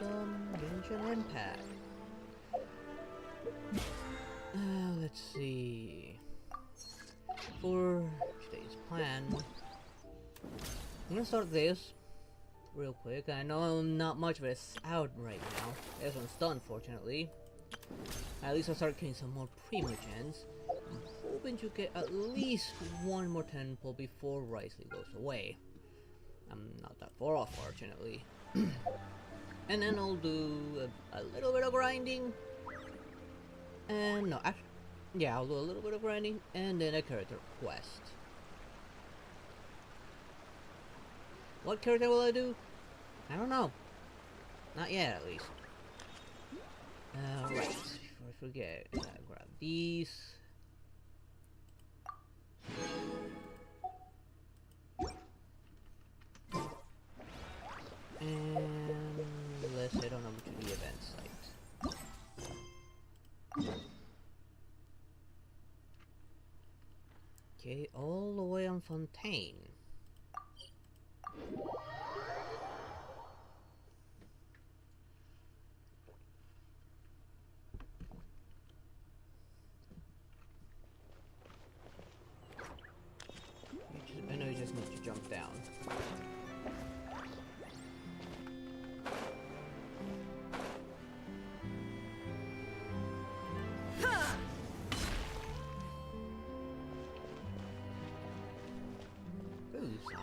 some Genshin Impact. Let's see. For today's plan, I'm gonna start this real quick. I know not much of it's out right now. This one's done, fortunately. At least I'll start getting some more Primogens. I'm hoping to get at least one more temple before Risley goes away. I'm not that far off, fortunately. And then I'll do a little bit of grinding. And no, actually, yeah, I'll do a little bit of grinding and then a character quest. What character will I do? I don't know. Not yet, at least. Right, before I forget, I gotta grab these. And let's head on over to the event site. Okay, all the way on Fontaine. I know you just need to jump down.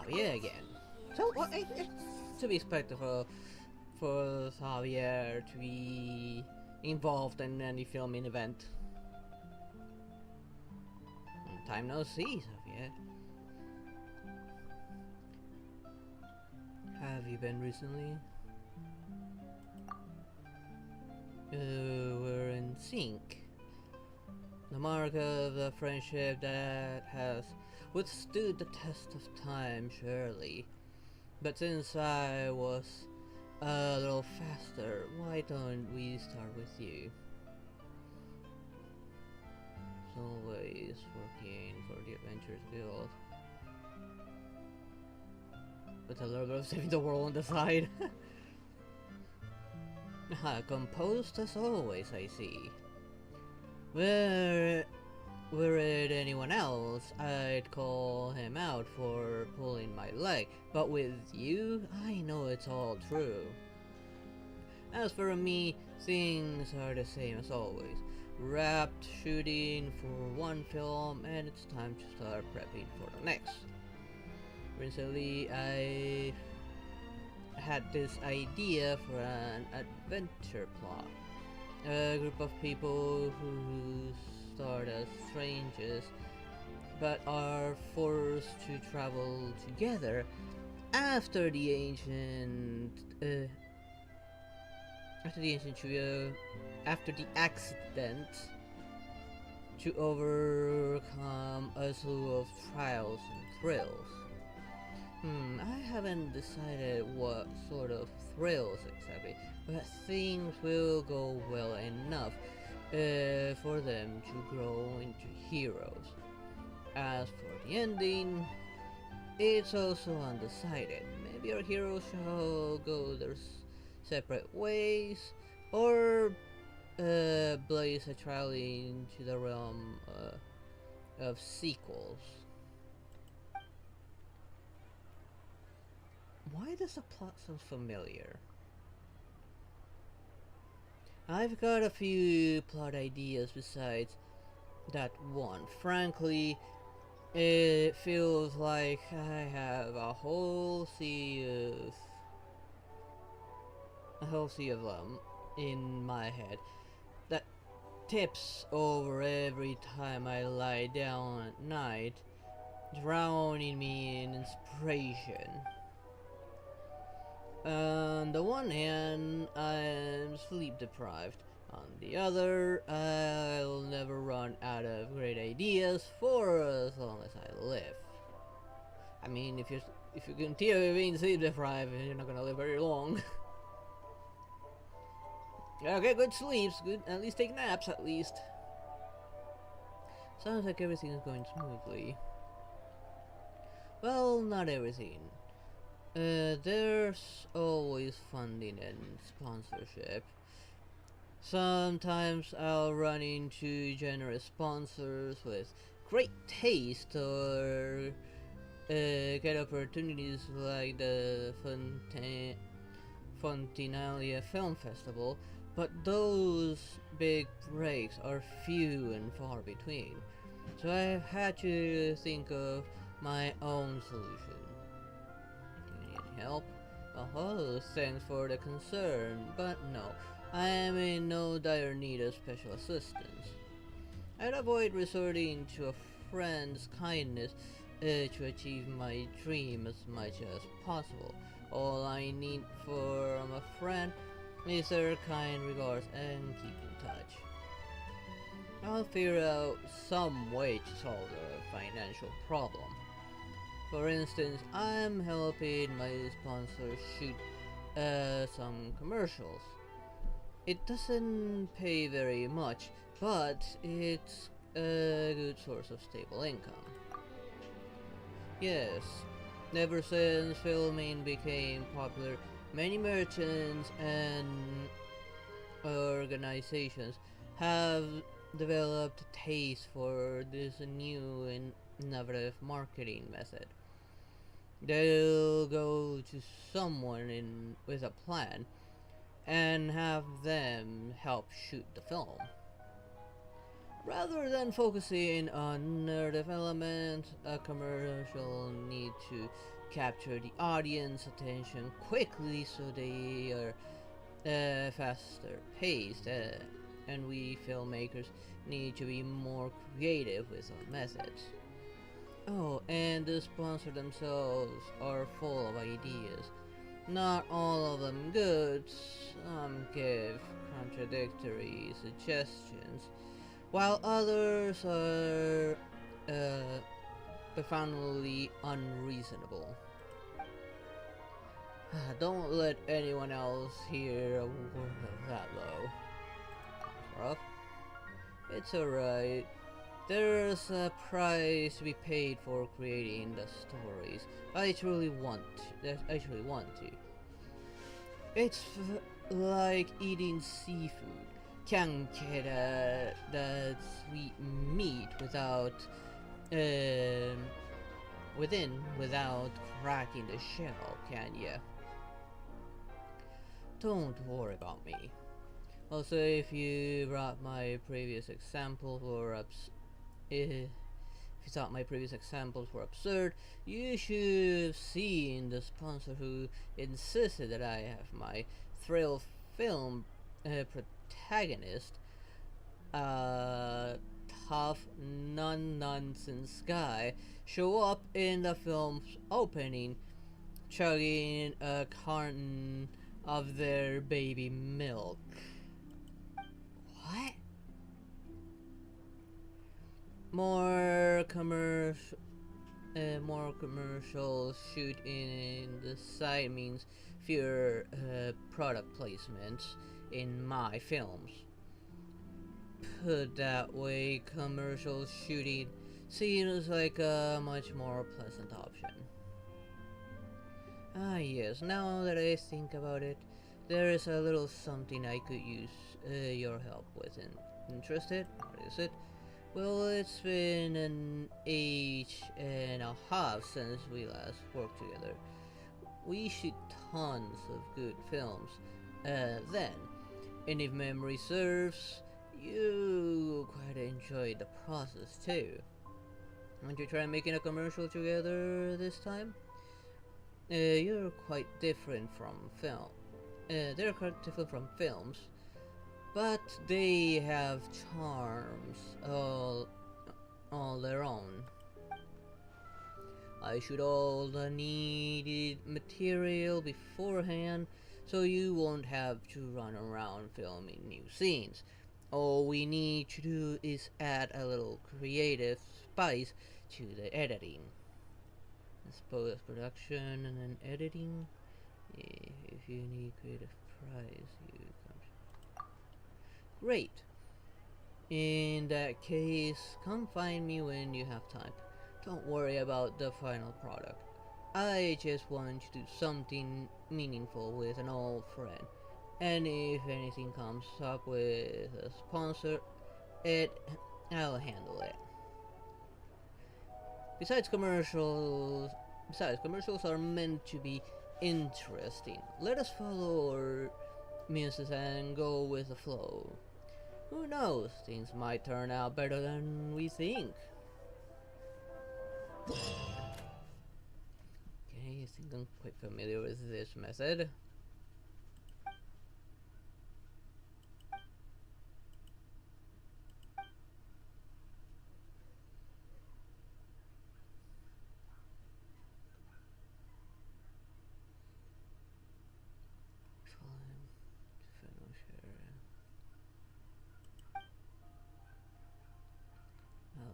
Xavier again. So what? To be expected for Xavier to be involved in any filming event. Time no see, Xavier. Have you been recently? We're in sync. The mark of a friendship that has withstood the test of time, surely. But since I was a little faster, why don't we start with you? As always working for the Adventures Guild. With a little bit of saving the world on the side. Composed as always, I see. Were it anyone else, I'd call him out for pulling my leg. But with you, I know it's all true. As for me, things are the same as always. Wrapped shooting for one film, and it's time to start prepping for the next. Recently, I had this idea for an adventure plot. A group of people who start as strangers, but are forced to travel together after the ancient trio, after the accident, to overcome a slew of trials and thrills. I haven't decided what sort of thrills exactly, but things will go well enough for them to grow into heroes. As for the ending, it's also undecided. Maybe our heroes shall go their separate ways, or blaze a trail into the realm of sequels. Why does the plot sound familiar? I've got a few plot ideas besides that one. Frankly, it feels like I have a whole sea of them in my head that tips over every time I lie down at night, drowning me in inspiration. On the one hand, I'm sleep deprived. On the other, I'll never run out of great ideas for as long as I live. I mean, if you continue being sleep deprived, you're not gonna live very long. Okay, good sleeps, good. At least take naps, at least. Sounds like everything is going smoothly. Well, not everything. There's always funding and sponsorship. Sometimes I'll run into generous sponsors with great taste or get opportunities like the Fontinalia Film Festival, but those big breaks are few and far between. So I've had to think of my own solution. Do you need help? Oh, thanks for the concern, but no, I am in no dire need of special assistance. I'd avoid resorting to a friend's kindness to achieve my dream as much as possible. All I need from a friend is their kind regards and keep in touch. I'll figure out some way to solve the financial problem. For instance, I'm helping my sponsor shoot some commercials. It doesn't pay very much, but it's a good source of stable income. Yes, ever since filming became popular, many merchants and organizations have developed a taste for this new and innovative marketing method. They'll go to someone with a plan and have them help shoot the film. Rather than focusing on narrative element, a commercial need to capture the audience attention quickly so they are faster paced, and we filmmakers need to be more creative with our methods. Oh, and the sponsors themselves are full of ideas. Not all of them good, some give contradictory suggestions, while others are profoundly unreasonable. Don't let anyone else hear a word of that, though. Rough. It's alright. There's a price to be paid for creating the stories. I truly want to. It's like eating seafood. Can't get that sweet meat without cracking the shell, can ya? Don't worry about me. Also, if you brought my previous examples were if you thought my previous examples were absurd, you should have seen the sponsor who insisted that I have my thrill film protagonist, a tough, non-nonsense guy, show up in the film's opening chugging a carton of their baby milk. What? More commercial shoot in the side means fewer product placements in my films. Put that way, commercial shooting seems like a much more pleasant option. Ah yes, now that I think about it, there is a little something I could use your help with. Interested? What is it? Well, it's been an age and a half since we last worked together. We shoot tons of good films then, and if memory serves, you quite enjoyed the process too. Want to try making a commercial together this time? You're quite different from film. They're quite different from films, but they have charms all their own. I shoot all the needed material beforehand, so you won't have to run around filming new scenes. All we need to do is add a little creative spice to the editing. Post production and then editing. If you need creative price, you come. Great. In that case, come find me when you have time. Don't worry about the final product. I just want to do something meaningful with an old friend. And if anything comes up with a sponsor, it I'll handle it. Besides commercials are meant to be interesting. Let us follow our muses and go with the flow. Who knows, things might turn out better than we think. Okay, I think I'm quite familiar with this method.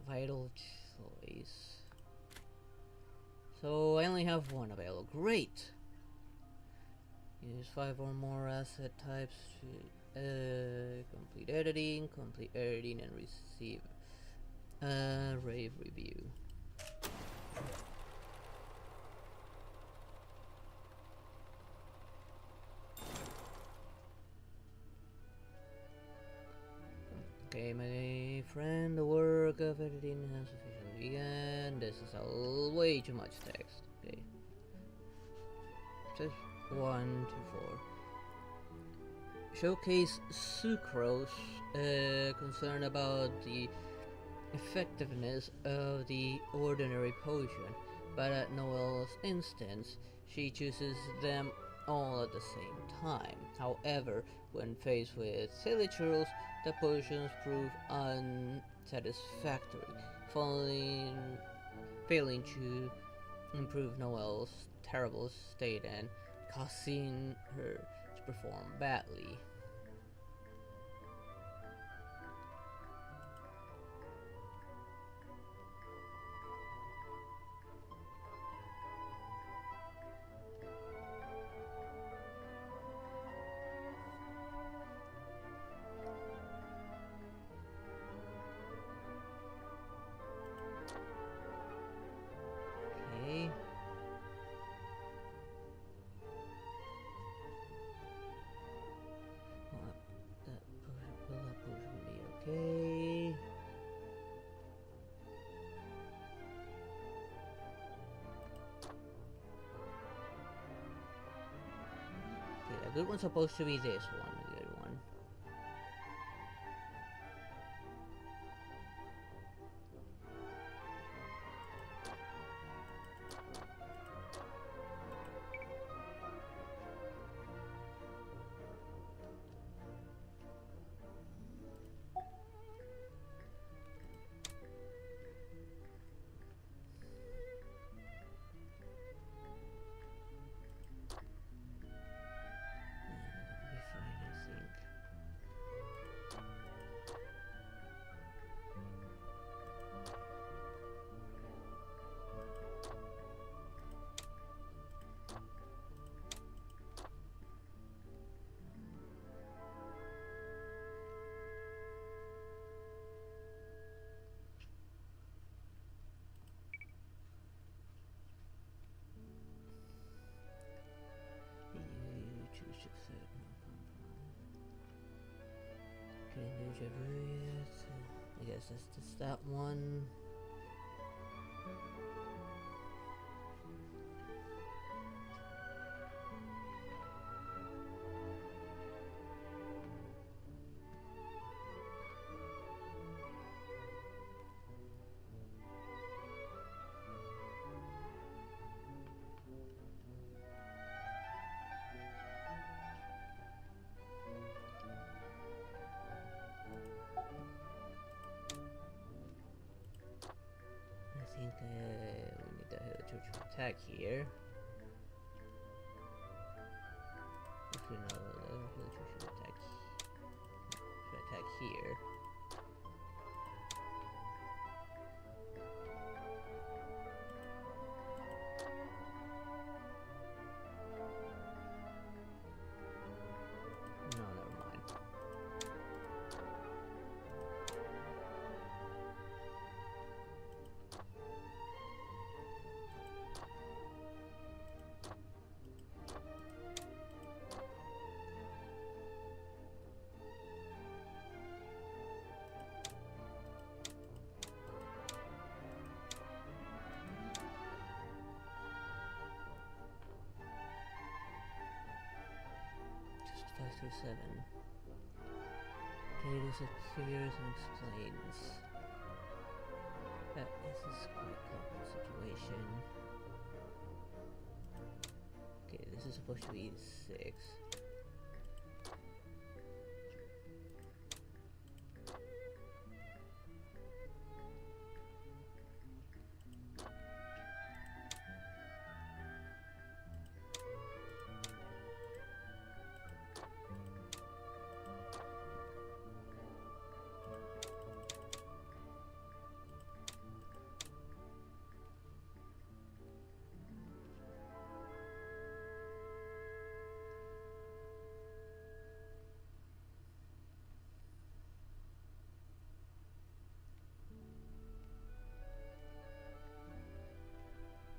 Vital choice. So I only have one available. Great! Use 5 or more asset types to complete editing, and receive a rave review. Okay, my friend, the work of editing has officially begun. This is all way too much text. Okay. Just 1 to 4. Showcase Sucrose concern about the effectiveness of the ordinary potion, but at Noelle's instance, she chooses them all at the same time. However, when faced with silly churls, the potions prove unsatisfactory, failing to improve Noelle's terrible state and causing her to perform badly. Okay. Will that potion be okay? Okay, a good one's supposed to be this one, a good one. Be fine, I think. You choose to accept no compromise. Okay, Ninja Breeze. I guess that's just that one. I think we need to church attack here. Actually, no, the church should attack here. No, never mind. through 7. Okay, this appears and explains that this is quite a complex situation. Okay, this is supposed to be 6.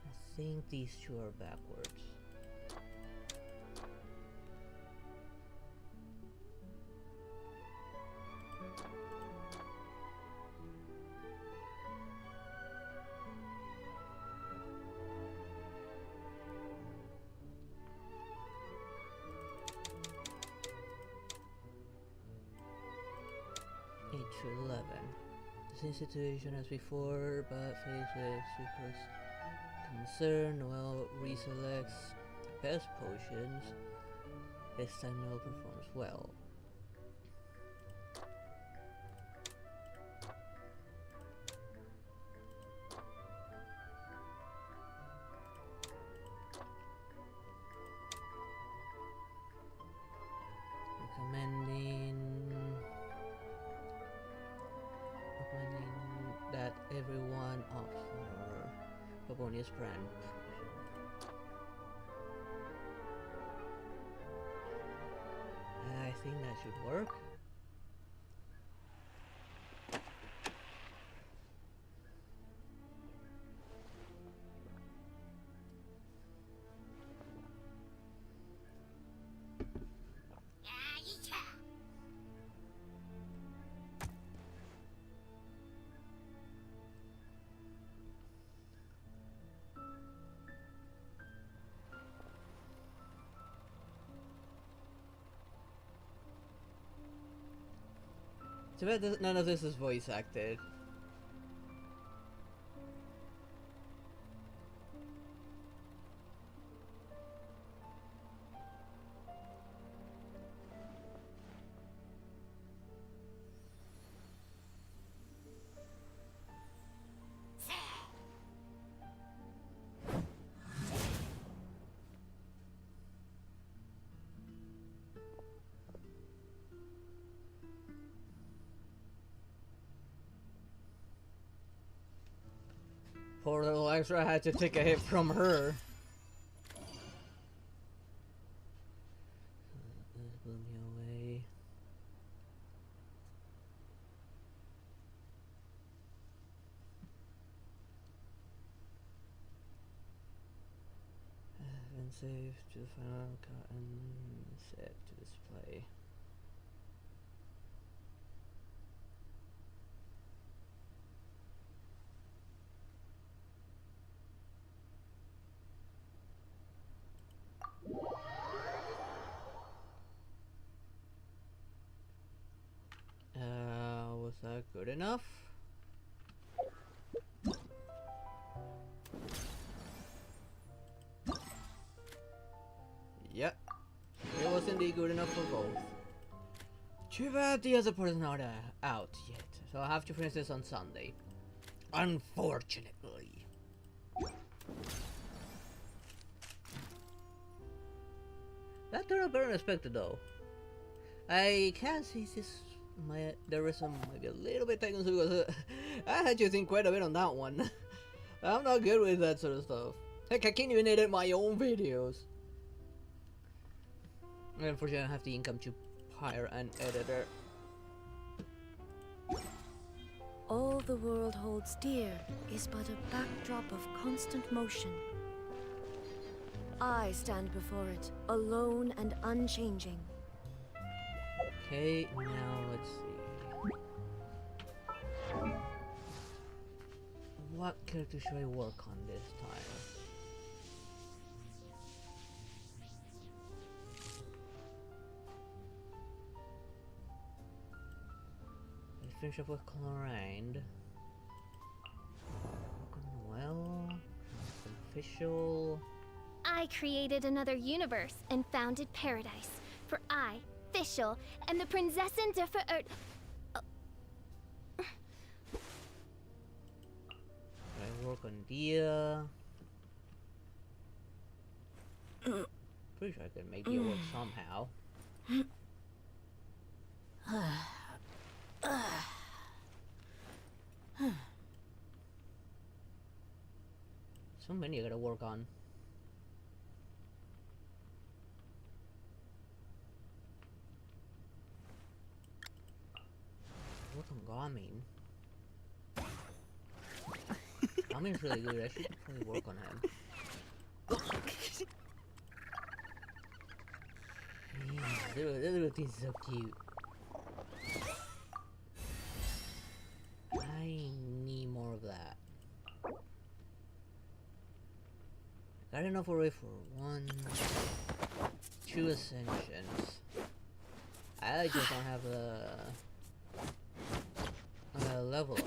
I think these two are backwards. Eight to 11. The same situation as before, but faced with Supra's concern. Well, reselects the best potions. This time Noel performs well. Recommending that everyone opts for Babonia's brand. I think that should work. Too bad none of this is voice acted. Poor little extra had to take a hit from her. This blew me away. Been saved to the final cut and set to display. Was that good enough? Yep, it was indeed good enough for both. Too bad the other part is not out yet, so I'll have to finish this on Sunday. Unfortunately. That turned out better than expected though. I can see this. There was some maybe a little bit technical because I had to think quite a bit on that one. I'm not good with that sort of stuff. Heck, I can't even edit my own videos. Unfortunately, I don't have the income to hire an editor. All the world holds dear is but a backdrop of constant motion. I stand before it, alone and unchanging. Okay, now let's see. What character should I work on this time? finish up with Chlorine. Well, official. I created another universe and founded paradise. For I, Fischl, am the Prinzessin der Verirrt. I work on Dia. Pretty sure I could make Dia work somehow. So many I gotta work on. Work on Garmin. Garmin's really good. I should probably work on him. This little thing's so cute. I need more of that. Got enough already for 1, 2 ascensions. I just don't have a level.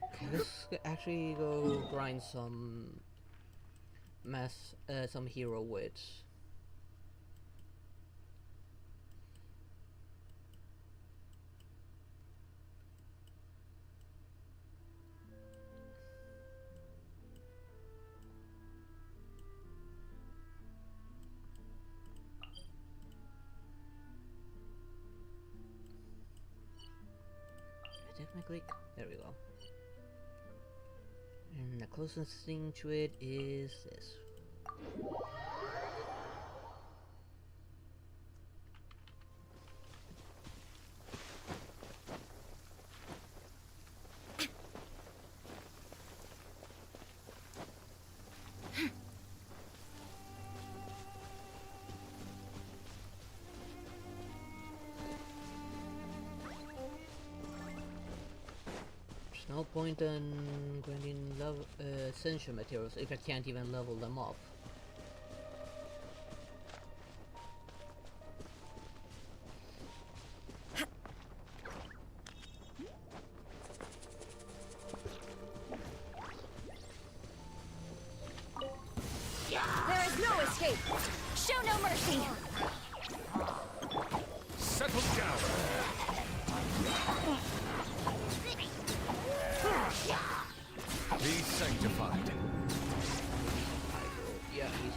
Okay, let's actually go grind some some hero wits. Technically, there we go. And the closest thing to it is this. No point in grinding essential materials if I can't even level them up. There is no escape! Show no mercy! Settle down! Be sanctified. Yeah, he's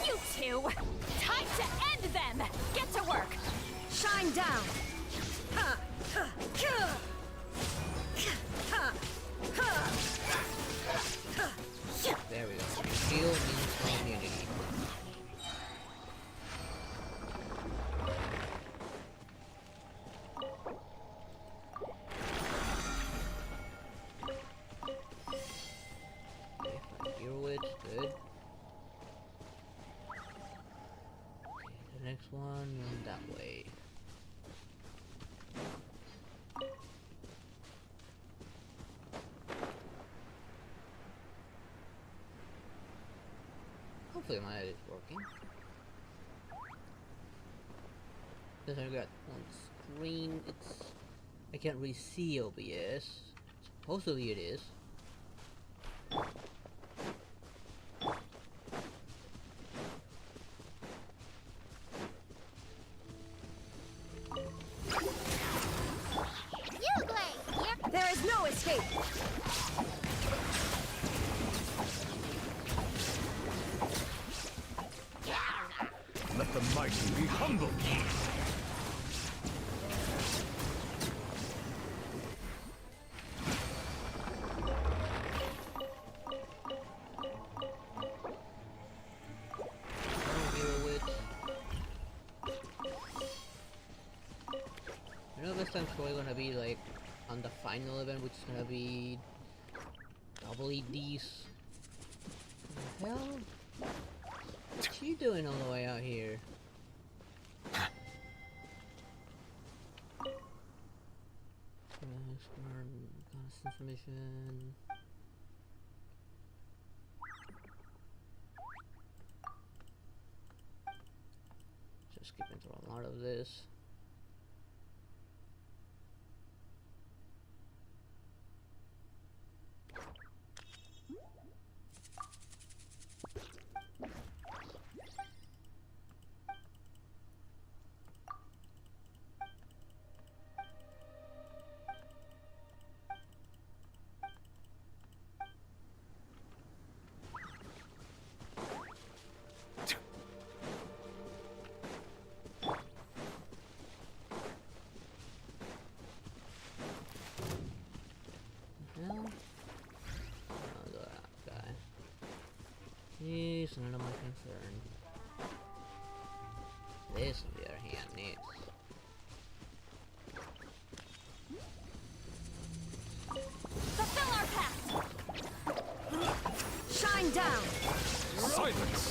You two! Time to end them! Get to work! Shine down! there we go. Shield means community. Good. Okay, the next one that way. Hopefully my edit is working. Because I got one screen, I can't really see OBS. Supposedly it is. There is no escape! Let the mighty be humble. You know, this time's probably gonna be like on the final event, which is gonna be double EDs. What the hell? What's she doing all the way out here? Constant mission. been through a lot of this. He's none of my concern. This, on the other hand, needs. Fulfill our pact! Shine down! Silence!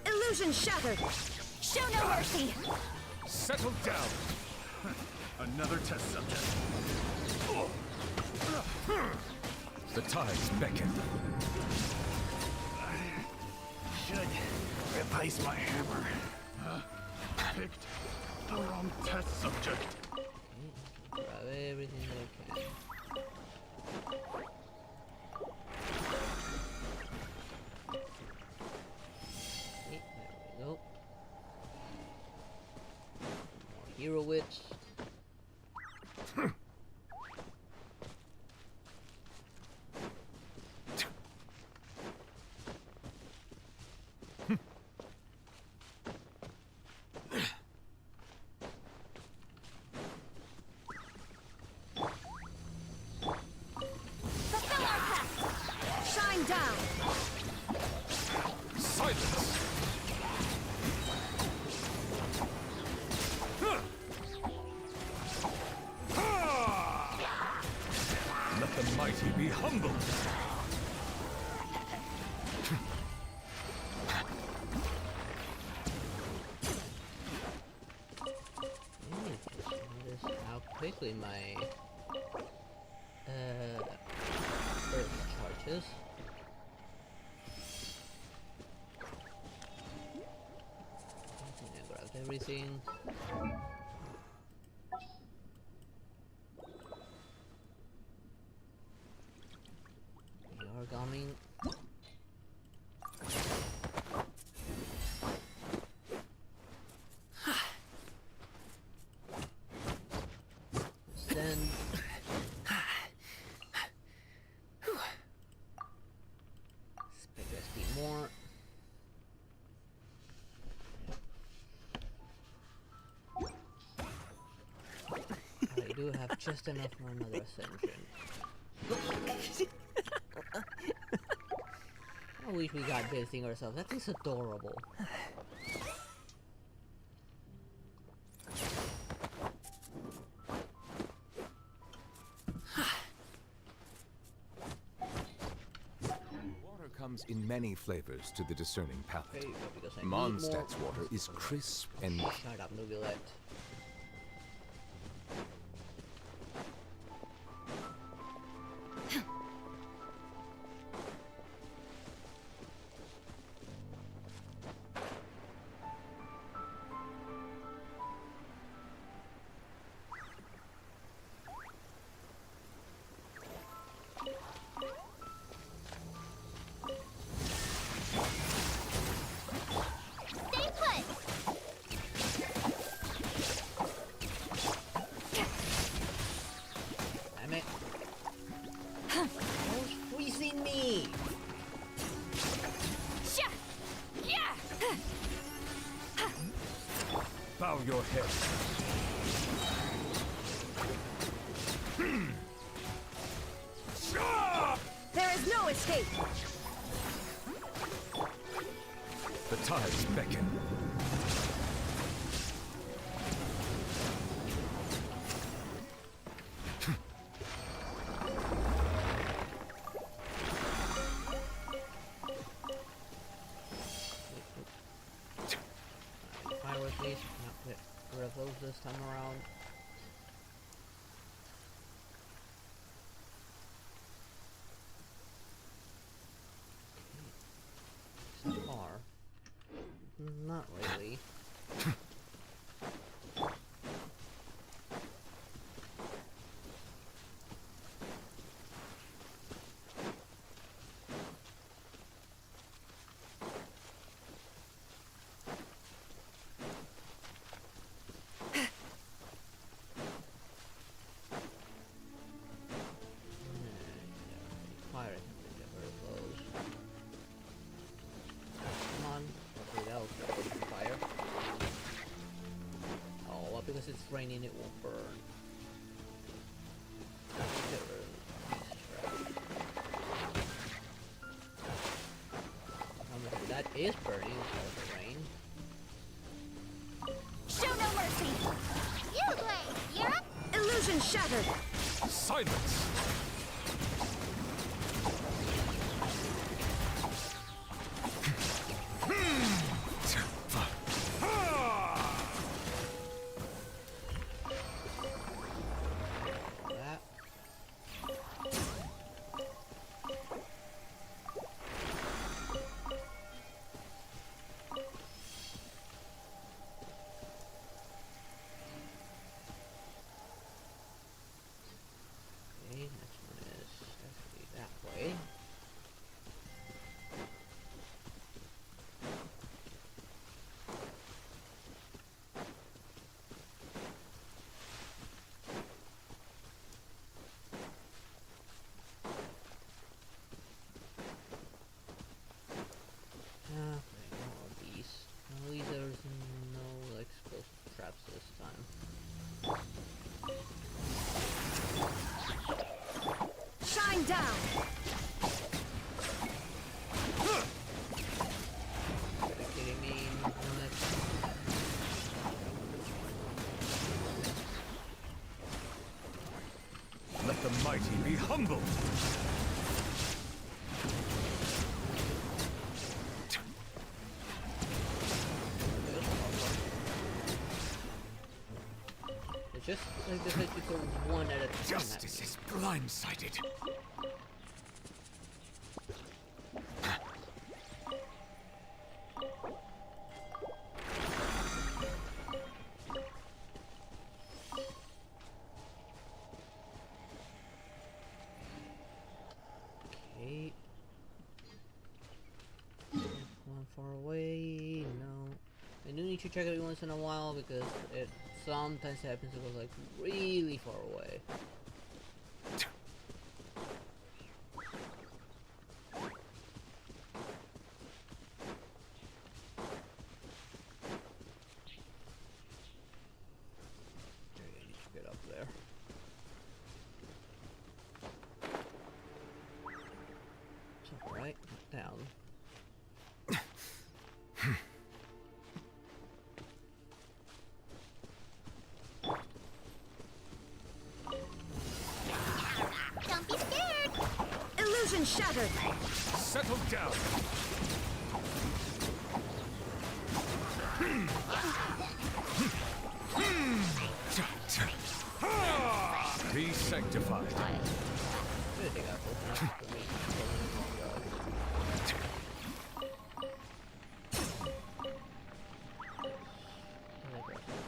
Illusion shattered! Show no mercy! Settle down! Another test subject. The tides beckon. Should replace my hammer. Picked the wrong test subject. Grab everything that I can. Okay, there we go. More hero wits. Fulfill our pact! Shine down! Silence! Let the mighty be humbled! Notice how quickly my earth charges. I think I grabbed everything. We are coming. Then expect SP more. I do have just enough for another ascension. I wish we got this thing ourselves. That thing's adorable. Water comes in many flavors to the discerning palate. There you go, because I need more. Mondstadt's water is crisp and Shut up, Nubilette. Stay put! Damn it. Who's freezing me? Sha! Yeah! bow your head. There is no escape! The tides beckon. Fire with these. Not get rid of those this time around. raining, it will burn. That is burning instead of the rain. Show no mercy! You play! You're up! Illusion shattered! Silence! That. Okay, next one is definitely that way. Okay, all of these. At least there's no like explosive traps this time. Shine down! Are you kidding me? Let the mighty be humbled! It's just like the fact you go one at a time. Justice is blindsided. Okay. One far away. No. I do need to check every once in a while because it sometimes happens to go like really far away. Okay, I need to get up there. It's alright, down. Don't be scared! Illusion shattered! Settle down! Be sanctified. Good, they got both enough for me.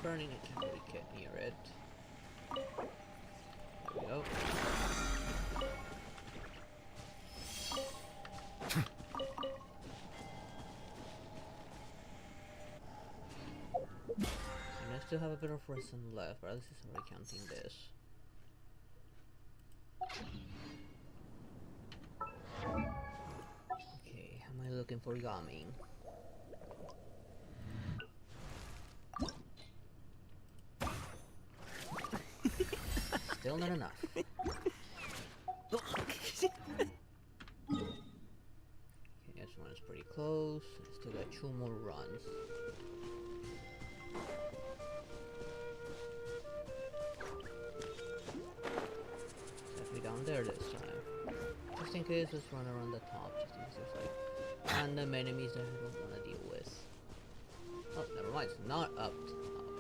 Burning, it can't really get near it. There we go. And I still have a bit of resin left, but at least it's already counting this. Okay, am I looking for gaming? Still not enough. Okay, this one is pretty close. I still got 2 more runs. Definitely down there this time. Just in case, let's run around the top. Just in case there's like random enemies that I don't want to deal with. Oh, never mind. It's not up.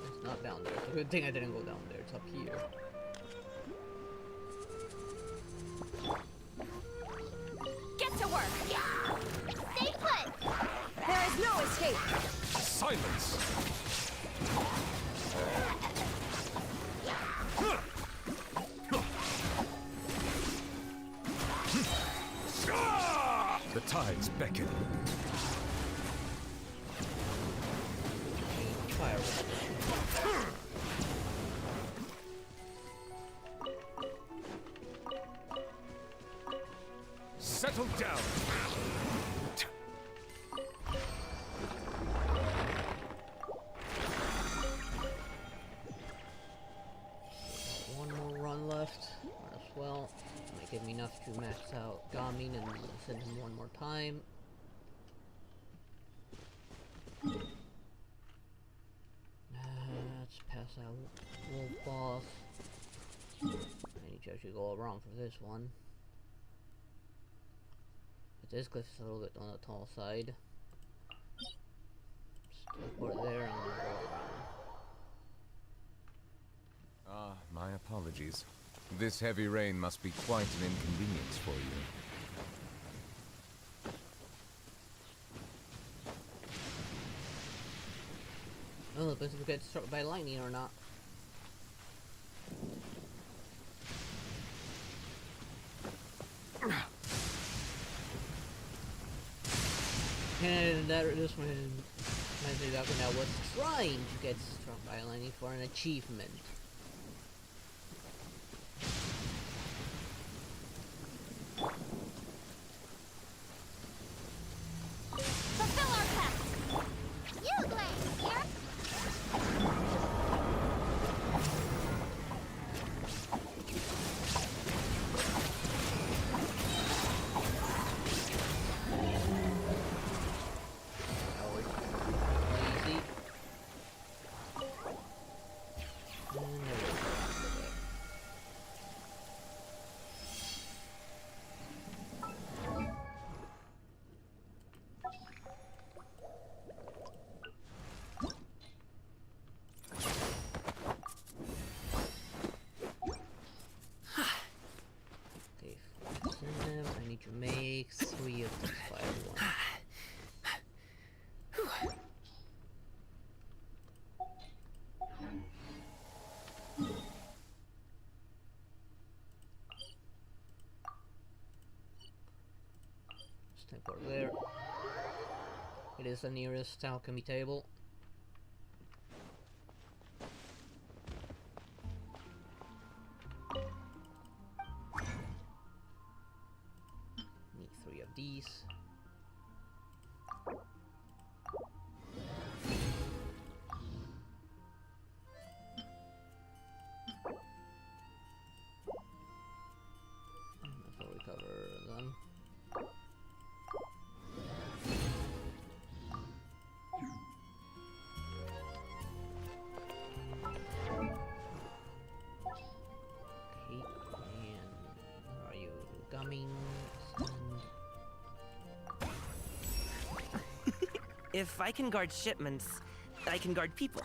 It's not down there. It's a good thing I didn't go down there. It's up here. Get to work! Stay put! There is no escape! Silence! The tides beckon. Fire. Settle down! well. Might give me enough to max out Gamin and send him one more time. Let's pass out Wolf Boss. I need to actually go around for this one. But this cliff is a little bit on the tall side. Just teleport there and go around. Ah, my apologies. This heavy rain must be quite an inconvenience for you. Oh, depends if we get struck by lightning or not. And that this one reminds me back when I was trying to get struck by lightning for an achievement. Fulfill our pact! You, Blaze, here! Easy. And there we go. Okay, send them. I need to make 3 of these 5 ones. Teleport there. It is the nearest alchemy table. Need 3 of these. Before we cover them. Okay, and where are you? Gumming. If I can guard shipments, I can guard people.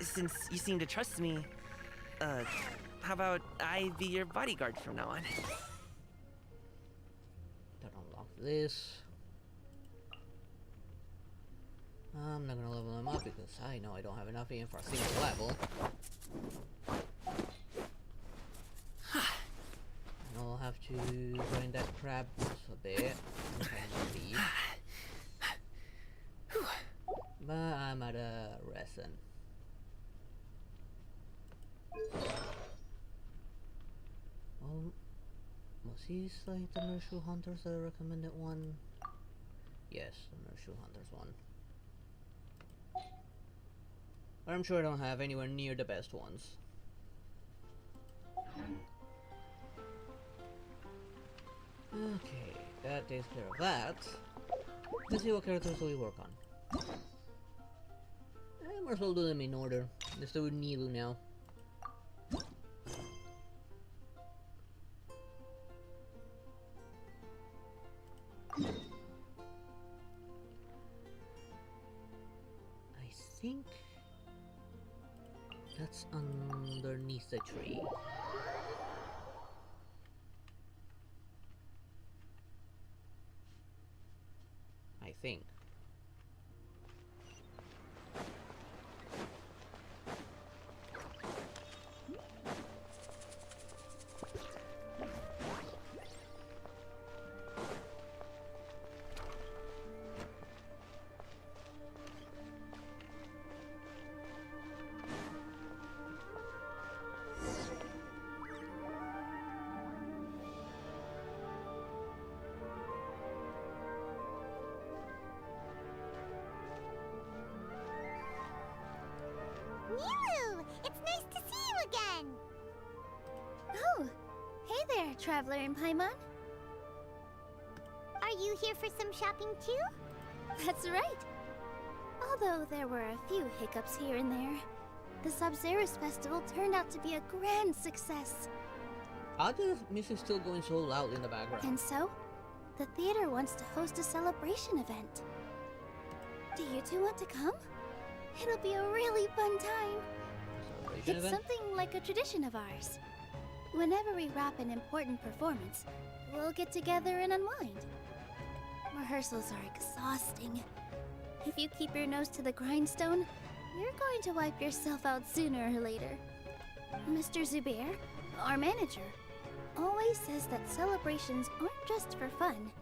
Since you seem to trust me, how about I be your bodyguard from now on? Don't unlock this. I'm not gonna level them up because I know I don't have enough even for a single level. And I'll have to grind that crab a bit. Leave. But I'm at a resin. Oh, was he like the Nursery Hunters the recommended one? Yes, the Nursery Hunters one. But I'm sure I don't have anywhere near the best ones. Okay, that takes care of that. Let's see what characters we work on. I might as well do them in order. Let's do Nilu now. I think that's underneath the tree. I think. Traveler and Paimon? Are you here for some shopping too? That's right. Although there were a few hiccups here and there, the Sub-Zerus Festival turned out to be a grand success. How does music still going so loud in the background? And so, the theater wants to host a celebration event. Do you two want to come? It'll be a really fun time. Celebration It's event? something like a tradition of ours. Whenever we wrap an important performance, we'll get together and unwind. Rehearsals are exhausting. If you keep your nose to the grindstone, you're going to wipe yourself out sooner or later. Mr. Zubair, our manager, always says that celebrations aren't just for fun,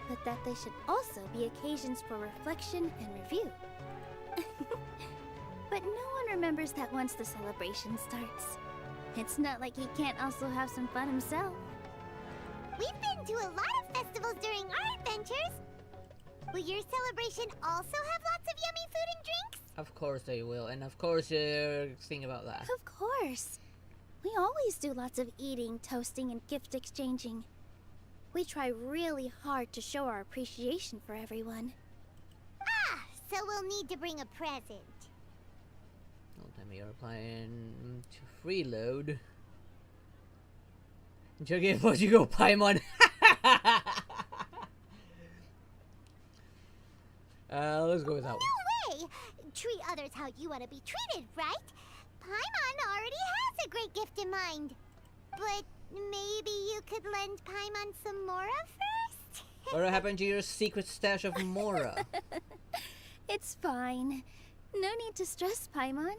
but that they should also be occasions for reflection and review. But no one remembers that once the celebration starts. It's not like he can't also have some fun himself. We've been to a lot of festivals during our adventures. Will your celebration also have lots of yummy food and drinks? Of course they will, and of course you're thinking about that. Of course. We always do lots of eating, toasting, and gift exchanging. We try really hard to show our appreciation for everyone. Ah, so we'll need to bring a present. Don't tell me you're playing to freeload. Joking, before you go, Paimon. Let's go with that one. No way! Treat others how you want to be treated, right? Paimon already has a great gift in mind. But maybe you could lend Paimon some Mora first? What happened to your secret stash of Mora? It's fine. No need to stress, Paimon.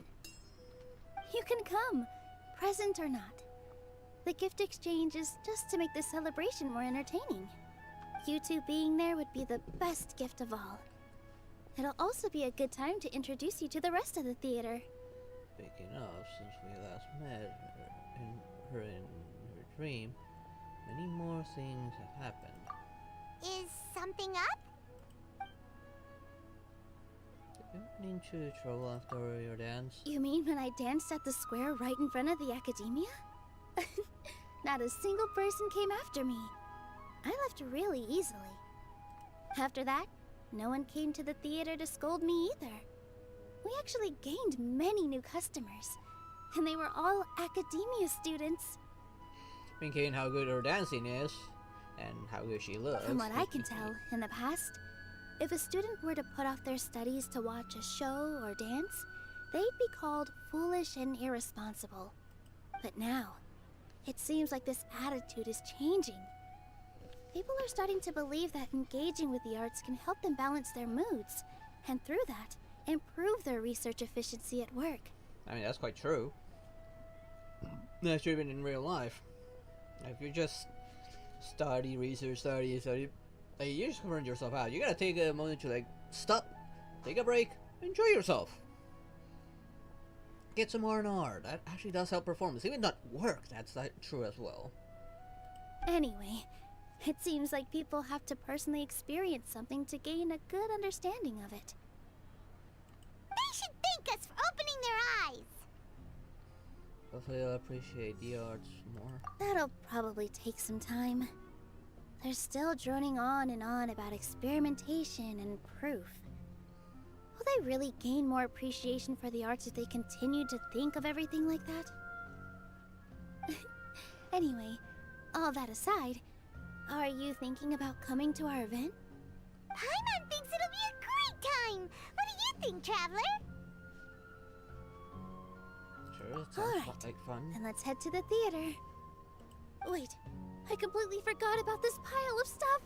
You can come, present or not. The gift exchange is just to make the celebration more entertaining. You two being there would be the best gift of all. It'll also be a good time to introduce you to the rest of the theater. Speaking of, since we last met her in her dream, many more things have happened. Is something up? Did you run into trouble after your dance? You mean when I danced at the square right in front of the academia? Not a single person came after me. I left really easily. After that, no one came to the theater to scold me either. We actually gained many new customers, and they were all academia students. Thinking how good her dancing is, and how good she looks. From what I can tell, in the past, if a student were to put off their studies to watch a show or dance, they'd be called foolish and irresponsible. But now, it seems like this attitude is changing. People are starting to believe that engaging with the arts can help them balance their moods, and through that, improve their research efficiency at work. I mean, that's quite true. That's true even in real life. If you just study, research, study, like, you just burn yourself out. You gotta take a moment to, like, stop, take a break, enjoy yourself. Get some R&R. That actually does help performance. Even not work, that's true as well. Anyway, it seems like people have to personally experience something to gain a good understanding of it. They should thank us for opening their eyes. Hopefully I'll appreciate the arts more. That'll probably take some time. They're still droning on and on about experimentation and proof. Will they really gain more appreciation for the arts if they continue to think of everything like that? Anyway, all that aside, are you thinking about coming to our event? Paimon thinks it'll be a great time. What do you think, Traveler? Sure, it All sounds right. like fun. Then let's head to the theater. Wait, I completely forgot about this pile of stuff.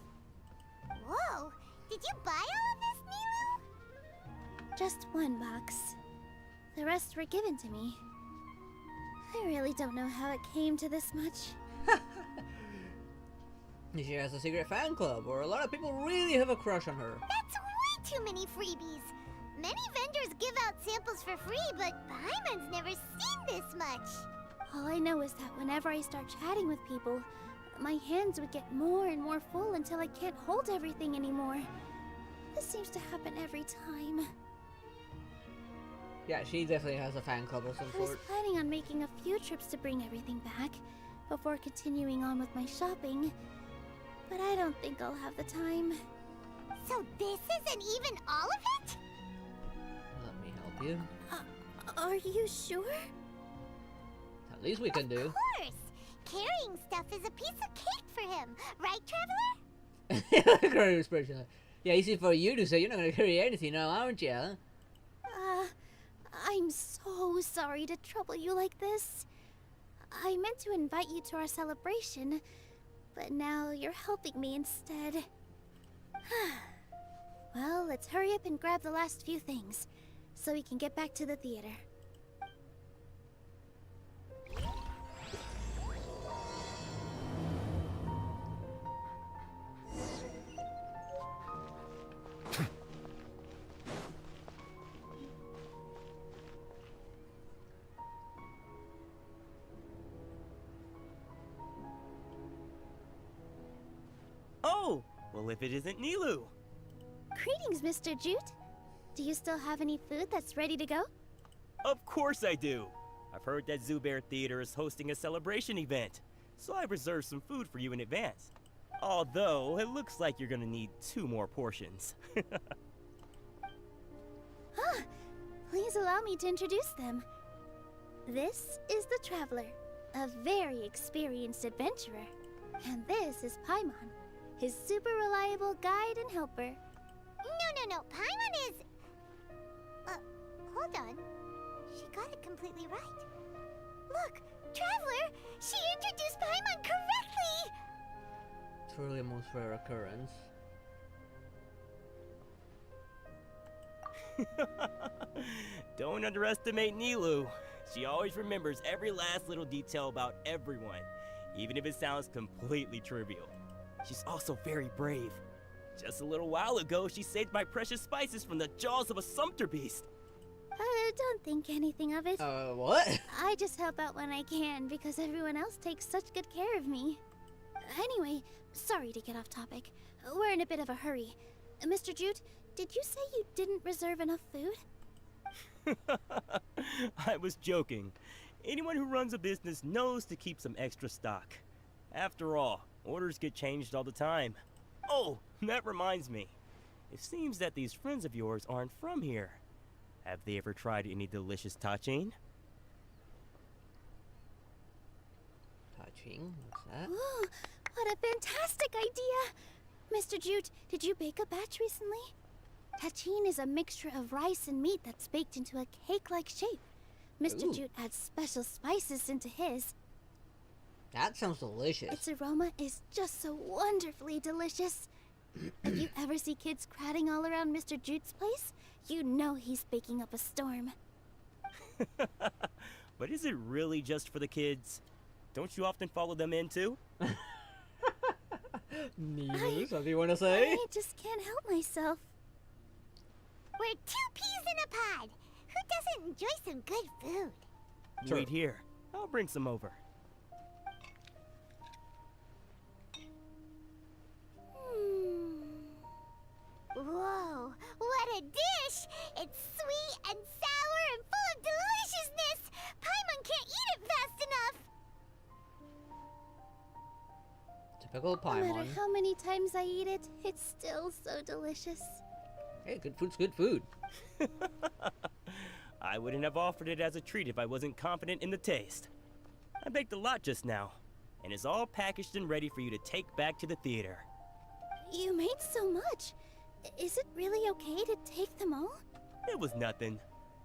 Whoa, did you buy all of this, Nilu? Just one box. The rest were given to me. I really don't know how it came to this much. She has a secret fan club, where a lot of people really have a crush on her. That's way too many freebies. Many vendors give out samples for free, but Paimon's never seen this much. All I know is that whenever I start chatting with people, my hands would get more and more full until I can't hold everything anymore. This seems to happen every time. Yeah, she definitely has a fan club of some I was sort. planning on making a few trips to bring everything back, before continuing on with my shopping. But I don't think I'll have the time. So this isn't even all of it? Let me help you. Are you sure? At least we can do. Of course! Carrying stuff is a piece of cake for him, right, Traveler? Carry expression. Yeah, easy for you to say. You're not gonna carry anything now, aren't you? I'm so sorry to trouble you like this. I meant to invite you to our celebration, but now you're helping me instead. Well, let's hurry up and grab the last few things, so we can get back to the theater. Oh! Well, if it isn't Nilu! Greetings, Mr. Jute. Do you still have any food that's ready to go? Of course I do! I've heard that Zubair Theater is hosting a celebration event, so I reserved some food for you in advance. Although, it looks like you're gonna need 2 more portions. Please allow me to introduce them. This is the Traveler, a very experienced adventurer. And this is Paimon, his super reliable guide and helper. No. Paimon is... hold on. She got it completely right. Look, Traveler! She introduced Paimon correctly! Truly a most rare occurrence. Don't underestimate Nilu. She always remembers every last little detail about everyone, even if it sounds completely trivial. She's also very brave. Just a little while ago, she saved my precious spices from the jaws of a sumpter beast. Don't think anything of it. What? I just help out when I can because everyone else takes such good care of me. Anyway, sorry to get off topic. We're in a bit of a hurry. Mr. Jute, did you say you didn't reserve enough food? I was joking. Anyone who runs a business knows to keep some extra stock. After all, orders get changed all the time. Oh, that reminds me. It seems that these friends of yours aren't from here. Have they ever tried any delicious tachin? Touching? What's that? Ooh, what a fantastic idea! Mr. Jute, did you bake a batch recently? Tachin is a mixture of rice and meat that's baked into a cake-like shape. Mr. Ooh. Jute adds special spices into his. That sounds delicious. Its aroma is just so wonderfully delicious. If you ever see kids crowding all around Mr. Jute's place, you know he's baking up a storm. But is it really just for the kids? Don't you often follow them in too? Neither, something you want to say? I just can't help myself. We're 2 peas in a pod! Who doesn't enjoy some good food? Sure. Wait here. I'll bring some over. Whoa, what a dish! It's sweet and sour and full of deliciousness! Paimon can't eat it fast enough! Typical No matter Paimon. how many times I eat it, it's still so delicious. Hey, good food's good food. I wouldn't have offered it as a treat if I wasn't confident in the taste. I baked a lot just now, and it's all packaged and ready for you to take back to the theater. You made so much. Is it really okay to take them all? It was nothing.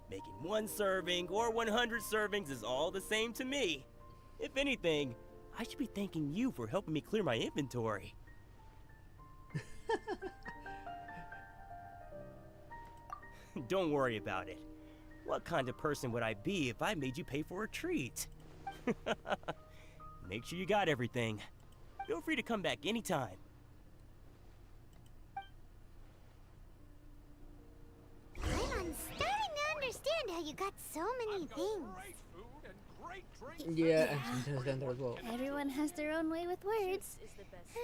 Making 1 serving or 100 servings is all the same to me. If anything, I should be thanking you for helping me clear my inventory. Don't worry about it. What kind of person would I be if I made you pay for a treat? Make sure you got everything. Feel free to come back anytime. Paimon's starting to understand how you got so many things. Yeah, and down there as well. Everyone has their own way with words,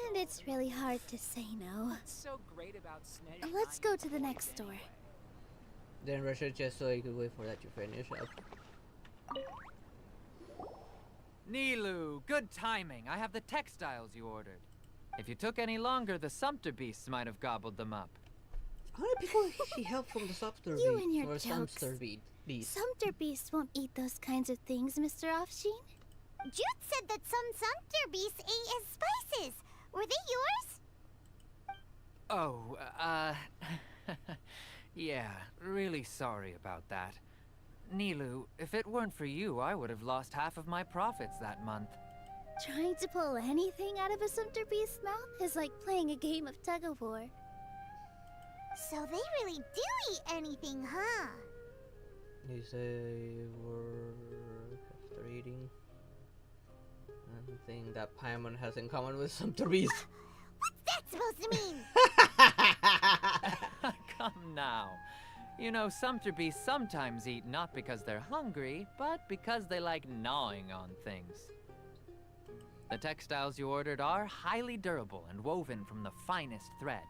and it's really hard to say no. So great about Sneddy. Let's go to the next store. Then rush it just so you could wait for that to finish up. Nilu, good timing. I have the textiles you ordered. If you took any longer, the Sumpter beasts might have gobbled them up. How many people he helped from the Sumpter You Beast and your or jokes. Sumpter Beast? Sumpter beasts won't eat those kinds of things, Mr. Offsheen. Jude said that some Sumpter beasts ate his spices. Were they yours? Oh, yeah, really sorry about that. Nilu, if it weren't for you, I would have lost half of my profits that month. Trying to pull anything out of a Sumpter beast's mouth is like playing a game of tug-of-war. So they really do eat anything, huh? You say we're after eating. Anything that Paimon has in common with Sumpter Beast. What's that supposed to mean? Come now. You know, Sumpter beasts sometimes eat not because they're hungry, but because they like gnawing on things. The textiles you ordered are highly durable and woven from the finest thread.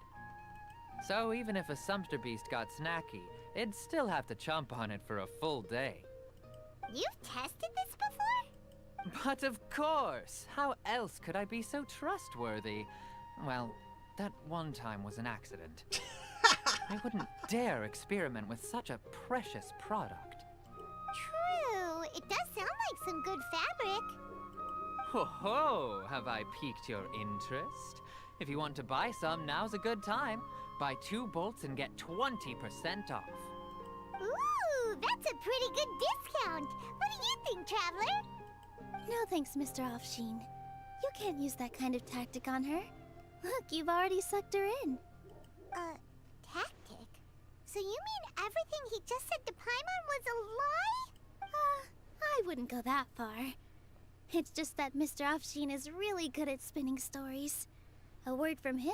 So even if a Sumpter beast got snacky, it'd still have to chomp on it for a full day. You've tested this before? But of course! How else could I be so trustworthy? Well, that one time was an accident. I wouldn't dare experiment with such a precious product. True. It does sound like some good fabric. Ho ho! Have I piqued your interest? If you want to buy some, now's a good time. Buy 2 bolts and get 20% off. Ooh, that's a pretty good discount. What do you think, Traveler? No thanks, Mr. Offsheen. You can't use that kind of tactic on her. Look, you've already sucked her in. Tactic? So you mean everything he just said to Paimon was a lie? I wouldn't go that far. It's just that Mr. Offsheen is really good at spinning stories. A word from him,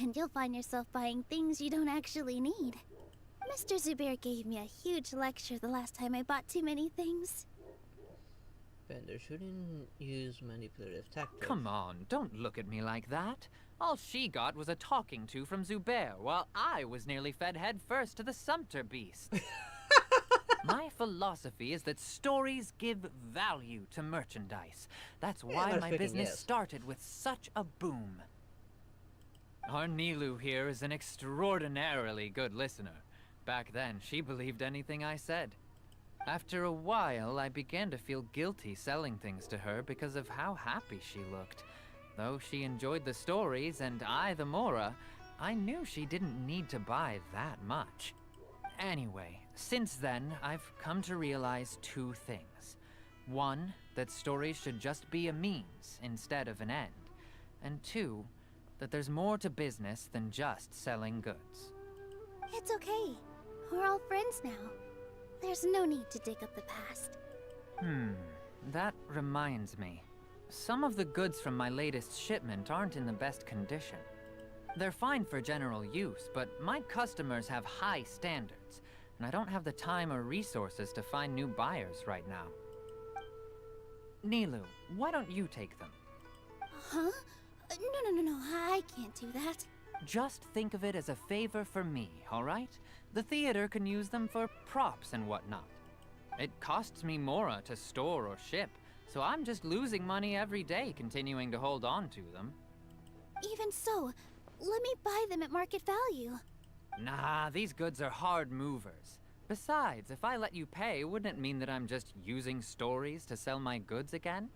and you'll find yourself buying things you don't actually need. Mr. Zubair gave me a huge lecture the last time I bought too many things. Bender shouldn't use manipulative tactics. Come on, don't look at me like that. All she got was a talking to from Zubair, while I was nearly fed head first to the Sumpter beast. My philosophy is that stories give value to merchandise. That's why not my speaking, business yes. started with such a boom. Our Nilu here is an extraordinarily good listener. Back then, she believed anything I said. After a while, I began to feel guilty selling things to her because of how happy she looked. Though she enjoyed the stories and I the Mora, I knew she didn't need to buy that much. Anyway, since then, I've come to realize 2 things. 1, that stories should just be a means instead of an end. And 2, that there's more to business than just selling goods. It's okay. We're all friends now. There's no need to dig up the past. That reminds me. Some of the goods from my latest shipment aren't in the best condition. They're fine for general use, but my customers have high standards, and I don't have the time or resources to find new buyers right now. Nilu, why don't you take them? Huh? No, I can't do that. Just think of it as a favor for me, all right? The theater can use them for props and whatnot. It costs me Mora to store or ship, so I'm just losing money every day continuing to hold on to them. Even so, let me buy them at market value. Nah, these goods are hard movers. Besides, if I let you pay, wouldn't it mean that I'm just using stories to sell my goods again?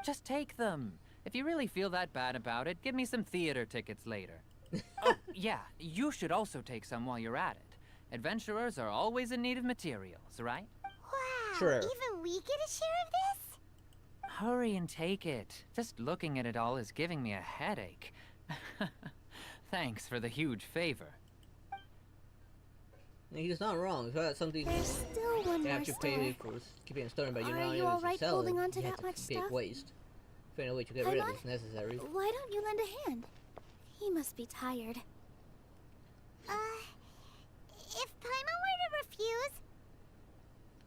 Just take them. If you really feel that bad about it, give me some theater tickets later. Oh, yeah, you should also take some while you're at it. Adventurers are always in need of materials, right? Wow, Sure. even we get a share of this? Hurry and take it. Just looking at it all is giving me a headache. Thanks for the huge favor. He's not wrong. So that's something There's still one you more have to store. pay for keeping it stolen, but you're Are not you able alright to sell holding it. on to You that have much big stuff? waste. Find a way to get rid of Paimon? it if necessary. Why don't you lend a hand? He must be tired. If Paimon were to refuse,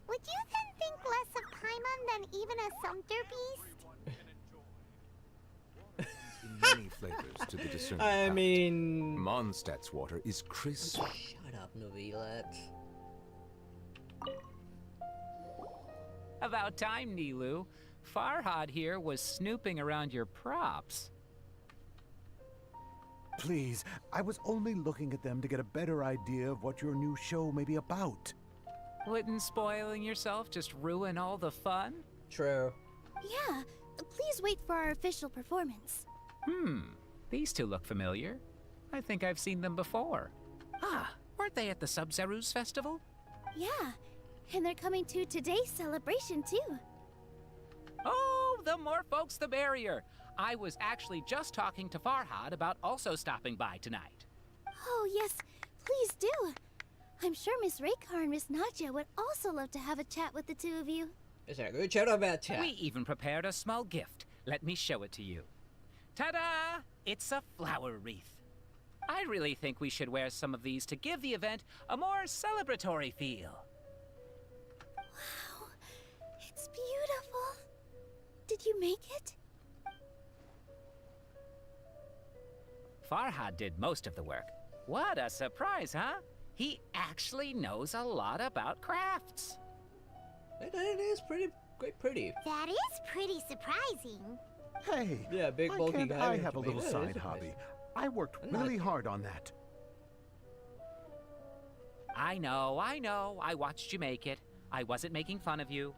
would you then think less of Paimon than even a Sumpter beast? In many flavors to the discerning I palate. mean... Mondstadt's water is crisp. Shut up, Novelet. About time, Nilu. Farhad here was snooping around your props. Please, I was only looking at them to get a better idea of what your new show may be about. Wouldn't spoiling yourself just ruin all the fun? True. Yeah, please wait for our official performance. These two look familiar. I think I've seen them before. Ah, weren't they at the Sub-Zerus festival? Yeah, and they're coming to today's celebration too. Oh, the more folks the merrier. I was actually just talking to Farhad about also stopping by tonight. Oh yes, please do. I'm sure Miss Raykar and Miss Nadja would also love to have a chat with the two of you. Is that a good chat or a bad chat? We even prepared a small gift. Let me show it to you. Ta-da! It's a flower wreath. I really think we should wear some of these to give the event a more celebratory feel. Wow, it's beautiful. Did you make it? Farhad did most of the work. What a surprise, huh? He actually knows a lot about crafts. It is pretty. That is pretty surprising. Hey, Yeah, big why bulky can't guy. I have a little Yeah, side it's nice. hobby? I worked I'm not- really hard on that. I know. I watched you make it. I wasn't making fun of you.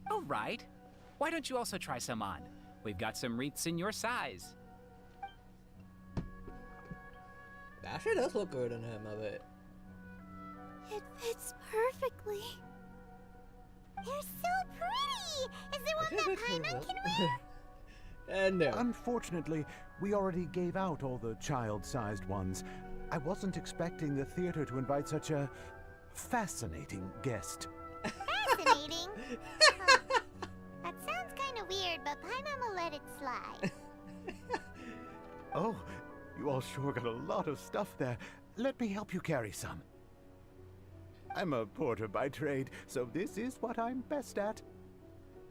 All right. Why don't you also try some on? We've got some wreaths in your size. Actually does look good on him a bit. It fits perfectly. They're so pretty! Is there one that Paimon can wear? And no. Unfortunately, we already gave out all the child-sized ones. I wasn't expecting the theater to invite such a fascinating guest. Fascinating. Huh. That sounds kind of weird, but Paimon will let it slide. Oh, you all sure got a lot of stuff there. Let me help you carry some. I'm a porter by trade, so this is what I'm best at.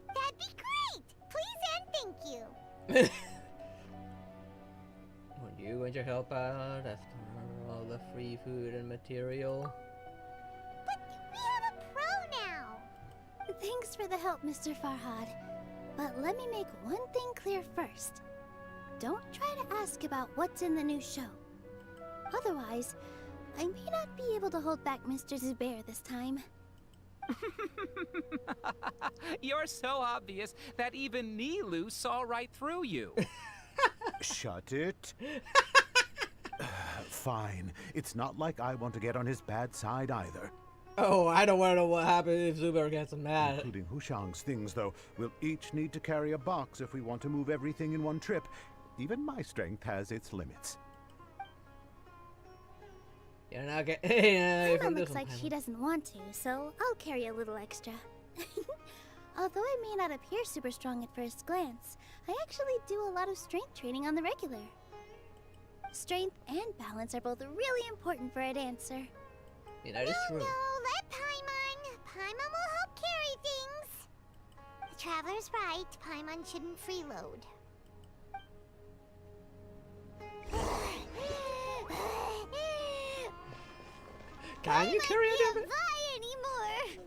That'd be great! Please and thank you. Are you going to help out after all the free food and material? But we have a pro now. Thanks for the help, Mr. Farhad. But let me make one thing clear first. Don't try to ask about what's in the new show. Otherwise, I may not be able to hold back Mr. Zubair this time. You're so obvious that even Nilu saw right through you. Shut it. Fine. It's not like I want to get on his bad side either. Oh, I don't want to know what happens if Zubair gets mad. Including Hushang's things, though. We'll each need to carry a box if we want to move everything in one trip. Even my strength has its limits. You're not getting. Paimon looks like she doesn't want to, so I'll carry a little extra. Although I may not appear super strong at first glance, I actually do a lot of strength training on the regular. Strength and balance are both really important for a dancer. Yeah, that is true. No, let Paimon. Paimon will help carry things. The Traveler's right. Paimon shouldn't freeload. Can you carry Paimon it? can't fly anymore.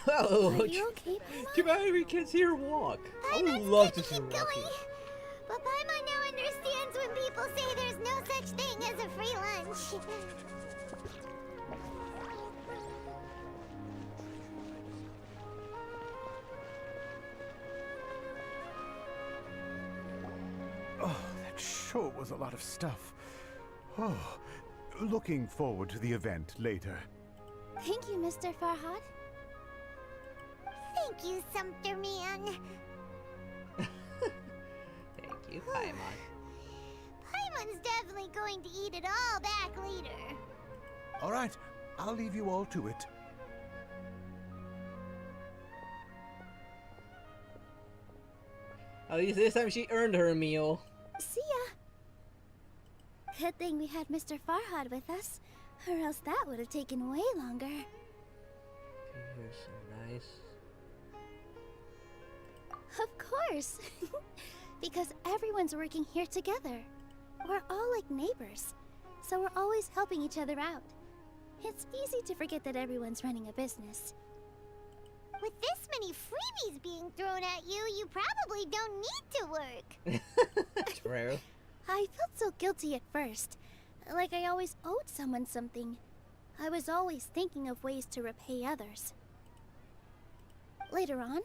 Oh, Are you okay, Paimon? too bad we can't see her walk. I would Paimon's love to good see her keep walk. going. But Paimon now understands when people say there's no such thing as a free lunch. Oh, that sure was a lot of stuff. Oh, looking forward to the event later. Thank you, Mr. Farhad. Thank you, Sumpter Man. Thank you, Paimon. Paimon's definitely going to eat it all back later. All right, I'll leave you all to it. At least this time she earned her meal. See ya. Good thing we had Mr. Farhad with us, or else that would have taken way longer. You're so nice. Of course. Because everyone's working here together. We're all like neighbors, so we're always helping each other out. It's easy to forget that everyone's running a business. With this many freebies being thrown at you, you probably don't need to work. True. I felt so guilty at first, like I always owed someone something. I was always thinking of ways to repay others. Later on,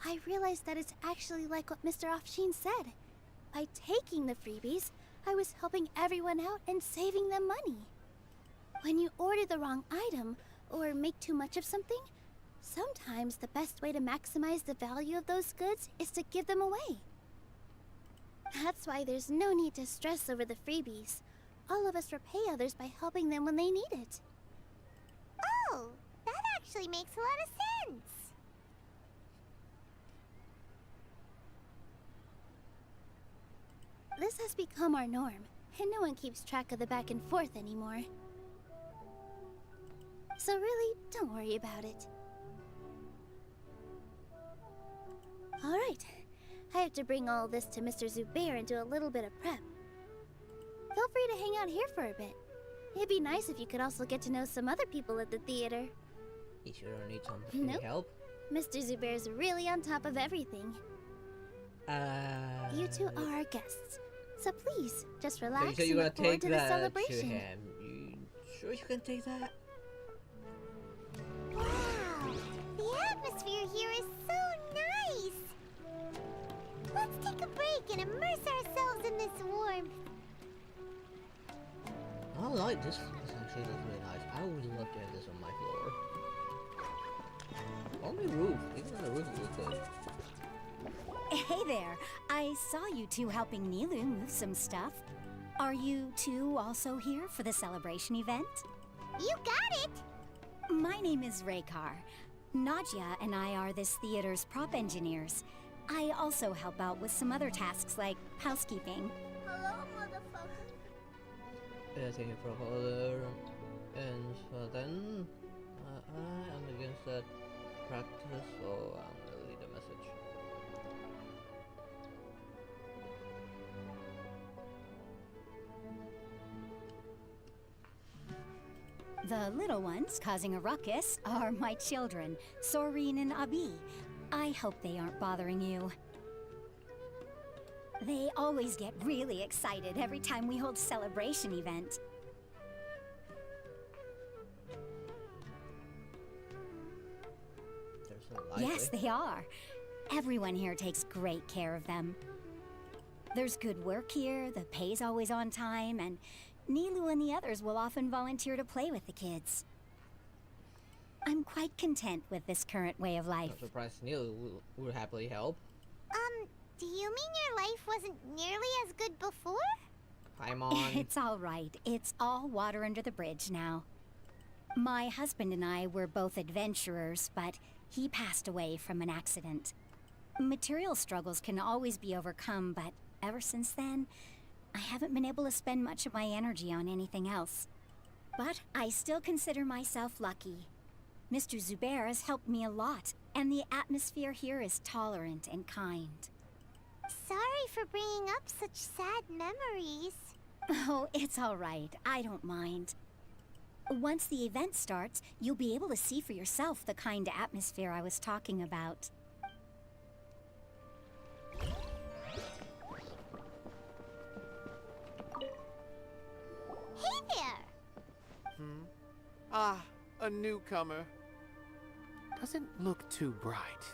I realized that it's actually like what Mr. Offsheen said. By taking the freebies, I was helping everyone out and saving them money. When you order the wrong item, or make too much of something, sometimes the best way to maximize the value of those goods is to give them away. That's why there's no need to stress over the freebies. All of us repay others by helping them when they need it. Oh, that actually makes a lot of sense. This has become our norm, and no one keeps track of the back and forth anymore. So really, don't worry about it. Alright, I have to bring all this to Mr. Zubair and do a little bit of prep. Feel free to hang out here for a bit. It'd be nice if you could also get to know some other people at the theater. You sure don't need some Nope. help? Mr. Zubair's really on top of everything. You two are our guests, so please, just So relax you said and you're gonna look forward take to the that to celebration. him. You sure you can take that? Wow, the atmosphere here is so nice. Let's take a break and immerse ourselves in this warmth. I like this. This actually looks really nice. I would love to have this on my floor. On the roof. Even on the roof it looks good. Hey there. I saw you two helping Nilu move some stuff. Are you two also here for the celebration event? You got it! My name is Raykar. Nadia and I are this theater's prop engineers. I also help out with some other tasks like housekeeping. Hello, motherfucker. Taking from other and so then I am against that practice, so I'm gonna leave a message. The little ones causing a ruckus are my children, Soreen and Abi. I hope they aren't bothering you. They always get really excited every time we hold celebration event. They're so lively. Yes, they are. Everyone here takes great care of them. There's good work here, the pay's always on time, and Nilu and the others will often volunteer to play with the kids. I'm quite content with this current way of life. I'm surprised Neil would happily help. Do you mean your life wasn't nearly as good before? I'm on. It's all right. It's all water under the bridge now. My husband and I were both adventurers, but he passed away from an accident. Material struggles can always be overcome, but ever since then, I haven't been able to spend much of my energy on anything else. But I still consider myself lucky. Mr. Zubair has helped me a lot, and the atmosphere here is tolerant and kind. Sorry for bringing up such sad memories. Oh, it's all right. I don't mind. Once the event starts, you'll be able to see for yourself the kind of atmosphere I was talking about. Hey there! Ah, a newcomer. Doesn't look too bright.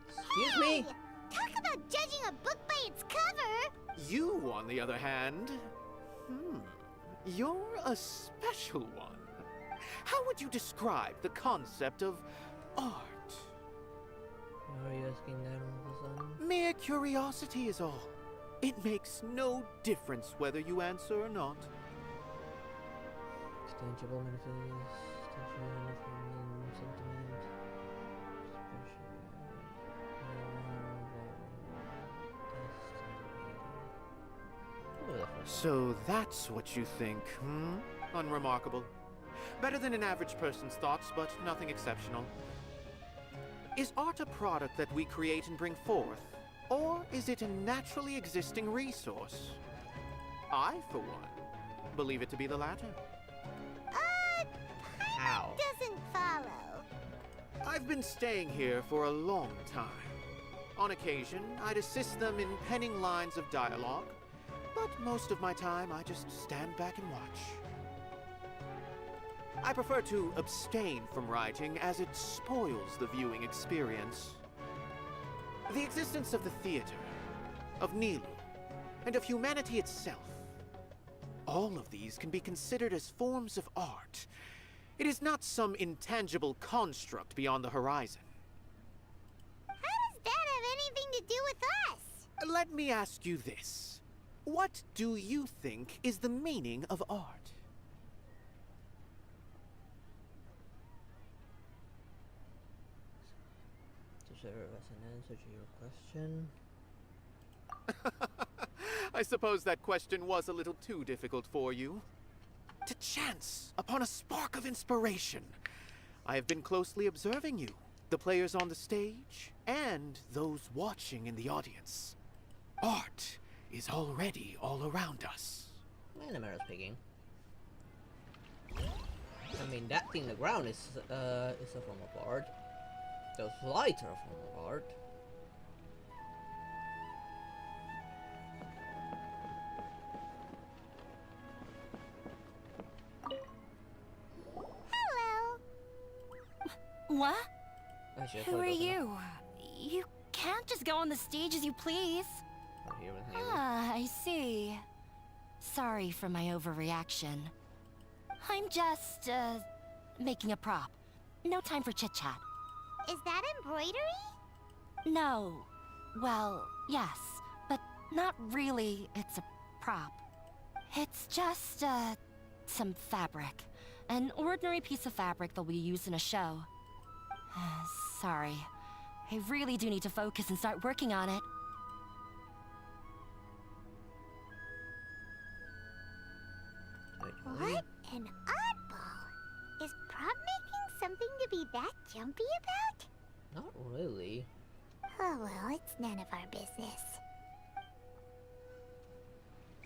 Excuse me? Talk about judging a book by its cover! You, on the other hand, you're a special one. How would you describe the concept of art? Are you asking that all of a sudden? Mere curiosity is all. It makes no difference whether you answer or not. Tangible manifestation of human sentiment, So that's what you think, Unremarkable. Better than an average person's thoughts, but nothing exceptional. Is art a product that we create and bring forth? Or is it a naturally existing resource? I, for one, believe it to be the latter. How? Doesn't follow. I've been staying here for a long time. On occasion, I'd assist them in penning lines of dialogue, but most of my time I just stand back and watch. I prefer to abstain from writing as it spoils the viewing experience. The existence of the theater, of Nilu, and of humanity itself, all of these can be considered as forms of art. It is not some intangible construct beyond the horizon. How does that have anything to do with us? Let me ask you this. What do you think is the meaning of art? To serve as an answer to your question. I suppose that question was a little too difficult for you. To chance upon a spark of inspiration. I have been closely observing you, the players on the stage, and those watching in the audience. Art is already all around us. Manamara speaking. I mean, that thing on the ground is a form of art. Those lights are a form of art. Hello. What? Oh, shit, Who are sorry, you? You can't just go on the stage as you please. I'm here with Nilu. Ah, I see. Sorry for my overreaction. I'm just, making a prop. No time for chit-chat. Is that embroidery? No. Well, yes, but not really. It's a prop. It's just, some fabric. An ordinary piece of fabric that'll be used in a show. Sorry. I really do need to focus and start working on it. Wait, What an oddball. Is prop making something to be that jumpy about? Not really. Oh well, it's none of our business.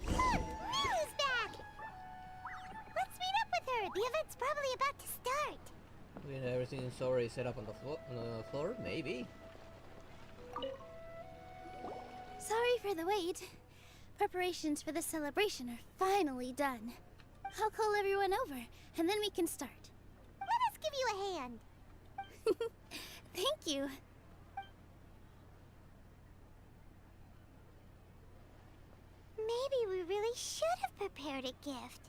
Milu's back! Let's meet up with her. The event's probably about to start. With everything already set up on the floor, maybe. Sorry for the wait. Preparations for the celebration are finally done. I'll call everyone over, and then we can start. Let us give you a hand. Thank you. Maybe we really should have prepared a gift.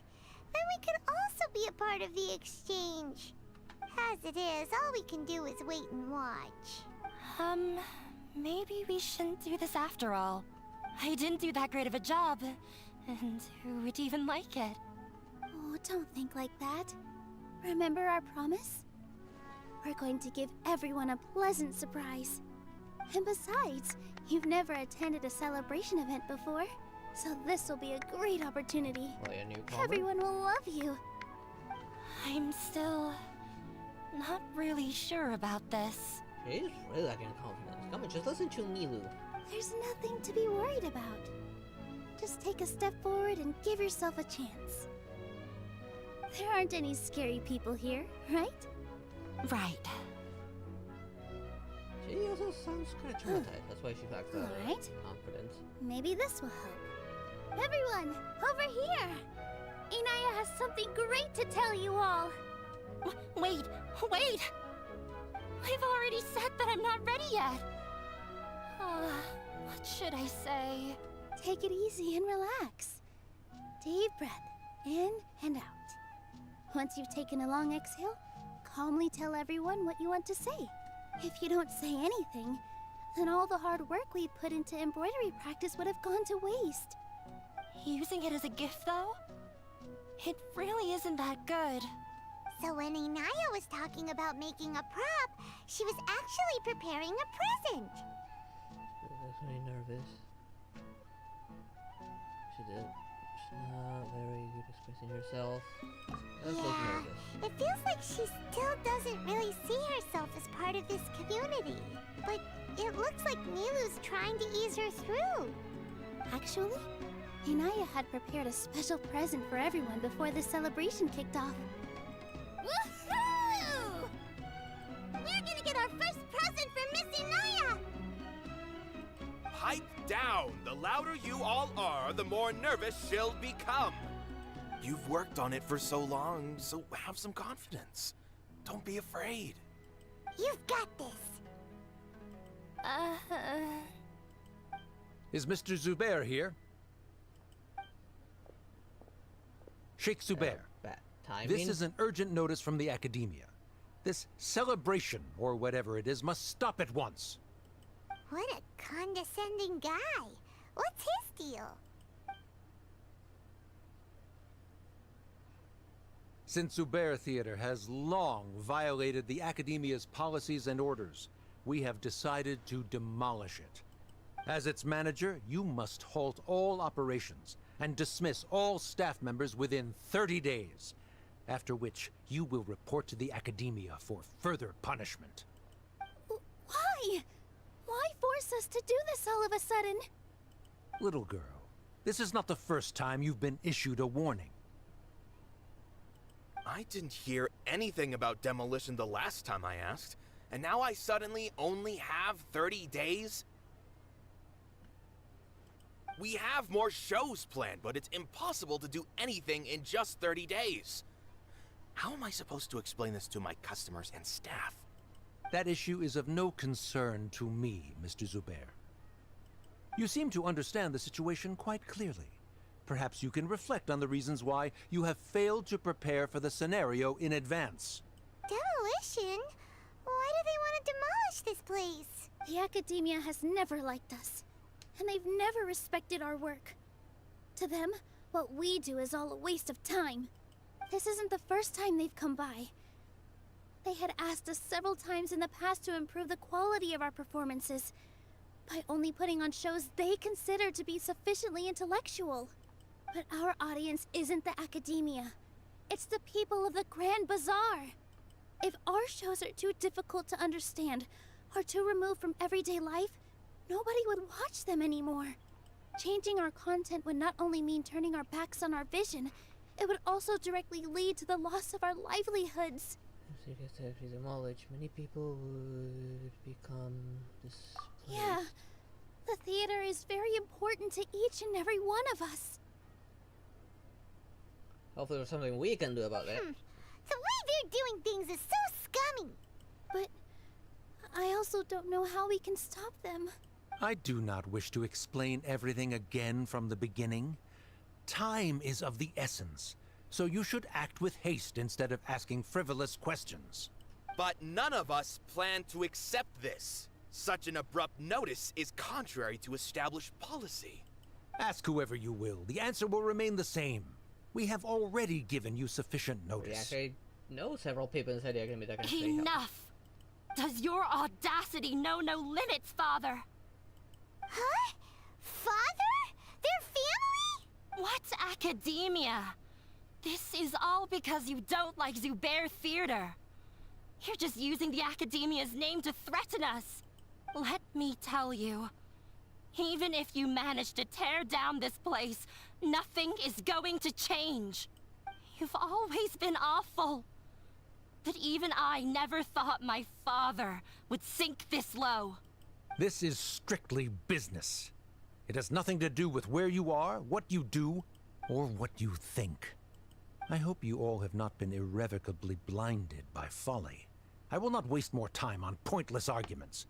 Then we could also be a part of the exchange. As it is, all we can do is wait and watch. Maybe we shouldn't do this after all. I didn't do that great of a job, and who would even like it? Oh, don't think like that. Remember our promise? We're going to give everyone a pleasant surprise. And besides, you've never attended a celebration event before, so this will be a great opportunity. Why a newcomer? Everyone will love you. I'm still not really sure about this. She's really lacking confidence. Come on, just listen to Nilu. There's nothing to be worried about. Just take a step forward and give yourself a chance. There aren't any scary people here, right? Right. She also sounds kind of traumatized. That's why she lacks Alright. confidence. Maybe this will help. Everyone, over here! Inaya has something great to tell you all. Wait! I've already said that I'm not ready yet. What should I say? Take it easy and relax. Deep breath, in and out. Once you've taken a long exhale, calmly tell everyone what you want to say. If you don't say anything, then all the hard work we put into embroidery practice would have gone to waste. Using it as a gift, though? It really isn't that good. So when Inaya was talking about making a prop, she was actually preparing a present. She's very nervous. She's not very good expressing herself. Does look nervous. It feels like she still doesn't really see herself as part of this community. But it looks like Nilu's trying to ease her through. Actually, Inaya had prepared a special present for everyone before the celebration kicked off. Woohoo! We're gonna louder you all are, the more nervous she'll become. You've worked on it for so long, so have some confidence. Don't be afraid. You've got this. Is Mr. Zubair here? Sheikh Zubair, Bad timing. this is an urgent notice from the Academia. This celebration, or whatever it is, must stop at once. What a condescending guy. What's his deal? Since Zubair Theater has long violated the Academia's policies and orders, we have decided to demolish it. As its manager, you must halt all operations and dismiss all staff members within 30 days, after which you will report to the Academia for further punishment. Why? Why force us to do this all of a sudden? Little girl, this is not the first time you've been issued a warning. I didn't hear anything about demolition the last time I asked, and now I suddenly only have 30 days? We have more shows planned, but it's impossible to do anything in just 30 days. How am I supposed to explain this to my customers and staff? That issue is of no concern to me, Mr. Zubair. You seem to understand the situation quite clearly. Perhaps you can reflect on the reasons why you have failed to prepare for the scenario in advance. Demolition? Why do they want to demolish this place? The Academia has never liked us, and they've never respected our work. To them, what we do is all a waste of time. This isn't the first time they've come by. They had asked us several times in the past to improve the quality of our performances by only putting on shows they consider to be sufficiently intellectual. But our audience isn't the Academia. It's the people of the Grand Bazaar. If our shows are too difficult to understand or too removed from everyday life, nobody would watch them anymore. Changing our content would not only mean turning our backs on our vision, it would also directly lead to the loss of our livelihoods. If it gets actually demolished, many people would become displaced. Yeah, the theater is very important to each and every one of us. Hopefully there's something we can do about that. The way they're doing things is so scummy. But I also don't know how we can stop them. I do not wish to explain everything again from the beginning. Time is of the essence, so you should act with haste instead of asking frivolous questions. But none of us plan to accept this. Such an abrupt notice is contrary to established policy. Ask whoever you will. The answer will remain the same. We have already given you sufficient We notice. actually know several people inside the Academy that can say help. Enough! Does your audacity know no limits, Father? Huh? Father? Their family? What's academia? This is all because you don't like Zubair Theater. You're just using the Academia's name to threaten us. Let me tell you, even if you manage to tear down this place, nothing is going to change. You've always been awful. But even I never thought my father would sink this low. This is strictly business. It has nothing to do with where you are, what you do, or what you think. I hope you all have not been irrevocably blinded by folly. I will not waste more time on pointless arguments.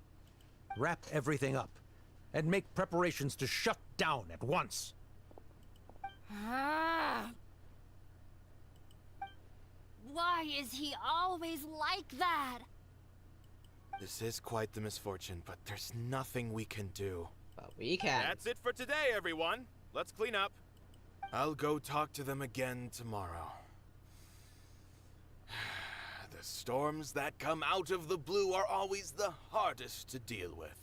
Wrap everything up, and make preparations to shut down at once. Why is he always like that? This is quite the misfortune, but there's nothing we can do. But we can. That's it for today, everyone. Let's clean up. I'll go talk to them again tomorrow. The storms that come out of the blue are always the hardest to deal with.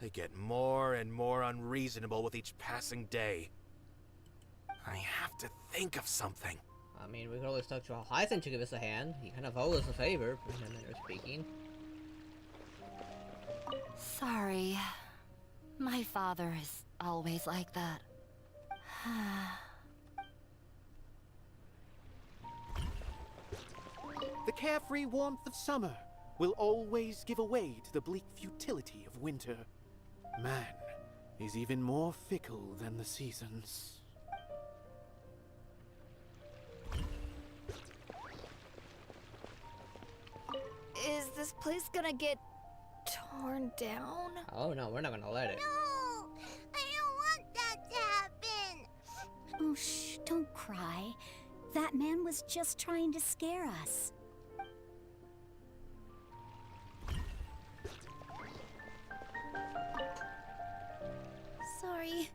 They get more and more unreasonable with each passing day. I have to think of something. I mean, we could always talk to Hyacinth to give us a hand. He kind of owes us a favor, in a manner of speaking. Sorry. My father is always like that. The carefree warmth of summer will always give away to the bleak futility of winter. Man is even more fickle than the seasons. Is this place gonna get torn down? Oh no, we're not gonna let it. No! I don't want that to happen! Oh, shh, don't cry. That man was just trying to scare us. Sorry.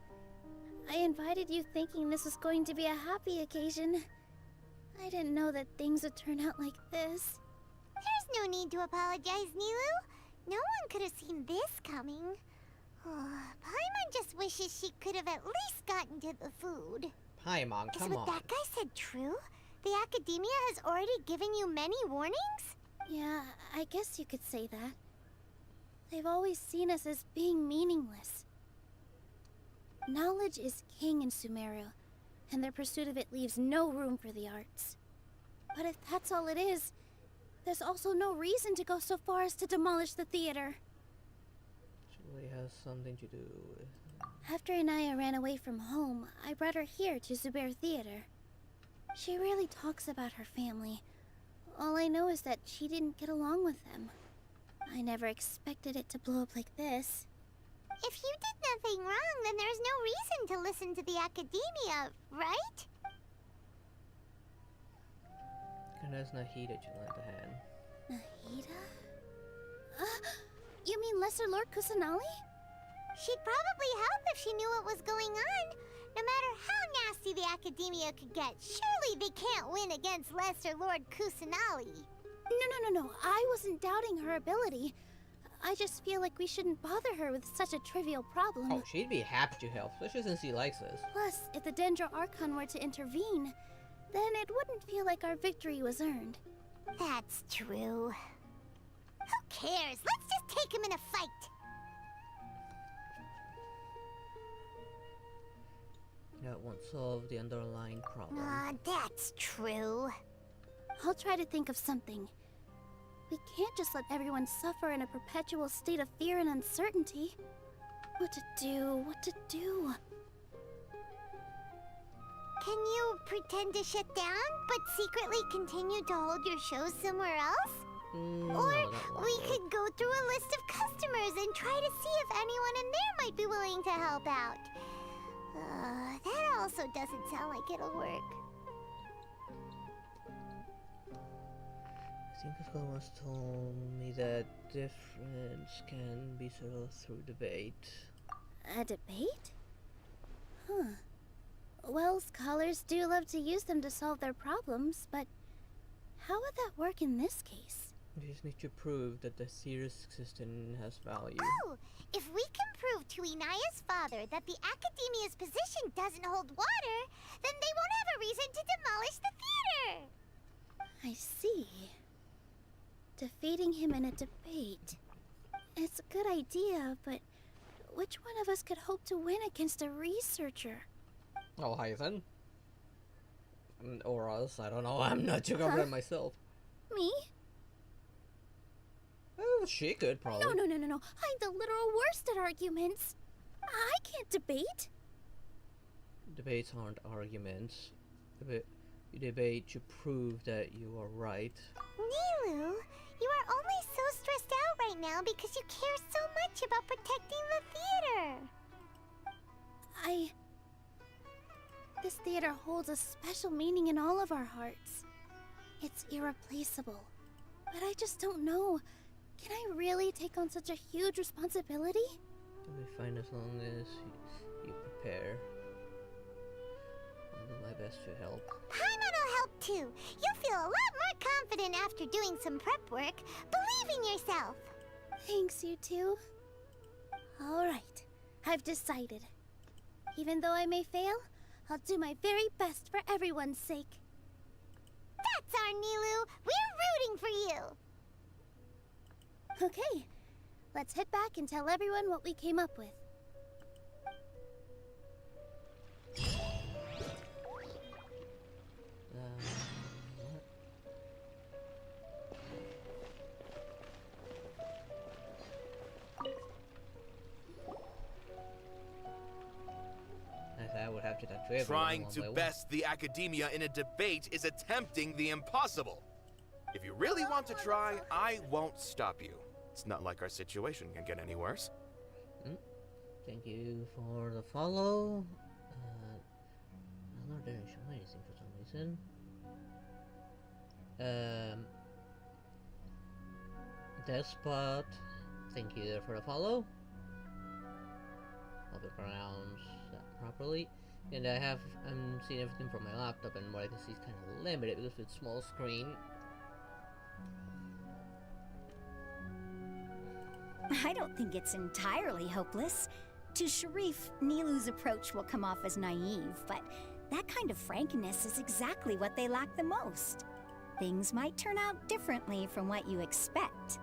I invited you thinking this was going to be a happy occasion. I didn't know that things would turn out like this. There's no need to apologize, Nilu. No one could have seen this coming. Paimon just wishes she could have at least gotten to the food. Paimon, Is come what on. that guy said true? The Academia has already given you many warnings? Yeah, I guess you could say that. They've always seen us as being meaningless. Knowledge is king in Sumeru, and their pursuit of it leaves no room for the arts. But if that's all it is, there's also no reason to go so far as to demolish the theater. Surely has something to do with... After Inaya ran away from home, I brought her here to Zubair Theater. She rarely talks about her family. All I know is that she didn't get along with them. I never expected it to blow up like this. If you did nothing wrong, then there's no reason to listen to the Academia, right? That's Nahida you lent a hand. Nahida? You mean Lesser Lord Kusanali? She'd probably help if she knew what was going on. No matter how nasty the Academia could get, surely they can't win against Lesser Lord Kusanali. No. I wasn't doubting her ability. I just feel like we shouldn't bother her with such a trivial problem. Oh, she'd be happy to help, especially since he likes us. Plus, if the Dendro Archon were to intervene, then it wouldn't feel like our victory was earned. That's true. Who cares? Let's just take him in a fight. That won't solve the underlying problem. That's true. I'll try to think of something. We can't just let everyone suffer in a perpetual state of fear and uncertainty. What to do? Can you pretend to shut down, but secretly continue to hold your shows somewhere else? Or we could go through a list of customers and try to see if anyone in there might be willing to help out. That also doesn't sound like it'll work. I think Pascal once told me that difference can be settled through debate. A debate? Huh. Well, scholars do love to use them to solve their problems, but how would that work in this case? You just need to prove that the theater's existence has value. Oh! If we can prove to Inaya's father that the Academia's position doesn't hold water, then they won't have a reason to demolish the theater! I see. Defeating him in a debate. It's a good idea, but which one of us could hope to win against a researcher? Oh, Hythen. Or us, I don't know. I'm not too confident myself. Me? Oh, she could probably. No. I'm the literal worst at arguments. I can't debate. Debates aren't arguments. You debate to prove that you are right. Nilu, you are only so stressed out right now because you care so much about protecting the theater. This theater holds a special meaning in all of our hearts. It's irreplaceable. But I just don't know. Can I really take on such a huge responsibility? You'll be fine as long as you prepare. I'll do my best to help. Paimon will help too. You'll feel a lot more confident after doing some prep work. Believe in yourself. Thanks, you two. Alright, I've decided. Even though I may fail, I'll do my very best for everyone's sake. That's our Nilu. We're rooting for you. Okay, let's head back and tell everyone what we came up with. What? have to talk to everyone Trying one to by one. best the academia in a debate is attempting the impossible. If you really want to try, I won't stop you. It's not like our situation can get any worse. Thank you for the follow. No, didn't show anything for some reason. Despot, thank you there for the follow. Hope it pronounced that properly. And I'm seeing everything from my laptop, and what I can see is kind of limited because it's small screen. I don't think it's entirely hopeless. To Sharif, Nilu's approach will come off as naive, but that kind of frankness is exactly what they lack the most. Things might turn out differently from what you expect.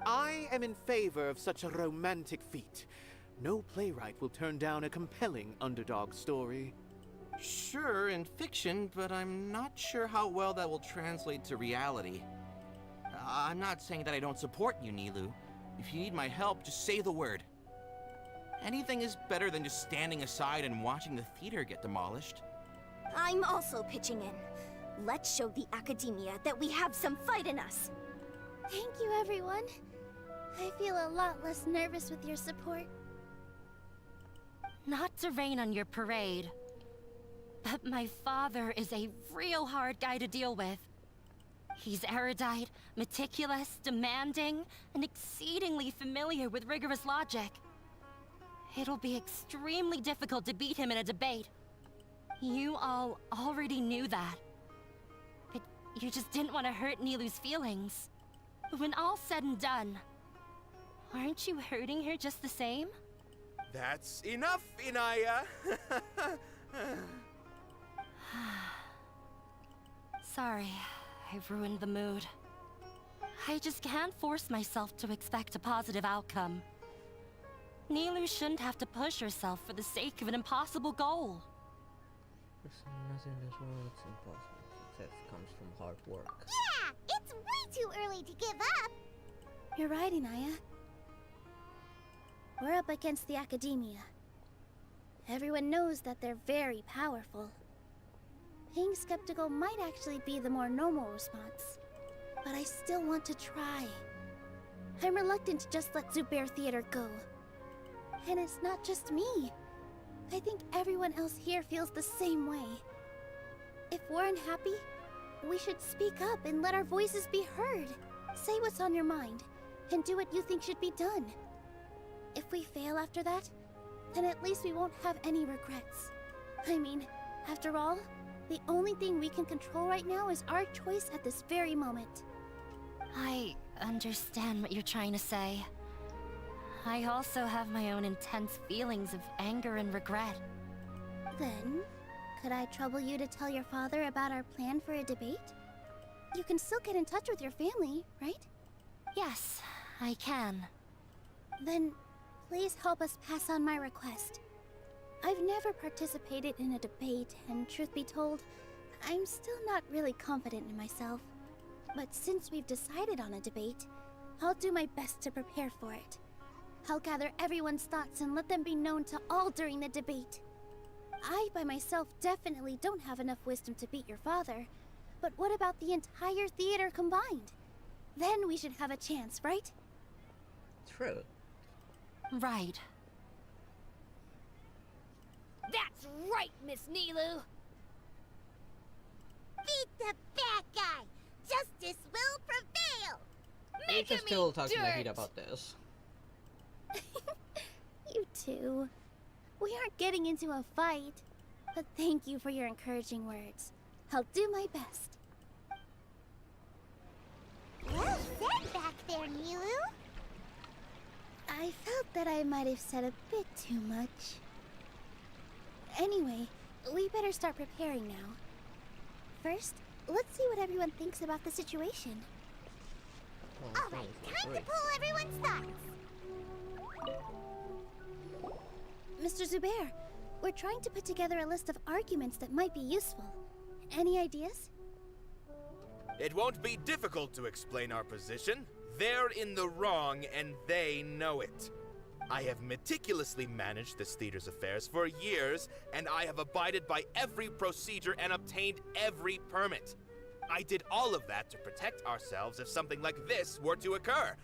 I am in favor of such a romantic feat. No playwright will turn down a compelling underdog story. Sure, in fiction, but I'm not sure how well that will translate to reality. I'm not saying that I don't support you, Nilu. If you need my help, just say the word. Anything is better than just standing aside and watching the theater get demolished. I'm also pitching in. Let's show the academia that we have some fight in us. Thank you, everyone. I feel a lot less nervous with your support. Not to rain on your parade, but my father is a real hard guy to deal with. He's erudite, meticulous, demanding, and exceedingly familiar with rigorous logic. It'll be extremely difficult to beat him in a debate. You all already knew that. But you just didn't want to hurt Nilu's feelings. When all's said and done, aren't you hurting her just the same? That's enough, Inaya! Sorry, I've ruined the mood. I just can't force myself to expect a positive outcome. Nilu shouldn't have to push herself for the sake of an impossible goal. There's nothing in this world that's impossible. Success comes from hard work. Yeah, it's way too early to give up. You're right, Inaya. We're up against the academia. Everyone knows that they're very powerful. Being skeptical might actually be the more normal response. But I still want to try. I'm reluctant to just let Zubair Theater go. And it's not just me. I think everyone else here feels the same way. If we're unhappy, we should speak up and let our voices be heard. Say what's on your mind, and do what you think should be done. If we fail after that, then at least we won't have any regrets. I mean, after all, the only thing we can control right now is our choice at this very moment. I understand what you're trying to say. I also have my own intense feelings of anger and regret. Then, could I trouble you to tell your father about our plan for a debate? You can still get in touch with your family, right? Yes, I can. Then, please help us pass on my request. I've never participated in a debate, and truth be told, I'm still not really confident in myself. But since we've decided on a debate, I'll do my best to prepare for it. I'll gather everyone's thoughts and let them be known to all during the debate. I, by myself, definitely don't have enough wisdom to beat your father. But what about the entire theater combined? Then we should have a chance, right? True. Right. That's right, Miss Nilu! Beat the bad guy! Justice will prevail! We're just still talking to Heat about this. You two. We aren't getting into a fight. But thank you for your encouraging words. I'll do my best. Well said back there, Nilu. I felt that I might have said a bit too much. Anyway, we better start preparing now. First, let's see what everyone thinks about the situation. Alright, time to pull everyone's thoughts. Mr. Zubair, we're trying to put together a list of arguments that might be useful. Any ideas? It won't be difficult to explain our position. They're in the wrong, and they know it. I have meticulously managed this theater's affairs for years, and I have abided by every procedure and obtained every permit. I did all of that to protect ourselves if something like this were to occur.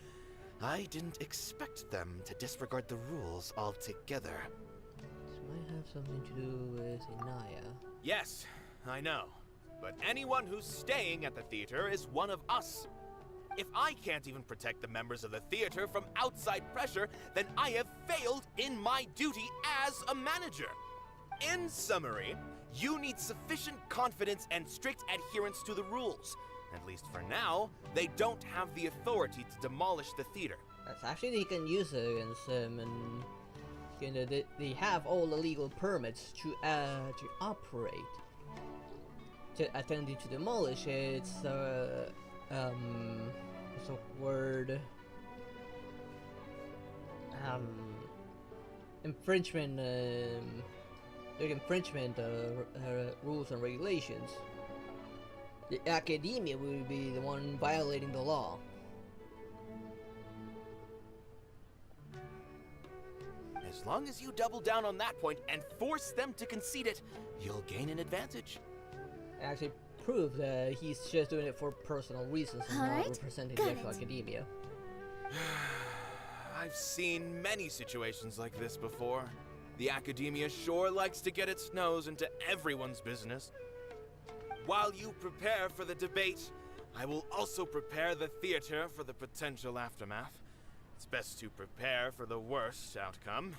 I didn't expect them to disregard the rules altogether. This might have something to do with Inaya. Yes, I know. But anyone who's staying at the theater is one of us. If I can't even protect the members of the theater from outside pressure, then I have failed in my duty as a manager. In summary, you need sufficient confidence and strict adherence to the rules. At least for now, they don't have the authority to demolish the theater. That's actually, they can use it against him, and you know, they have all the legal permits to operate. To attempting to demolish it, it's what's the word? Infringement. Like infringement rules and regulations. The academia will be the one violating the law. As long as you double down on that point and force them to concede it, you'll gain an advantage. Actually prove that he's just doing it for personal reasons and not representing the actual academia. I've seen many situations like this before. The academia sure likes to get its nose into everyone's business. While you prepare for the debate, I will also prepare the theater for the potential aftermath. It's best to prepare for the worst outcome.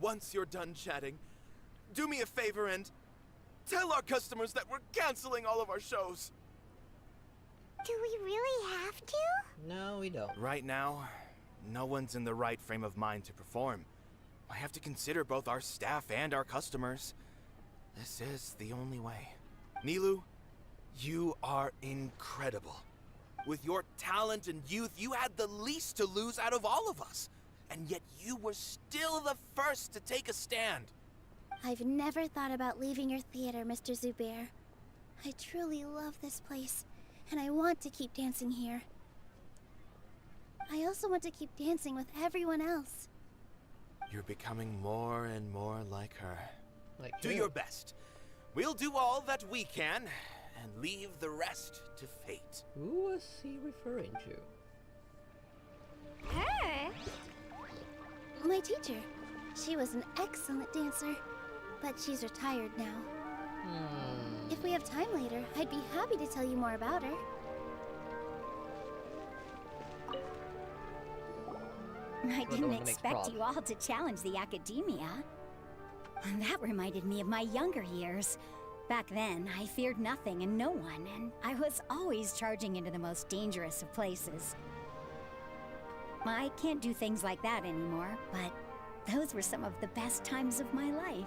Once you're done chatting, do me a favor and tell our customers that we're canceling all of our shows. Do we really have to? No, we don't. Right now, no one's in the right frame of mind to perform. I have to consider both our staff and our customers. This is the only way. Nilu, you are incredible. With your talent and youth, you had the least to lose out of all of us. And yet you were still the first to take a stand. I've never thought about leaving your theater, Mr. Zubair. I truly love this place, and I want to keep dancing here. I also want to keep dancing with everyone else. You're becoming more and more like her. Do who? your best. We'll do all that we can, and leave the rest to fate. Who was he referring to? Her? My teacher. She was an excellent dancer, but she's retired now. If we have time later, I'd be happy to tell you more about her. I didn't expect you all to challenge the academia. That reminded me of my younger years. Back then, I feared nothing and no one, and I was always charging into the most dangerous of places. I can't do things like that anymore, but those were some of the best times of my life.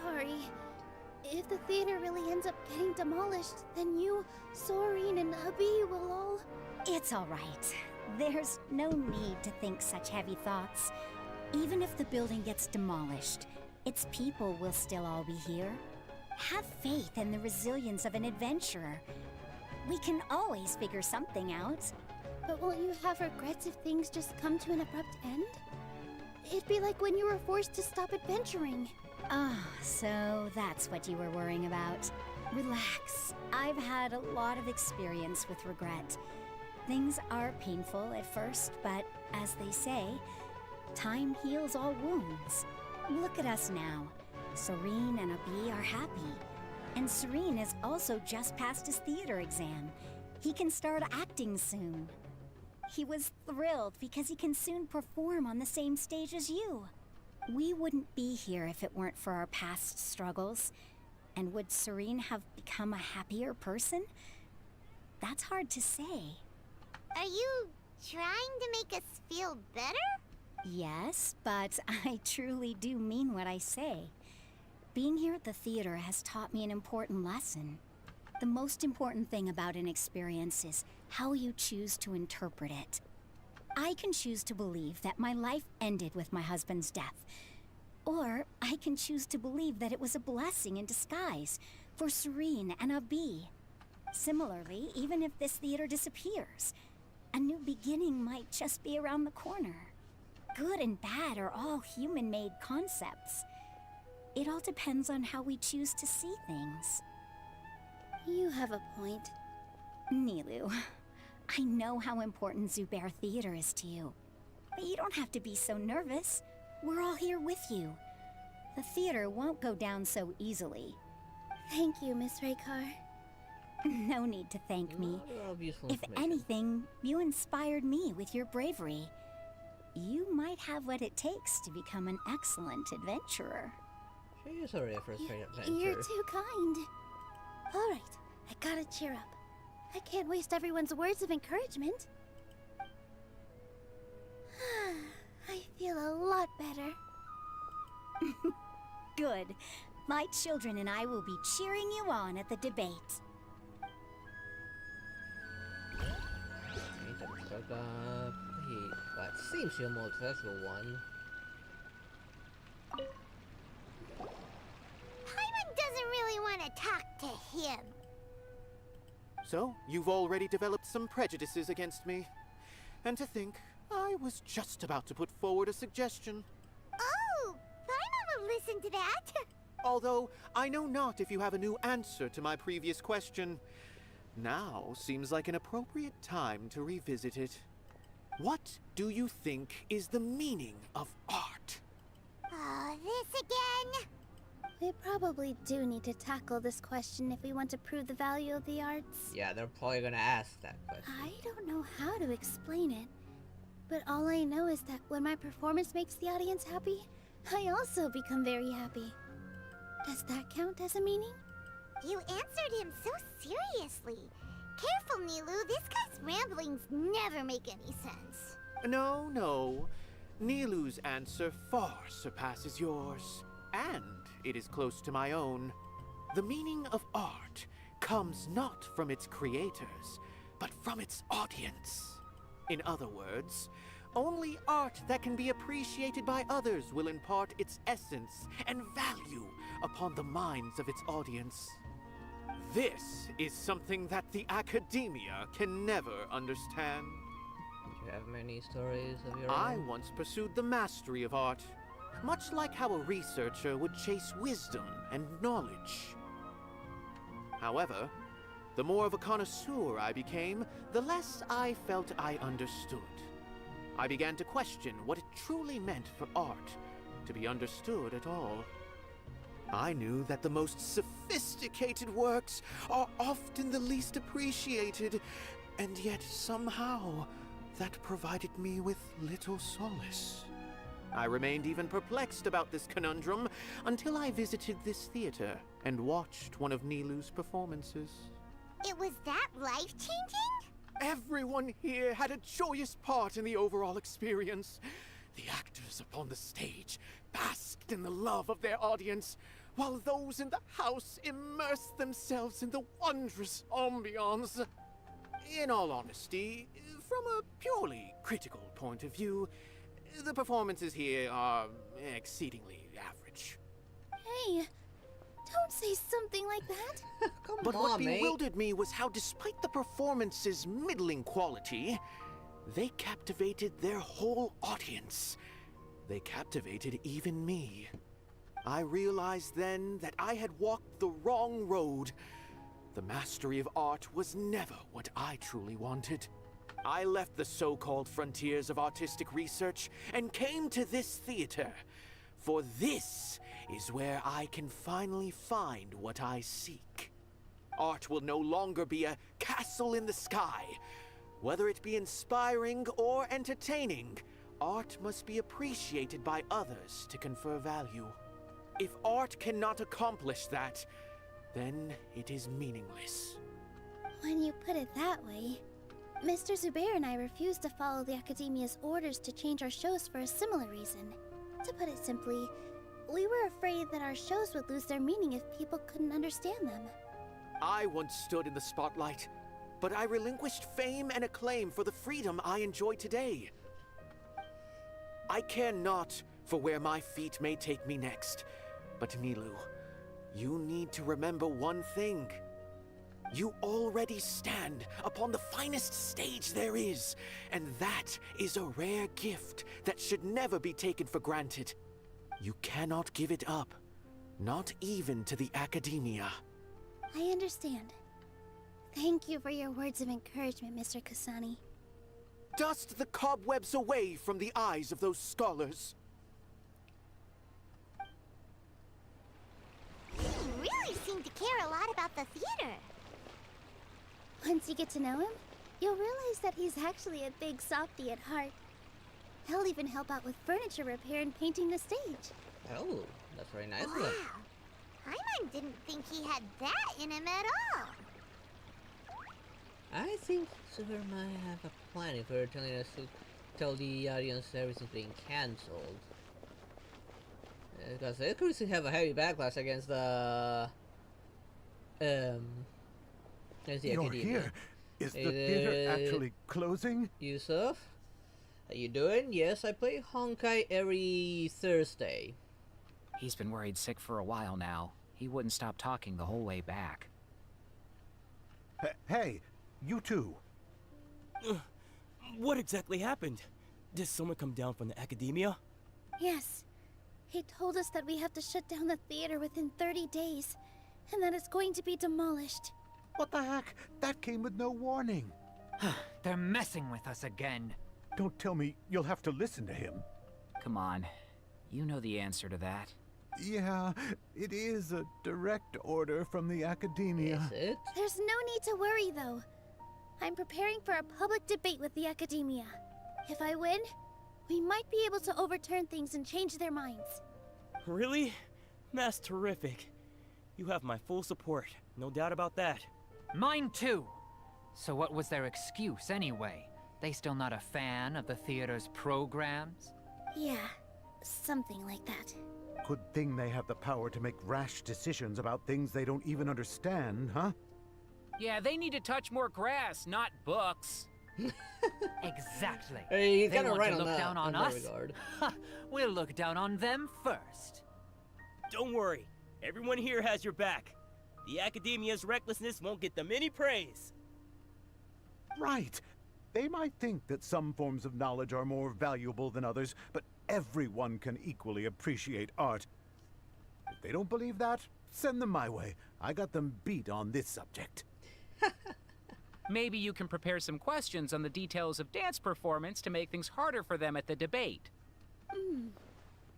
Sorry. If the theater really ends up getting demolished, then you, Soren, and Abi will all... It's all right. There's no need to think such heavy thoughts. Even if the building gets demolished, its people will still all be here. Have faith in the resilience of an adventurer. We can always figure something out. But won't you have regrets if things just come to an abrupt end? It'd be like when you were forced to stop adventuring. Ah, so that's what you were worrying about. Relax. I've had a lot of experience with regret. Things are painful at first, but as they say, time heals all wounds. Look at us now. Serene and Abi are happy. And Serene has also just passed his theater exam. He can start acting soon. He was thrilled because he can soon perform on the same stage as you. We wouldn't be here if it weren't for our past struggles. And would Serene have become a happier person? That's hard to say. Are you trying to make us feel better? Yes, but I truly do mean what I say. Being here at the theater has taught me an important lesson. The most important thing about an experience is how you choose to interpret it. I can choose to believe that my life ended with my husband's death. Or I can choose to believe that it was a blessing in disguise for Serene and Abi. Similarly, even if this theater disappears, A new beginning might just be around the corner. Good and bad are all human-made concepts. It all depends on how we choose to see things. You have a point. Nilou, I know how important Zubair Theater is to you. But you don't have to be so nervous. We're all here with you. The theater won't go down so easily. Thank you, Miss Raykar. No need to thank me. If anything, you inspired me with your bravery. You might have what it takes to become an excellent adventurer. She is already a first-rate adventurer. You're too kind. All right, I gotta cheer up. I can't waste everyone's words of encouragement. I feel a lot better. Good. My children and I will be cheering you on at the debate. That seems to be a more successful one. Paimon doesn't really want to talk to him. So, you've already developed some prejudices against me. And to think, I was just about to put forward a suggestion. Oh, Paimon will listen to that. Although, I know not if you have a new answer to my previous question. Now seems like an appropriate time to revisit it. What do you think is the meaning of art? Oh, this again? We probably do need to tackle this question if we want to prove the value of the arts. Yeah, they're probably gonna ask that question. I don't know how to explain it, but all I know is that when my performance makes the audience happy, I also become very happy. Does that count as a meaning? You answered him so seriously. Careful, Nilou. This guy's ramblings never make any sense. No. Nilou's answer far surpasses yours. And it is close to my own. The meaning of art comes not from its creators, but from its audience. In other words, only art that can be appreciated by others will impart its essence and value upon the minds of its audience. This is something that the academia can never understand. Do you have many stories of your I own? once pursued the mastery of art, much like how a researcher would chase wisdom and knowledge. However, the more of a connoisseur I became, the less I felt I understood. I began to question what it truly meant for art to be understood at all. I knew that the most sophisticated works are often the least appreciated, and yet somehow that provided me with little solace. I remained even perplexed about this conundrum until I visited this theater and watched one of Nilou's performances. It was that life-changing? Everyone here had a joyous part in the overall experience. The actors upon the stage basked in the love of their audience, while those in the house immersed themselves in the wondrous ambiance. In all honesty, from a purely critical point of view, the performances here are exceedingly average. Hey, don't say something like that. But what bewildered me was how, despite the performance's middling quality, they captivated their whole audience. They captivated even me. I realized then that I had walked the wrong road. The mastery of art was never what I truly wanted. I left the so-called frontiers of artistic research and came to this theater. For this is where I can finally find what I seek. Art will no longer be a castle in the sky. Whether it be inspiring or entertaining, art must be appreciated by others to confer value. If art cannot accomplish that, then it is meaningless. When you put it that way, Mr. Zubair and I refused to follow the Academia's orders to change our shows for a similar reason. To put it simply, we were afraid that our shows would lose their meaning if people couldn't understand them. I once stood in the spotlight, but I relinquished fame and acclaim for the freedom I enjoy today. I care not for where my feet may take me next, but Nilou, you need to remember one thing. You already stand upon the finest stage there is, and that is a rare gift that should never be taken for granted. You cannot give it up, not even to the Academia. I understand. Thank you for your words of encouragement, Mr. Kasani. Dust the cobwebs away from the eyes of those scholars. You really seem to care a lot about the theater. Once you get to know him, you'll realize that he's actually a big softie at heart. He'll even help out with furniture repair and painting the stage. Oh, that's very nice of Wow. him. Paimon didn't think he had that in him at all. I think Super might have a plan if they're telling us to tell the audience everything's being cancelled. Because they could have a heavy backlash against the against the You're Academia. here. Is the theater actually closing? Yusuf, how you doing? Yes, I play Honkai every Thursday. He's been worried sick for a while now. He wouldn't stop talking the whole way back. Hey, you two. What exactly happened? Did someone come down from the Academia? Yes. He told us that we have to shut down the theater within 30 days, and that it's going to be demolished. What the heck? That came with no warning. They're messing with us again. Don't tell me you'll have to listen to him. Come on. You know the answer to that. Yeah, it is a direct order from the Academia. Is it? There's no need to worry, though. I'm preparing for a public debate with the Academia. If I win, we might be able to overturn things and change their minds. Really? That's terrific. You have my full support, no doubt about that. Mine too. So what was their excuse anyway? They still not a fan of the theater's programs? Yeah, something like that. Good thing they have the power to make rash decisions about things they don't even understand, huh? Yeah, they need to touch more grass, not books. Exactly. Hey, he's They kinda want right to on look that, down on in that us? regard. We'll look down on them first. Don't worry. Everyone here has your back. The Academia's recklessness won't get them any praise. Right. They might think that some forms of knowledge are more valuable than others, but everyone can equally appreciate art. If they don't believe that, send them my way. I got them beat on this subject. Maybe you can prepare some questions on the details of dance performance to make things harder for them at the debate.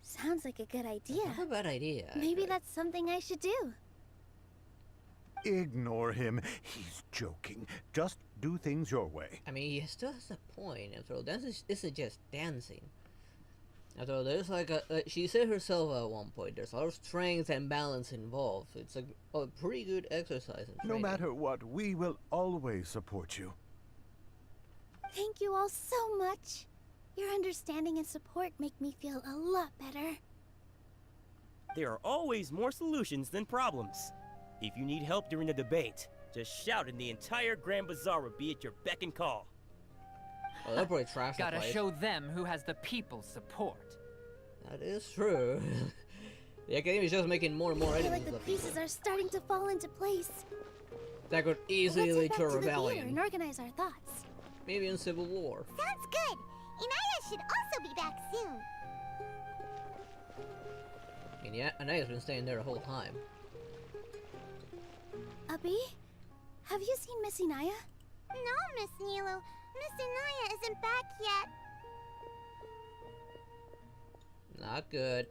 Sounds like a good idea. Not a bad idea. Maybe that's something I should do. Ignore him. He's joking. Just do things your way. I mean, he still has a point. After all, dance isn't just dancing. After all, there's like she said herself at one point, there's a lot of strength and balance involved. It's a pretty good exercise and No training. matter what, we will always support you. Thank you all so much. Your understanding and support make me feel a lot better. There are always more solutions than problems. If you need help during the debate, just shout and the entire Grand Bazaar will be at your beck and call. Well, they'll probably trash the Gotta place. show them who has the people's support. That is true. The Academy is just making more and more I feel enemies like the of people. pieces are starting to fall into place. That could easily Let's lead head to a back to the theater rebellion. and organize our thoughts. Maybe in civil war. Sounds good. Inaya should also be back soon. And yeah, Anaya's been staying there the whole time. Abi, have you seen Miss Inaya? No, Miss Nilu. Miss Inaya isn't back yet. Not good.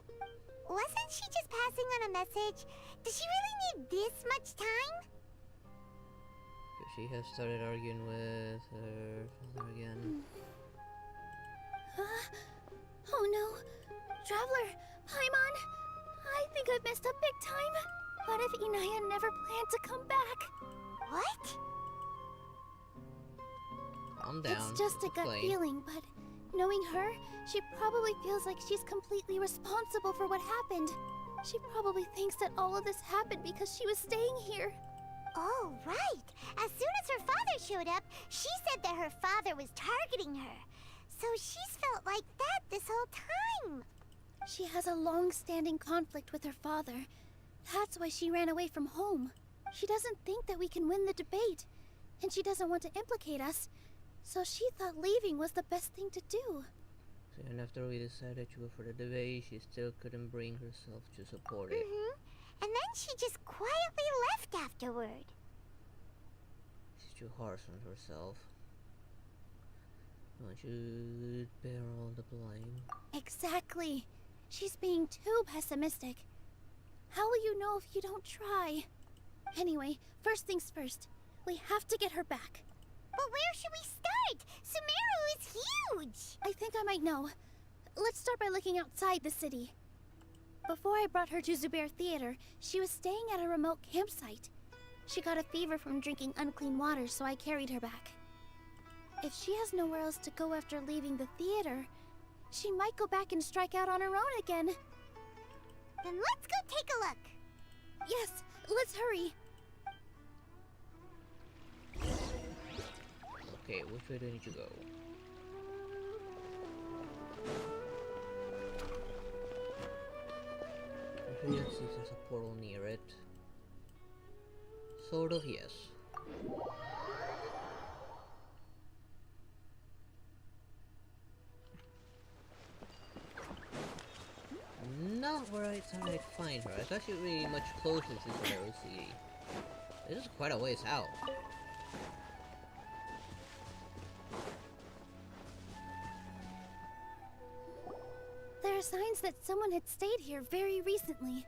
Wasn't she just passing on a message? Does she really need this much time? She has started arguing with her father again. Oh no! Traveler! Paimon! I think I've messed up big time! What if Inaya never planned to come back? What? Calm down. It's just a gut Explain. feeling, but knowing her, she probably feels like she's completely responsible for what happened. She probably thinks that all of this happened because she was staying here. Oh, right. As soon as her father showed up, she said that her father was targeting her. So she's felt like that this whole time. She has a long-standing conflict with her father. That's why she ran away from home. She doesn't think that we can win the debate, and she doesn't want to implicate us, so she thought leaving was the best thing to do. So even after we decided to go for the debate, she still couldn't bring herself to support it. And then she just quietly left afterward. She's too harsh on herself. Why should bear all the blame? Exactly. She's being too pessimistic. How will you know if you don't try? Anyway, first things first. We have to get her back. But where should we start? Sumeru is huge! I think I might know. Let's start by looking outside the city. Before I brought her to Zubair Theater, she was staying at a remote campsite. She got a fever from drinking unclean water, so I carried her back. If she has nowhere else to go after leaving the theater, she might go back and strike out on her own again. Then let's go take a look. Yes, let's hurry. Okay, which way do I need to go? Actually, let's see if there's a portal near it. Sort of, yes. Not where I thought I'd find her. It's actually really much closer to Sumeru City. This is quite a ways out. There are signs that someone had stayed here very recently.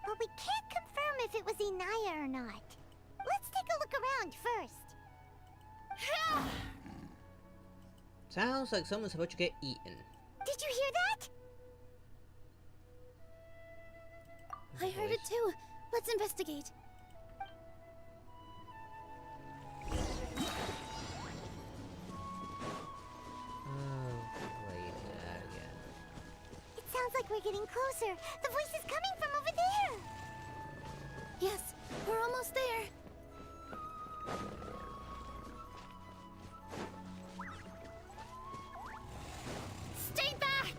But we can't confirm if it was Inaya or not. Let's take a look around first. Sounds like someone's about to get eaten. Did you hear that? I heard it too. Let's investigate. Oh, great, that again. It sounds like we're getting closer. The voice is coming from over there. Yes, we're almost there. Stay back!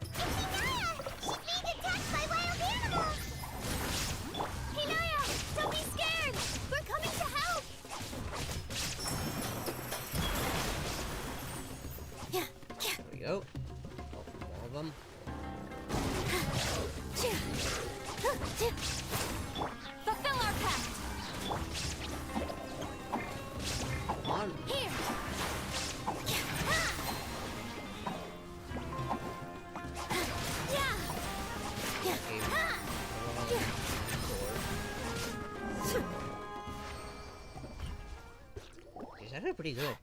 It's Inaya! She's being attacked by wild animals! Inaya, don't be scared! We're coming to help! Yeah. There we go. Oh, more of them. Fulfill our pact! Come on. Here! She's actually pretty good.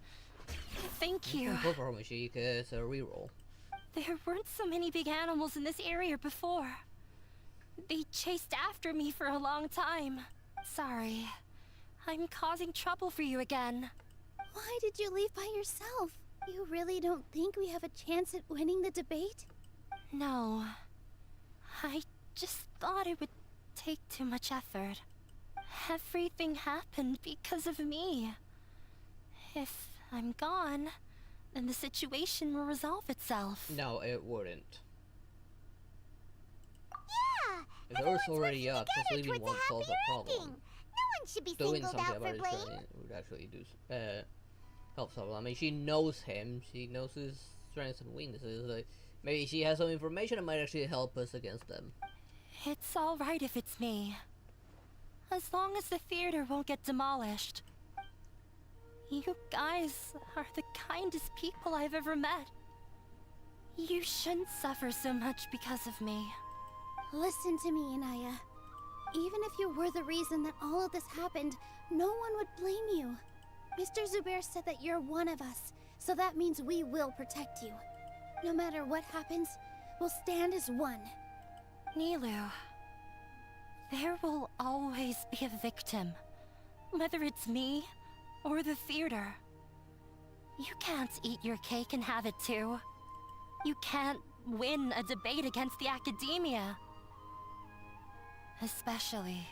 Thank you. Go for her when she gets a reroll. There weren't so many big animals in this area before. They chased after me for a long time. Sorry. I'm causing trouble for you again. Why did you leave by yourself? You really don't think we have a chance at winning the debate? No. I just thought it would take too much effort. Everything happened because of me. If I'm gone, then the situation will resolve itself. No, it wouldn't. Yeah! If it was already up, just leaving won't solve the problem. No one should be Doing singled something out about for it blame. would actually do help solve it. I mean, she knows him. She knows his strengths and weaknesses. Like, maybe she has some information that might actually help us against them. It's all right if it's me. As long as the theater won't get demolished. You guys are the kindest people I've ever met. You shouldn't suffer so much because of me. Listen to me, Inaya. Even if you were the reason that all of this happened, no one would blame you. Mr. Zubair said that you're one of us, so that means we will protect you. No matter what happens, we'll stand as one. Nilu, there will always be a victim. Whether it's me or the theater. You can't eat your cake and have it too. You can't win a debate against the academia. Especially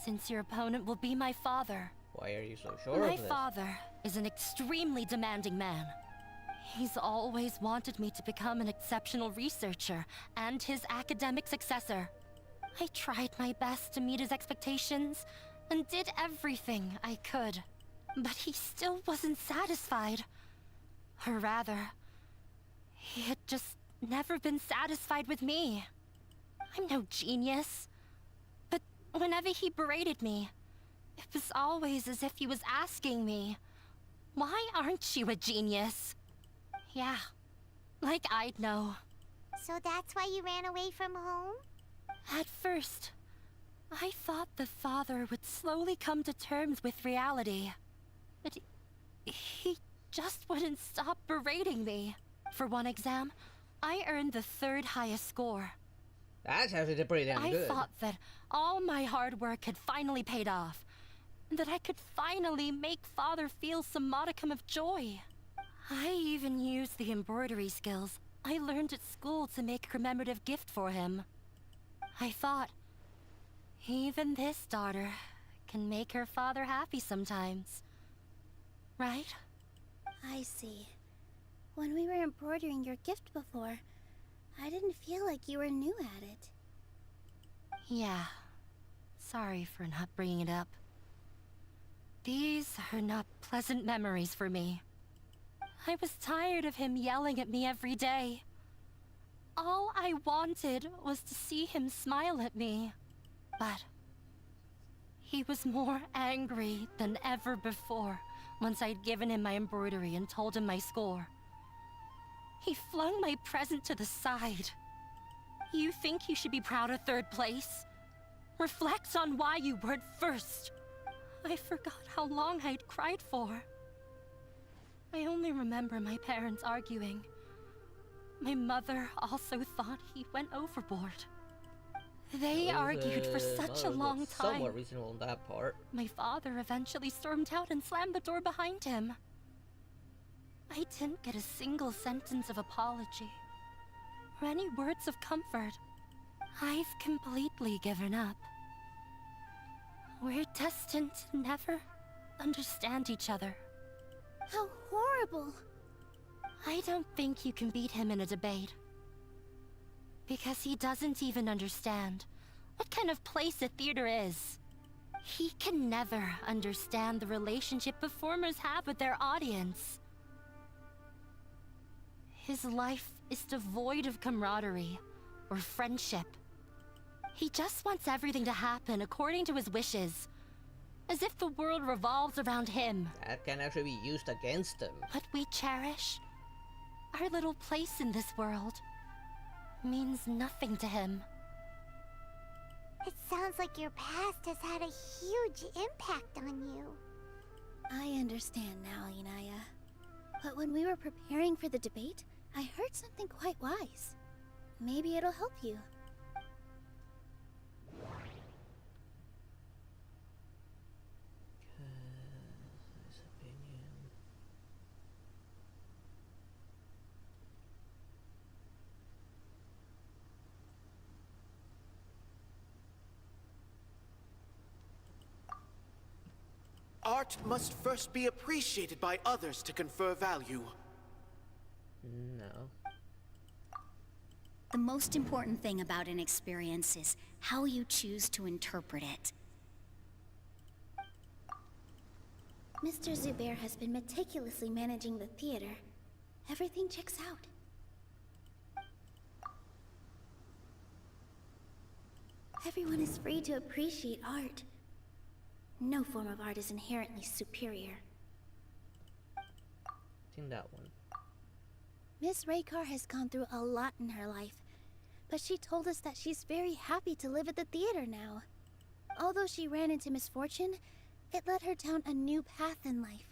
since your opponent will be my father. Why are you so sure My of this? father is an extremely demanding man. He's always wanted me to become an exceptional researcher and his academic successor. I tried my best to meet his expectations and did everything I could. But he still wasn't satisfied. Or rather, he had just never been satisfied with me. I'm no genius. But whenever he berated me, it was always as if he was asking me, "Why aren't you a genius?" Yeah, like I'd know. So that's why you ran away from home? At first, I thought the father would slowly come to terms with reality. But he just wouldn't stop berating me. For one exam, I earned the 3rd highest score. That's actually pretty damn good. I thought that all my hard work had finally paid off, and that I could finally make Father feel some modicum of joy. I even used the embroidery skills I learned at school to make a commemorative gift for him. I thought, even this daughter can make her father happy sometimes. Right? I see. When we were embroidering your gift before, I didn't feel like you were new at it. Yeah. Sorry for not bringing it up. These are not pleasant memories for me. I was tired of him yelling at me every day. All I wanted was to see him smile at me. But he was more angry than ever before once I'd given him my embroidery and told him my score. He flung my present to the side. You think you should be proud of 3rd place? Reflect on why you weren't 1st. I forgot how long I'd cried for. I only remember my parents arguing. My mother also thought he went overboard. They argued for such a long time. Somewhat reasonable on that part. My father eventually stormed out and slammed the door behind him. I didn't get a single sentence of apology or any words of comfort. I've completely given up. We're destined to never understand each other. How horrible! I don't think you can beat him in a debate. Because he doesn't even understand what kind of place a theater is. He can never understand the relationship performers have with their audience. His life is devoid of camaraderie or friendship. He just wants everything to happen according to his wishes, as if the world revolves around him. That can actually be used against him. What we cherish, our little place in this world, means nothing to him. It sounds like your past has had a huge impact on you. I understand now, Inaya. But when we were preparing for the debate, I heard something quite wise. Maybe it'll help you. Art must first be appreciated by others to confer value. No. The most important thing about an experience is how you choose to interpret it. Mr. Zubair has been meticulously managing the theater. Everything checks out. Everyone is free to appreciate art. No form of art is inherently superior. I think that one. Miss Raykar has gone through a lot in her life, but she told us that she's very happy to live at the theater now. Although she ran into misfortune, it led her down a new path in life.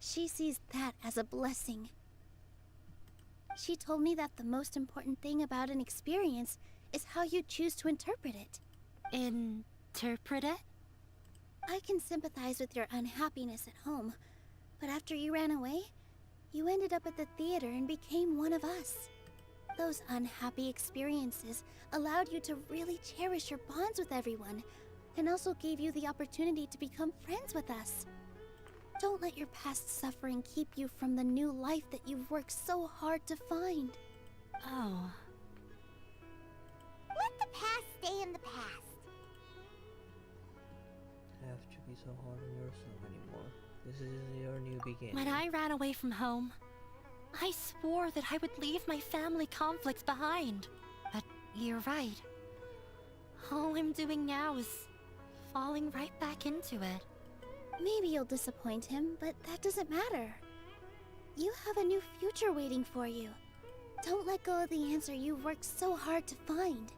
She sees that as a blessing. She told me that the most important thing about an experience is how you choose to interpret it. Interpret it? I can sympathize with your unhappiness at home, but after you ran away, you ended up at the theater and became one of us. Those unhappy experiences allowed you to really cherish your bonds with everyone, and also gave you the opportunity to become friends with us. Don't let your past suffering keep you from the new life that you've worked so hard to find. Oh. Let the past stay in the past. Have to be so hard on yourself anymore. This is your new beginning. When I ran away from home, I swore that I would leave my family conflicts behind. But you're right. All I'm doing now is falling right back into it. Maybe you'll disappoint him, but that doesn't matter. You have a new future waiting for you. Don't let go of the answer you've worked so hard to find.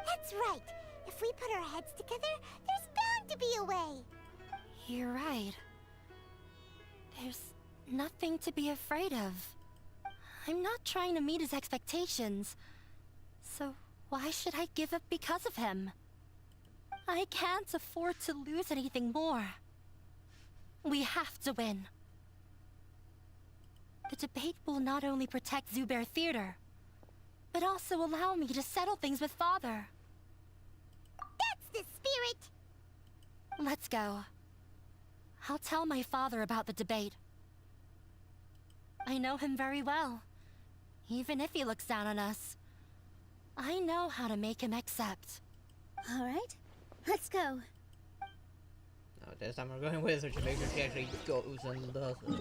That's right. If we put our heads together, there's bound to be a way. You're right. There's nothing to be afraid of. I'm not trying to meet his expectations. So why should I give up because of him? I can't afford to lose anything more. We have to win. The debate will not only protect Vtuber Theater, but also allow me to settle things with Father. That's the spirit! Let's go. I'll tell my father about the debate. I know him very well. Even if he looks down on us, I know how to make him accept. All right, let's go. No, this time we're going with her to make sure she actually goes and does it.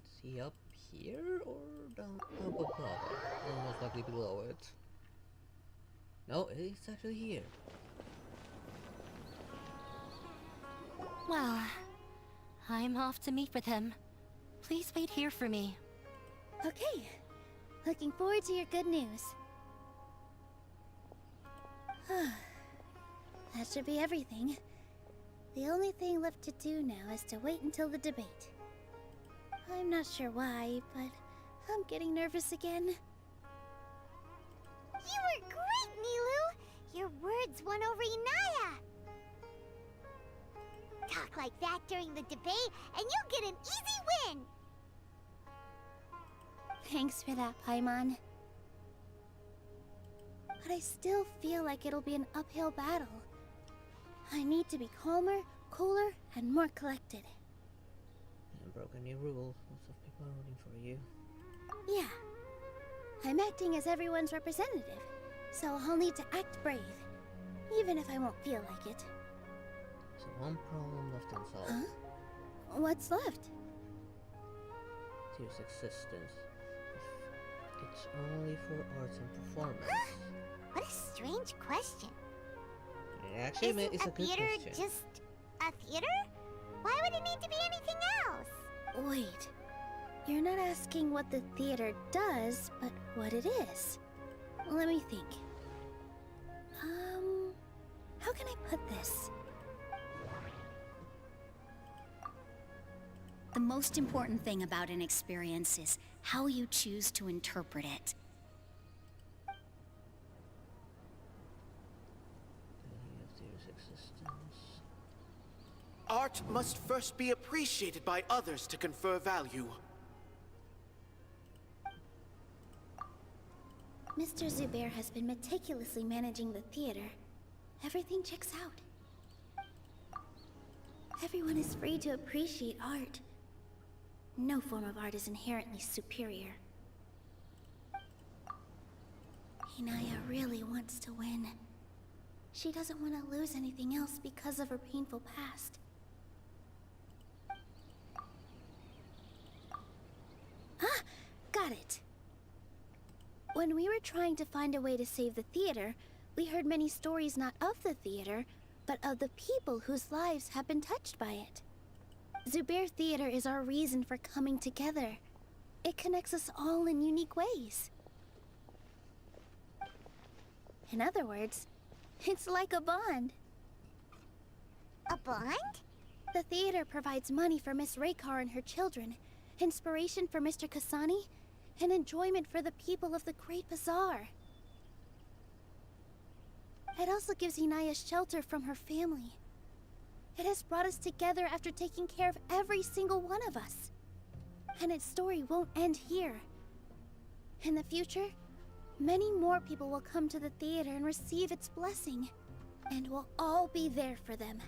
Is he up here or down up above? Or most likely below it. No, he's actually here. Well, I'm off to meet with him. Please wait here for me. Okay, looking forward to your good news. That should be everything. The only thing left to do now is to wait until the debate. I'm not sure why, but I'm getting nervous again. You were great, Nilou! Your words won over Inaya! Talk like that during the debate, and you'll get an easy win! Thanks for that, Paimon. But I still feel like it'll be an uphill battle. I need to be calmer, cooler, and more collected. And broken new rules. Lots of people are rooting for you. Yeah. I'm acting as everyone's representative, so I'll need to act brave, even if I won't feel like it. So one problem left unsolved. Huh? What's left? Tears' existence. If it's only for arts and performance. What a strange question. It actually Isn't it's a a good theater question. just a theater? Why would it need to be anything else? Wait. You're not asking what the theater does, but what it is. Let me think. How can I put this? The most important thing about an experience is how you choose to interpret it. Tears' existence. Art must first be appreciated by others to confer value. Mr. Vtuber has been meticulously managing the theater. Everything checks out. Everyone is free to appreciate art. No form of art is inherently superior. Inaya really wants to win. She doesn't want to lose anything else because of her painful past. Ah! Got it! When we were trying to find a way to save the theater, we heard many stories not of the theater, but of the people whose lives have been touched by it. Vtuber Theater is our reason for coming together. It connects us all in unique ways. In other words, it's like a bond. A bond? The theater provides money for Miss Raykar and her children, inspiration for Mr. Kasani, and enjoyment for the people of the Great Bazaar. It also gives Inaya shelter from her family. It has brought us together after taking care of every single one of us. And its story won't end here. In the future, many more people will come to the theater and receive its blessing. And we'll all be there for them.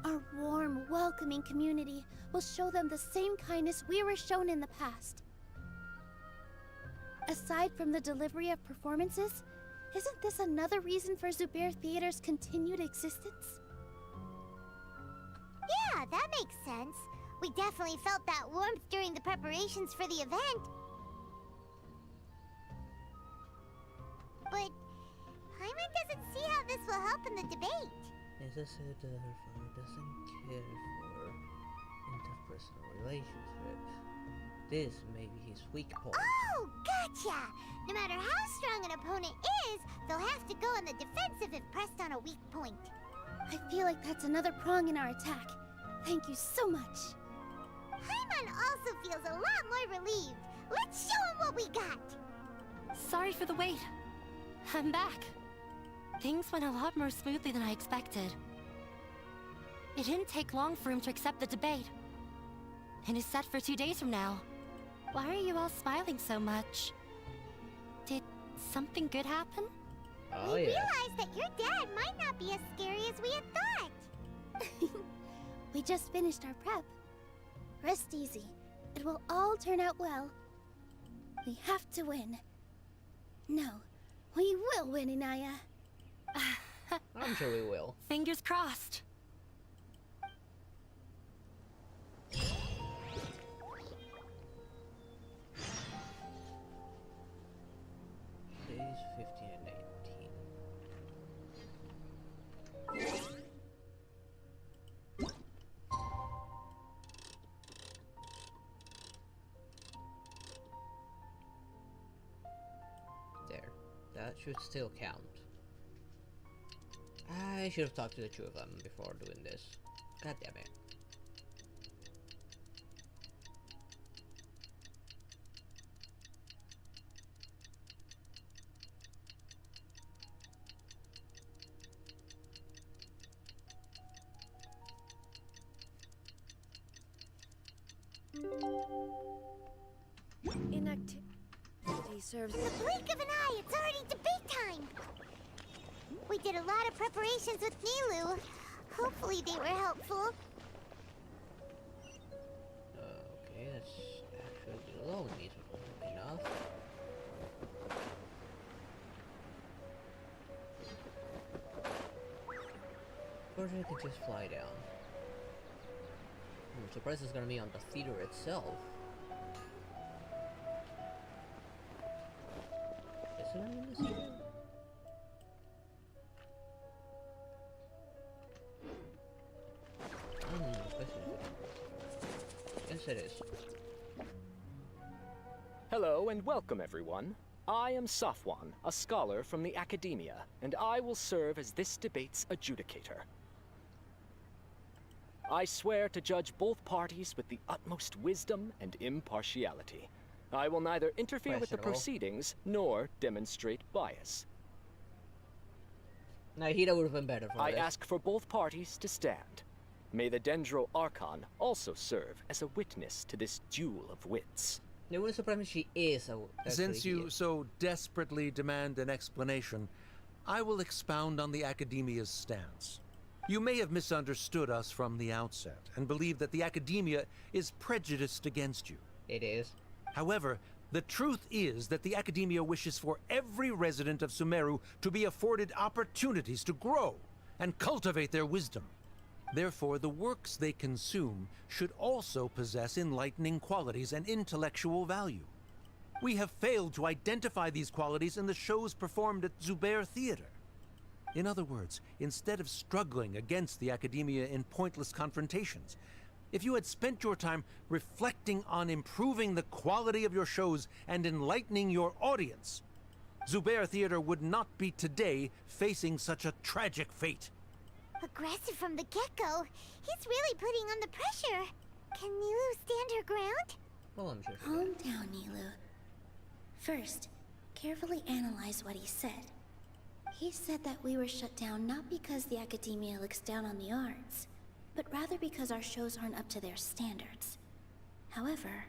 Our warm, welcoming community will show them the same kindness we were shown in the past. Aside from the delivery of performances, isn't this another reason for Zubair Theater's continued existence? Yeah, that makes sense. We definitely felt that warmth during the preparations for the event. But Paimon doesn't see how this will help in the debate. Is this a who doesn't care for interpersonal relationships? This may be his weak point. Oh, gotcha! No matter how strong an opponent is, they'll have to go on the defensive if pressed on a weak point. I feel like that's another prong in our attack. Thank you so much. Paimon also feels a lot more relieved. Let's show him what we got! Sorry for the wait. I'm back. Things went a lot more smoothly than I expected. It didn't take long for him to accept the debate. It is set for 2 days from now. Why are you all smiling so much? Did something good happen? Oh, we yeah. realized that your dad might not be as scary as we had thought. We just finished our prep. Rest easy. It will all turn out well. We have to win. No, we will win, Inaya. I'm sure we will. Fingers crossed. Days 15 and 18. There. That should still count. I should have talked to the two of them before doing this. God damn it. Inactivity serves. In the blink of an eye, it's already debate time! We did a lot of preparations with Nilu. Hopefully they were helpful. Okay, that's actually below me enough. Of course, I can just fly down. I'm surprised it's gonna be on the theater itself. Is it on this theater? Yes, it is. Hello and welcome, everyone. I am Safwan, a scholar from the Academia, and I will serve as this debate's adjudicator. I swear to judge both parties with the utmost wisdom and impartiality. I will neither interfere with the proceedings nor demonstrate bias. Nahida would have been better for I this. ask for both parties to stand. May the Dendro Archon also serve as a witness to this duel of wits. It wouldn't surprise me she is a... Since you so desperately demand an explanation, I will expound on the Academia's stance. You may have misunderstood us from the outset and believe that the Academia is prejudiced against you. It is. However, the truth is that the Academia wishes for every resident of Sumeru to be afforded opportunities to grow and cultivate their wisdom. Therefore, the works they consume should also possess enlightening qualities and intellectual value. We have failed to identify these qualities in the shows performed at Zubair Theater. In other words, instead of struggling against the Academia in pointless confrontations, if you had spent your time reflecting on improving the quality of your shows and enlightening your audience, Zubair Theater would not be today facing such a tragic fate. Aggressive from the get-go. He's really putting on the pressure. Can Nilu stand her ground? Well, I'm sure. Calm down, Nilu. First, carefully analyze what he said. He said that we were shut down not because the Academia looks down on the arts, but rather because our shows aren't up to their standards. However...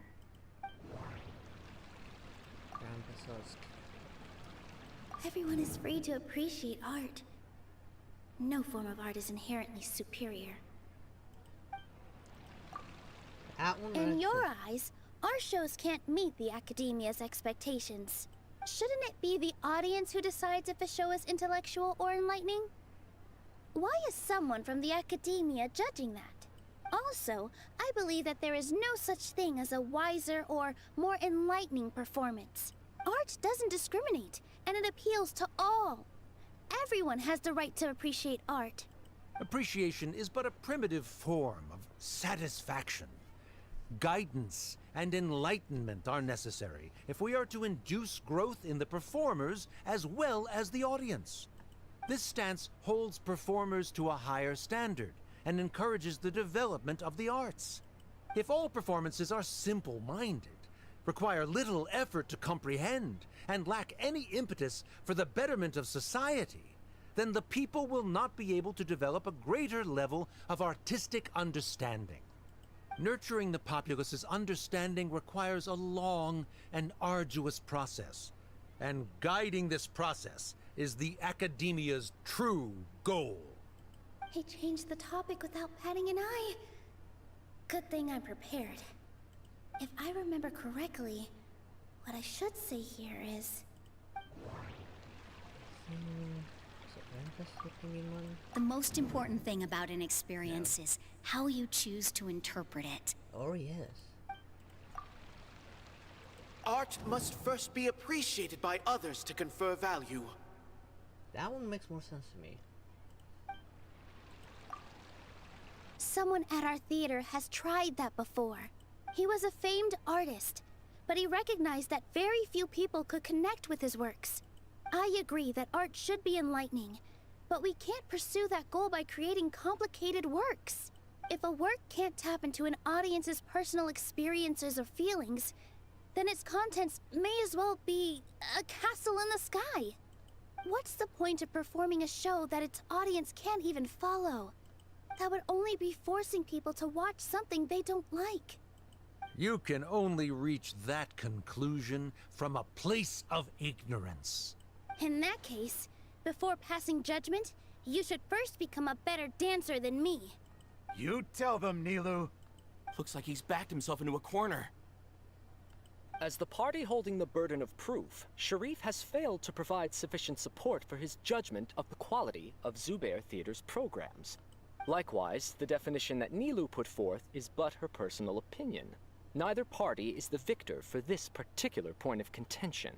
everyone is free to appreciate art. No form of art is inherently superior. In your eyes, Our shows can't meet the Academia's expectations. Shouldn't it be the audience who decides if a show is intellectual or enlightening? Why is someone from the Academia judging that? Also, I believe that there is no such thing as a wiser or more enlightening performance. Art doesn't discriminate, and it appeals to all. Everyone has the right to appreciate art. Appreciation is but a primitive form of satisfaction. Guidance and enlightenment are necessary if we are to induce growth in the performers as well as the audience. This stance holds performers to a higher standard and encourages the development of the arts. If all performances are simple-minded, require little effort to comprehend, and lack any impetus for the betterment of society, then the people will not be able to develop a greater level of artistic understanding. Nurturing the populace's understanding requires a long and arduous process, and guiding this process is the Academia's true goal. He changed the topic without batting an eye. Good thing I'm prepared. If I remember correctly, what I should say here is... The most important thing about an experience is how you choose to interpret it. Oh, yes. Art must first be appreciated by others to confer value. That one makes more sense to me. Someone at our theater has tried that before. He was a famed artist, but he recognized that very few people could connect with his works. I agree that art should be enlightening, but we can't pursue that goal by creating complicated works. If a work can't tap into an audience's personal experiences or feelings, then its contents may as well be a castle in the sky. What's the point of performing a show that its audience can't even follow? That would only be forcing people to watch something they don't like. You can only reach that conclusion from a place of ignorance. In that case, before passing judgment, you should first become a better dancer than me. You tell them, Nilou. Looks like he's backed himself into a corner. As the party holding the burden of proof, Sharif has failed to provide sufficient support for his judgment of the quality of Zubair Theater's programs. Likewise, the definition that Nilou put forth is but her personal opinion. Neither party is the victor for this particular point of contention.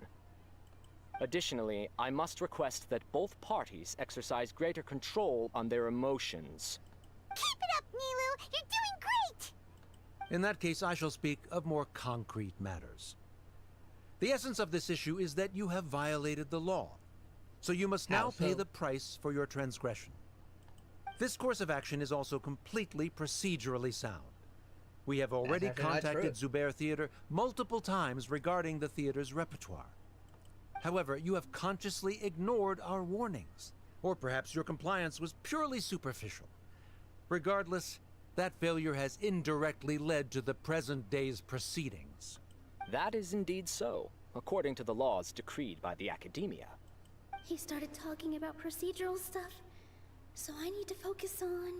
Additionally, I must request that both parties exercise greater control on their emotions. Keep it up, Nilou! You're doing great! In that case, I shall speak of more concrete matters. The essence of this issue is that you have violated the law, so you must now pay the price for your transgression. This course of action is also completely procedurally sound. We have already contacted Zubair Theater multiple times regarding the theater's repertoire. However, you have consciously ignored our warnings, or perhaps your compliance was purely superficial. Regardless, that failure has indirectly led to the present day's proceedings. That is indeed so, according to the laws decreed by the Academia. He started talking about procedural stuff, so I need to focus on...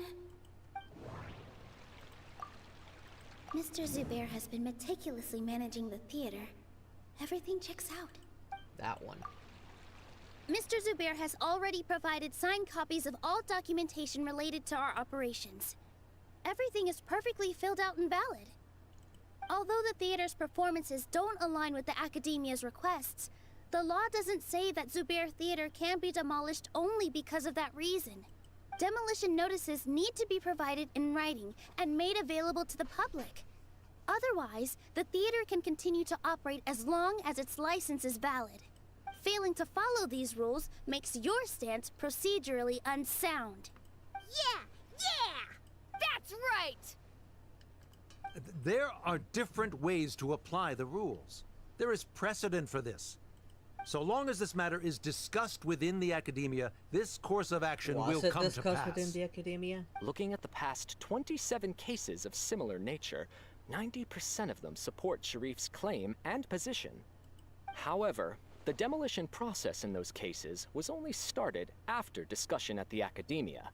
Mr. Zubair has been meticulously managing the theater. Everything checks out. That one. Mr. Zubair has already provided signed copies of all documentation related to our operations. Everything is perfectly filled out and valid. Although the theater's performances don't align with the Academia's requests, the law doesn't say that Zubair Theater can be demolished only because of that reason. Demolition notices need to be provided in writing and made available to the public. Otherwise, the theater can continue to operate as long as its license is valid. Failing to follow these rules makes your stance procedurally unsound. Yeah! Yeah! That's right! There are different ways to apply the rules. There is precedent for this. So long as this matter is discussed within the Academia, this course of action will come to pass. Was it discussed within the Academia? Looking at the past 27 cases of similar nature, 90% of them support Sharif's claim and position. However, the demolition process in those cases was only started after discussion at the Academia.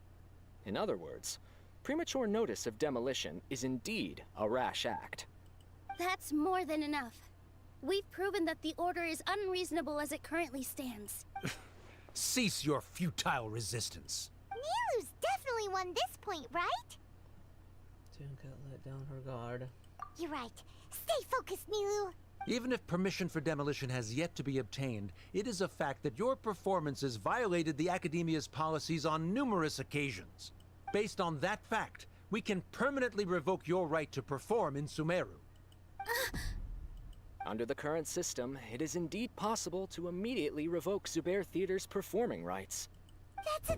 In other words, premature notice of demolition is indeed a rash act. That's more than enough. We've proven that the Order is unreasonable as it currently stands. Cease your futile resistance. Nilu's definitely won this point, right? Junka let down her guard. You're right. Stay focused, Nilu. Even if permission for demolition has yet to be obtained, it is a fact that your performances violated the Academia's policies on numerous occasions. Based on that fact, we can permanently revoke your right to perform in Sumeru. Under the current system, it is indeed possible to immediately revoke Zubair Theater's performing rights. That's a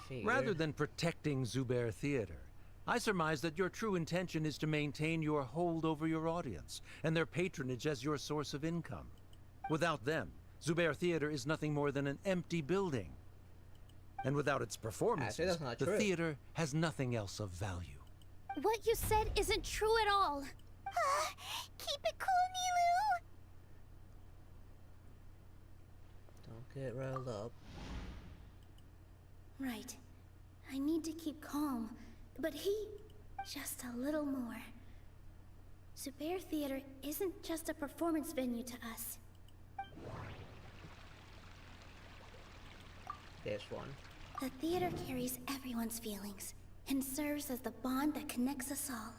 thing? Rather than protecting Zubair Theater, I surmise that your true intention is to maintain your hold over your audience and their patronage as your source of income. Without them, Zubair Theater is nothing more than an empty building. And without its performances, the theater has nothing else of value. What you said isn't true at all. Keep it cool, Nilu! Don't get riled up. Right. I need to keep calm, but just a little more. Zubair Theater isn't just a performance venue to us. This one. The theater carries everyone's feelings and serves as the bond that connects us all.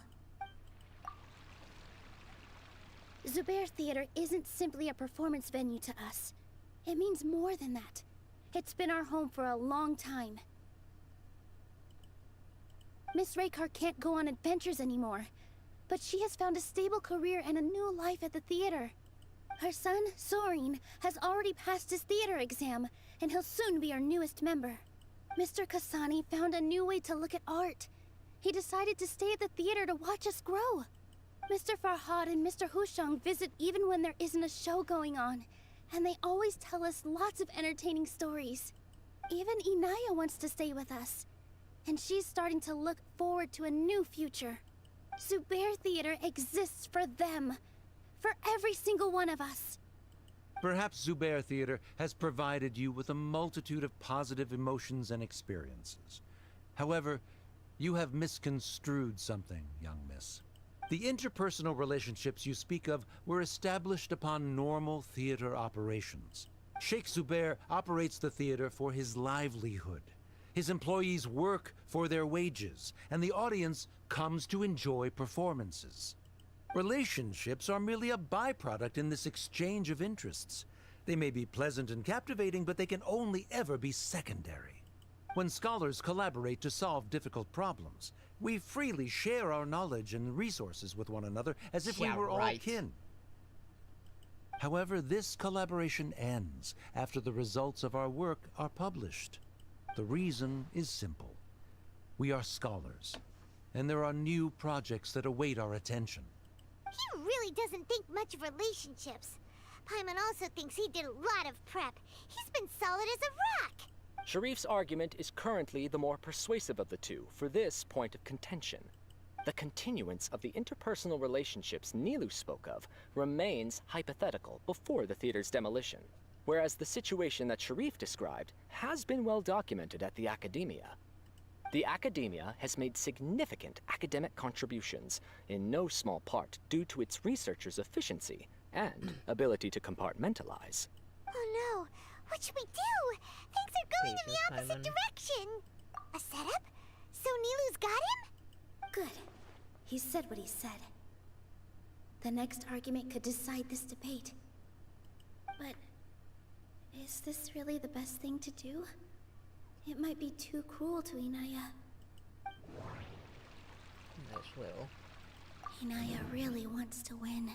Zubair Theater isn't simply a performance venue to us. It means more than that. It's been our home for a long time. Miss Raykar can't go on adventures anymore, but she has found a stable career and a new life at the theater. Her son, Soren, has already passed his theater exam, and he'll soon be our newest member. Mr. Kasani found a new way to look at art. He decided to stay at the theater to watch us grow. Mr. Farhad and Mr. Hushang visit even when there isn't a show going on, and they always tell us lots of entertaining stories. Even Inaya wants to stay with us, and she's starting to look forward to a new future. Zubair Theater exists for them, for every single one of us. Perhaps Zubair Theater has provided you with a multitude of positive emotions and experiences. However, you have misconstrued something, young miss. The interpersonal relationships you speak of were established upon normal theater operations. Sheikh Zubair operates the theater for his livelihood. His employees work for their wages, and the audience comes to enjoy performances. Relationships are merely a byproduct in this exchange of interests. They may be pleasant and captivating, but they can only ever be secondary. When scholars collaborate to solve difficult problems, we freely share our knowledge and resources with one another as if we were all kin. However, this collaboration ends after the results of our work are published. The reason is simple. We are scholars, and there are new projects that await our attention. He really doesn't think much of relationships. Paimon also thinks he did a lot of prep. He's been solid as a rock. Sharif's argument is currently the more persuasive of the two for this point of contention. The continuance of the interpersonal relationships Nilu spoke of remains hypothetical before the theater's demolition, whereas the situation that Sharif described has been well documented at the Academia. The Academia has made significant academic contributions, in no small part due to its researchers' efficiency and ability to compartmentalize. Oh no, what should we do? Things are going in the opposite direction. A setup? So Nilu's got him? Good. He said what he said. The next argument could decide this debate. But is this really the best thing to do? It might be too cruel to Inaya. As well. Inaya really wants to win.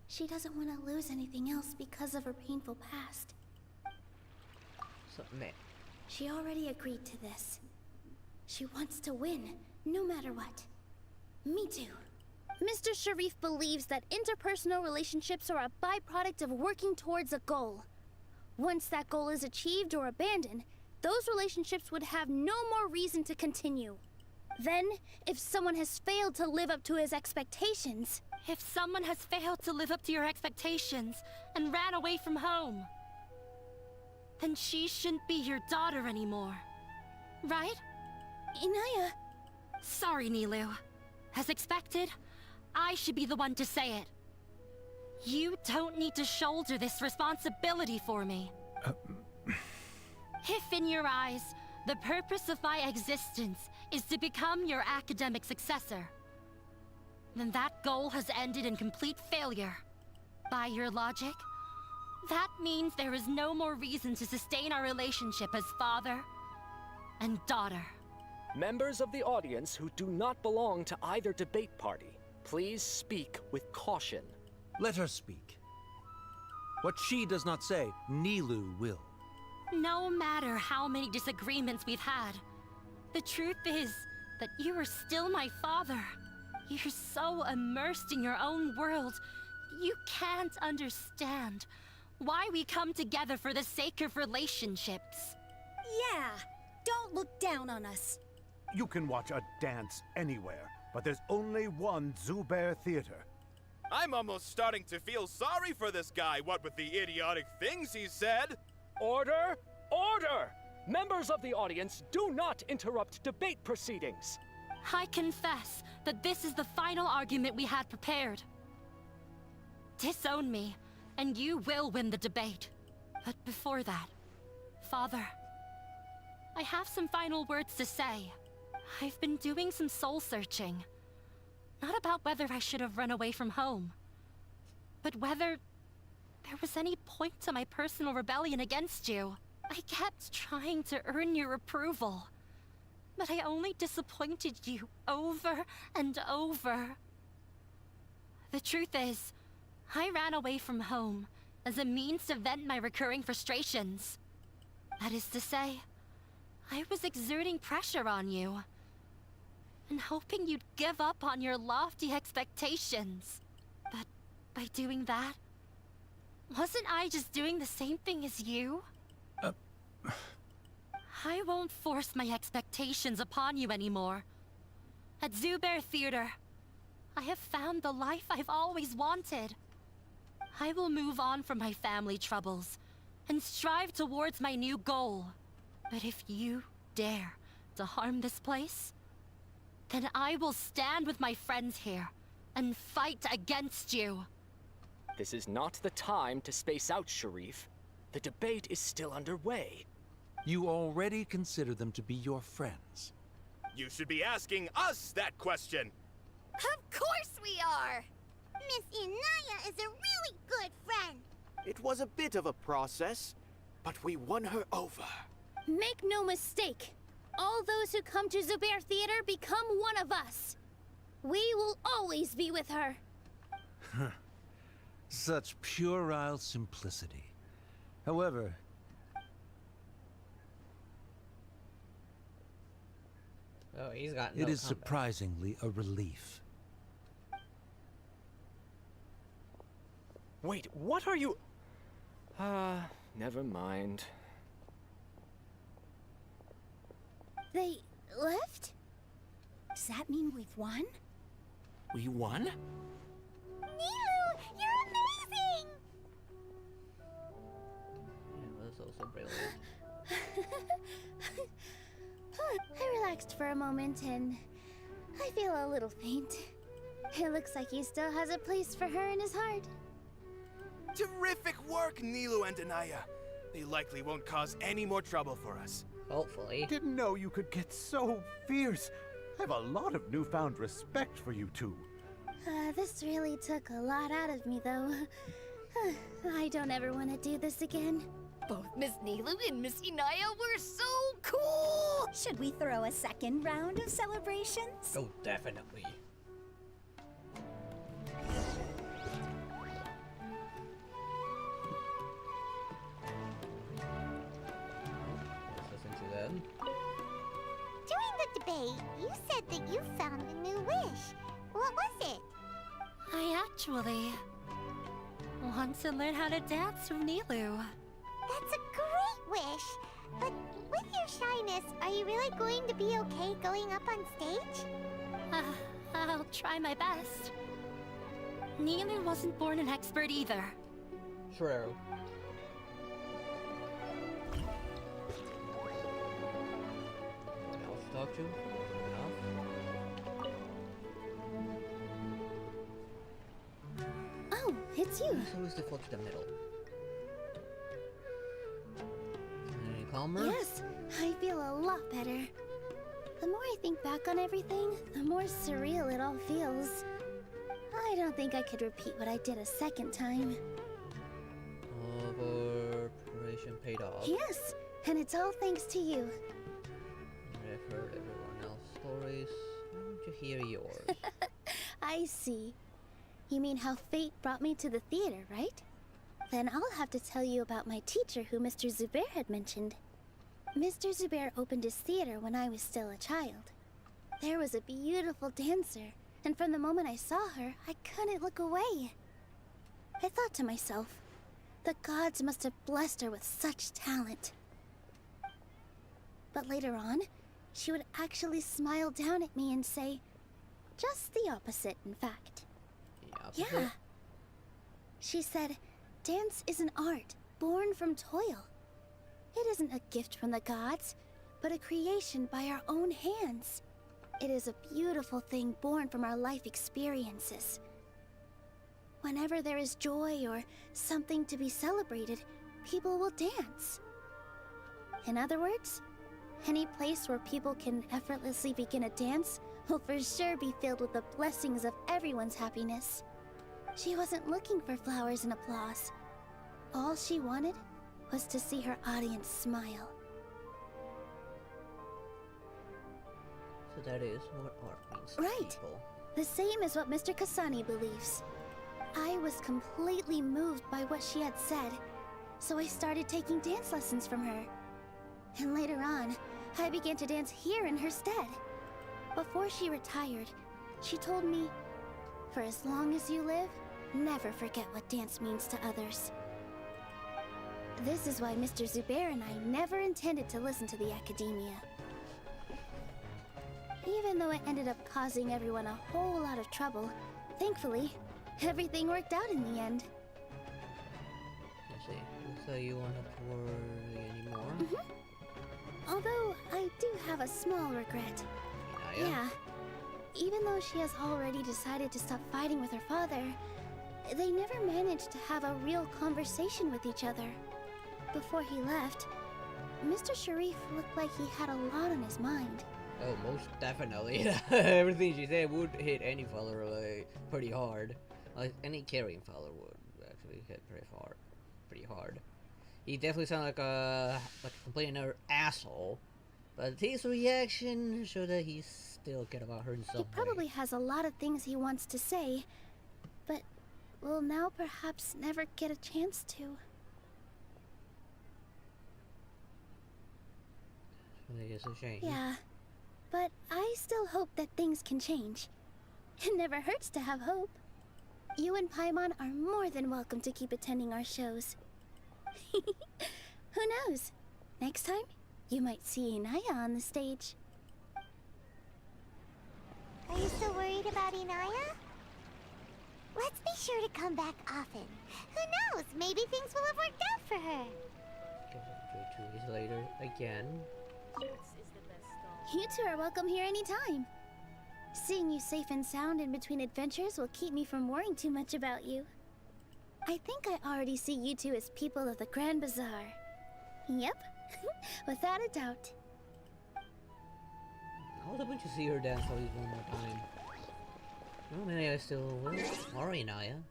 She doesn't want to lose anything else because of her painful past. Submit. She already agreed to this. She wants to win, no matter what. Me too. Mr. Sharif believes that interpersonal relationships are a byproduct of working towards a goal. Once that goal is achieved or abandoned, those relationships would have no more reason to continue. Then, if someone has failed to live up to his expectations... If someone has failed to live up to your expectations and ran away from home, then she shouldn't be your daughter anymore. Right? Inaya... Sorry, Nilu. As expected, I should be the one to say it. You don't need to shoulder this responsibility for me. If in your eyes, the purpose of my existence is to become your academic successor, then that goal has ended in complete failure. By your logic, that means there is no more reason to sustain our relationship as father and daughter. Members of the audience who do not belong to either debate party, please speak with caution. Let her speak. What she does not say, Nilu will. No matter how many disagreements we've had, the truth is that you are still my father. You're so immersed in your own world, you can't understand why we come together for the sake of relationships. Yeah, don't look down on us. You can watch a dance anywhere, but there's only one Vtuber theater. I'm almost starting to feel sorry for this guy, what with the idiotic things he said. Order! Order! Members of the audience, do not interrupt debate proceedings. I confess that this is the final argument we had prepared. Disown me, and you will win the debate. But before that, Father, I have some final words to say. I've been doing some soul-searching. Not about whether I should have run away from home, but whether there was any point to my personal rebellion against you. I kept trying to earn your approval, but I only disappointed you over and over. The truth is, I ran away from home as a means to vent my recurring frustrations. That is to say, I was exerting pressure on you, and hoping you'd give up on your lofty expectations. But by doing that, wasn't I just doing the same thing as you? I won't force my expectations upon you anymore. At Vtuber Theater, I have found the life I've always wanted. I will move on from my family troubles and strive towards my new goal. But if you dare to harm this place, then I will stand with my friends here and fight against you. This is not the time to space out, Sharif. The debate is still underway. You already consider them to be your friends. You should be asking us that question. Of course we are! Miss Inaya is a really good friend. It was a bit of a process, but we won her over. Make no mistake, all those who come to Vtuber Theater become one of us. We will always be with her. Such puerile simplicity. However, oh, he's got no it is combat. surprisingly a relief. Wait, what are you... never mind. They left? Does that mean we've won? We won? Nilu, you're amazing! Yeah, that's also brilliant. I relaxed for a moment and I feel a little faint. It looks like he still has a place for her in his heart. Terrific work, Nilu and Anaya. They likely won't cause any more trouble for us. Hopefully. Didn't know you could get so fierce. I have a lot of newfound respect for you two. This really took a lot out of me, though. I don't ever want to do this again. Both Miss Nilu and Miss Inaya were so cool! Should we throw a second round of celebrations? Oh, definitely. Let's listen to them. During the debate, you said that you found a new wish. What was it? I actually want to learn how to dance with Nilu. That's a great wish. But with your shyness, are you really going to be okay going up on stage? I'll try my best. Nilu wasn't born an expert either. True. What else to talk to? Enough? it's you. So always default to the middle. Any calmer? Yes, I feel a lot better. The more I think back on everything, the more surreal it all feels. I don't think I could repeat what I did a second time. Our preparation paid off. Yes, and it's all thanks to you. I've heard everyone else's stories. Why don't you hear yours? I see. You mean how fate brought me to the theater, right? Then I'll have to tell you about my teacher who Mr. Zubair had mentioned. Mr. Zubair opened his theater when I was still a child. There was a beautiful dancer, and from the moment I saw her, I couldn't look away. I thought to myself, the gods must have blessed her with such talent. But later on, she would actually smile down at me and say, just the opposite, in fact. The opposite? Yeah. She said, dance is an art born from toil. It isn't a gift from the gods, but a creation by our own hands. It is a beautiful thing born from our life experiences. Whenever there is joy or something to be celebrated, people will dance. In other words, any place where people can effortlessly begin a dance will for sure be filled with the blessings of everyone's happiness. She wasn't looking for flowers and applause. All she wanted was to see her audience smile. So that is what art means to Right. people. The same as what Mr. Kasani believes. I was completely moved by what she had said, so I started taking dance lessons from her. And later on, I began to dance here in her stead. Before she retired, she told me, for as long as you live, never forget what dance means to others. This is why Mr. Zubair and I never intended to listen to the academia. Even though it ended up causing everyone a whole lot of trouble, thankfully, everything worked out in the end. I see. So you won't have to worry anymore? Although, I do have a small regret. Yeah. Even though she has already decided to stop fighting with her father, they never managed to have a real conversation with each other. Before he left, Mr. Sharif looked like he had a lot on his mind. Oh, most definitely. Everything she said would hit any follower like pretty hard. Like any carrying follower would actually hit pretty hard. He definitely sounded like a complete and utter asshole, but his reaction showed that he's still cared about her in some He probably has a lot of things he wants to say, but will now perhaps never get a chance to. I guess a shame. Yeah, but I still hope that things can change. It never hurts to have hope. You and Paimon are more than welcome to keep attending our shows. Who knows? Next time, you might see Inaya on the stage. Are you still worried about Inaya? Let's be sure to come back often. Who knows? Maybe things will have worked out for her. 2 days later, again. You two are welcome here anytime. Seeing you safe and sound in between adventures will keep me from worrying too much about you. I think I already see you two as people of the Grand Bazaar. Yep, without a doubt. I was hoping to see her dance at least one more time. Well, maybe I still will. Or Inaya.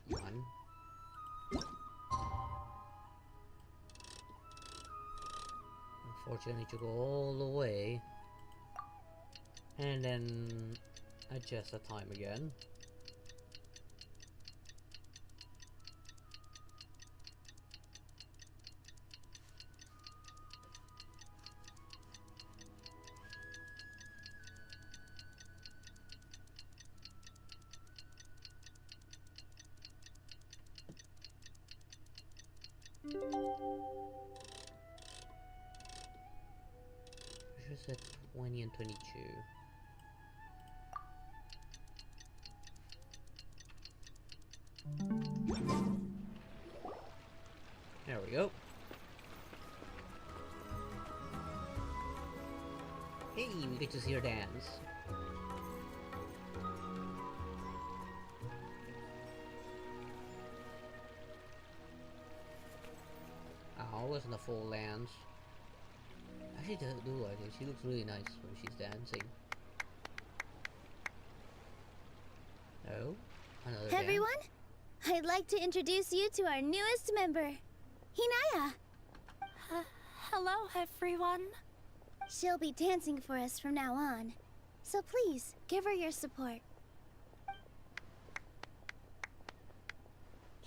One. Unfortunately, to go all the way and then adjust the time again. Just at 20 and 22. There we go. Hey, we get to see her dance. wasn't a full dance. I actually do like it. She looks really nice when she's dancing. Oh, another dance. Everyone, I'd like to introduce you to our newest member, Hinaya. Hello, everyone. She'll be dancing for us from now on, so please give her your support.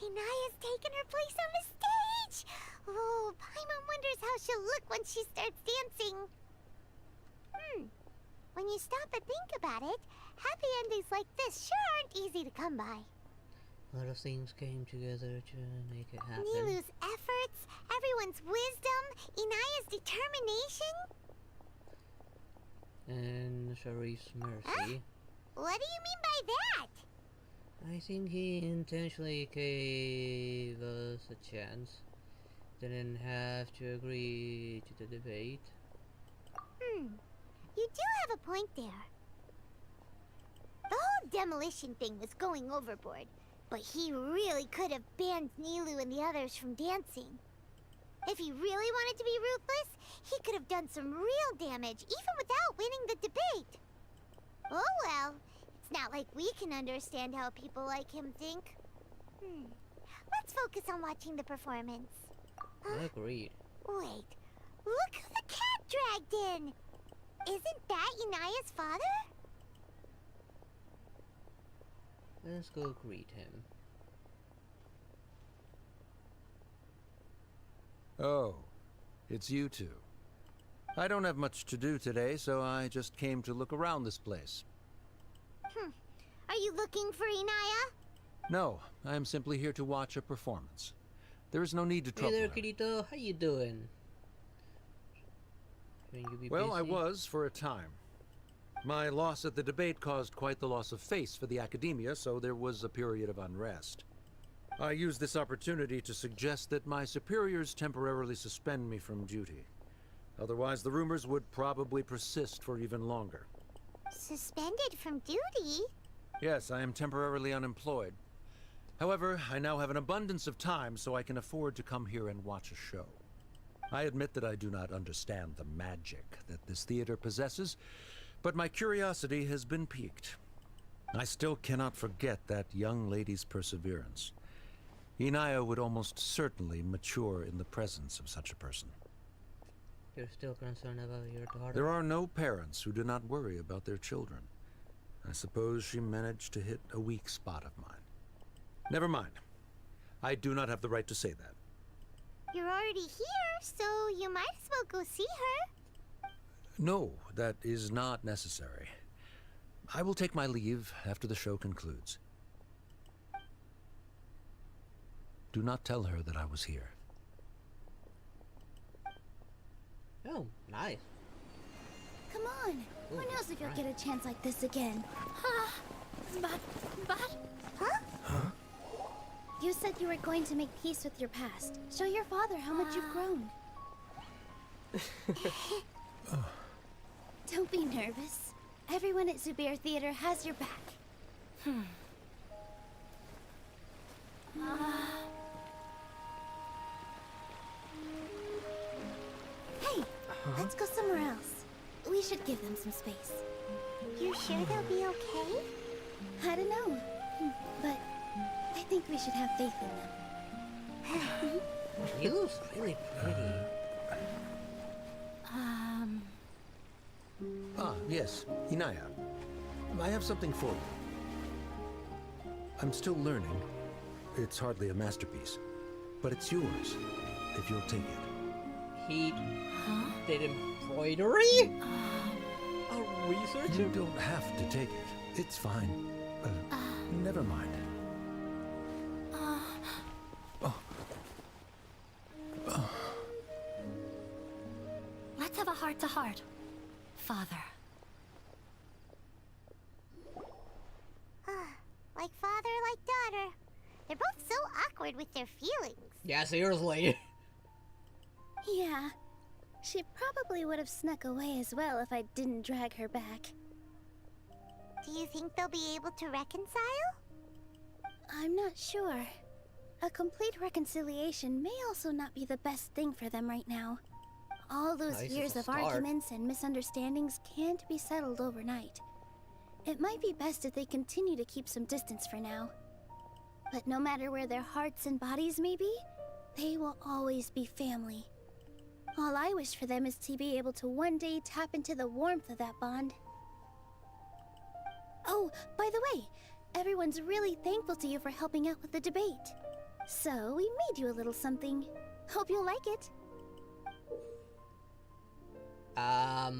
Hinaya's taken her place on the stage! Oh, Paimon wonders how she'll look when she starts dancing. When you stop and think about it, happy endings like this sure aren't easy to come by. A lot of things came together to make it happen. Nilu's efforts, everyone's wisdom, Inaya's determination. And Sharif's mercy. Huh? What do you mean by that? I think he intentionally gave us a chance. Didn't have to agree to the debate. You do have a point there. The whole demolition thing was going overboard, but he really could have banned Nilu and the others from dancing. If he really wanted to be ruthless, he could have done some real damage, even without winning the debate. Oh well, it's not like we can understand how people like him think. Let's focus on watching the performance. Agreed. Wait, look who the cat dragged in! Isn't that Inaya's father? Let's go greet him. Oh, it's you two. I don't have much to do today, so I just came to look around this place. Are you looking for Inaya? No, I am simply here to watch a performance. There is no need to trouble Hey there, her. Kirito. How you doing? Shouldn't you be Well, I busy? was for a time. My loss at the debate caused quite the loss of face for the academia, so there was a period of unrest. I used this opportunity to suggest that my superiors temporarily suspend me from duty. Otherwise, the rumors would probably persist for even longer. Suspended from duty? Yes, I am temporarily unemployed. However, I now have an abundance of time, so I can afford to come here and watch a show. I admit that I do not understand the magic that this theater possesses, but my curiosity has been piqued. I still cannot forget that young lady's perseverance. Inaya would almost certainly mature in the presence of such a person. You're still concerned about your daughter? There are no parents who do not worry about their children. I suppose she managed to hit a weak spot of mine. Never mind. I do not have the right to say that. You're already here, so you might as well go see her. No, that is not necessary. I will take my leave after the show concludes. Do not tell her that I was here. Oh, nice. Come on. Who knows if you'll get a chance like this again? But... Huh? You said you were going to make peace with your past. Show your father how much you've grown. Don't be nervous. Everyone at Zubair Theater has your back. Hey, let's go somewhere else. We should give them some space. You sure they'll be okay? I don't know, but I think we should have faith in them. He looks really pretty. Ah, yes, Inaya. I have something for you. I'm still learning. It's hardly a masterpiece, but it's yours, if you'll take it. He did embroidery? A researcher? You don't have to take it. It's fine. Never mind. Let's have a heart-to-heart. Father. Like father, like daughter. They're both so awkward with their feelings. Yeah, seriously. Yeah. She probably would have snuck away as well if I didn't drag her back. Do you think they'll be able to reconcile? I'm not sure. A complete reconciliation may also not be the best thing for them right now. All those Nice, years it's a of start. arguments and misunderstandings can't be settled overnight. It might be best if they continue to keep some distance for now. But no matter where their hearts and bodies may be, they will always be family. All I wish for them is to be able to one day tap into the warmth of that bond. Oh, by the way, everyone's really thankful to you for helping out with the debate. So, we made you a little something. Hope you'll like it. A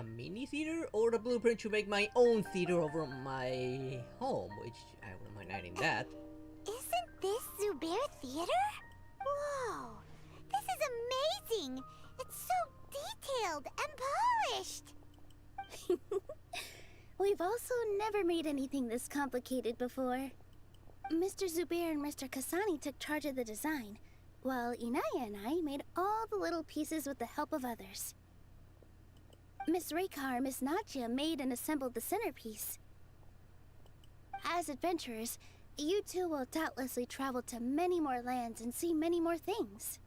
mini theater or the blueprint to make my own theater over my home, which I wouldn't mind adding that. Isn't this Zubair Theater? Whoa, this is amazing! It's so detailed and polished! We've also never made anything this complicated before. Mr. Zubair and Mr. Kasani took charge of the design, while Inaya and I made all the little pieces with the help of others. Miss Reikar and Miss Nadja made and assembled the centerpiece. As adventurers, you two will doubtlessly travel to many more lands and see many more things.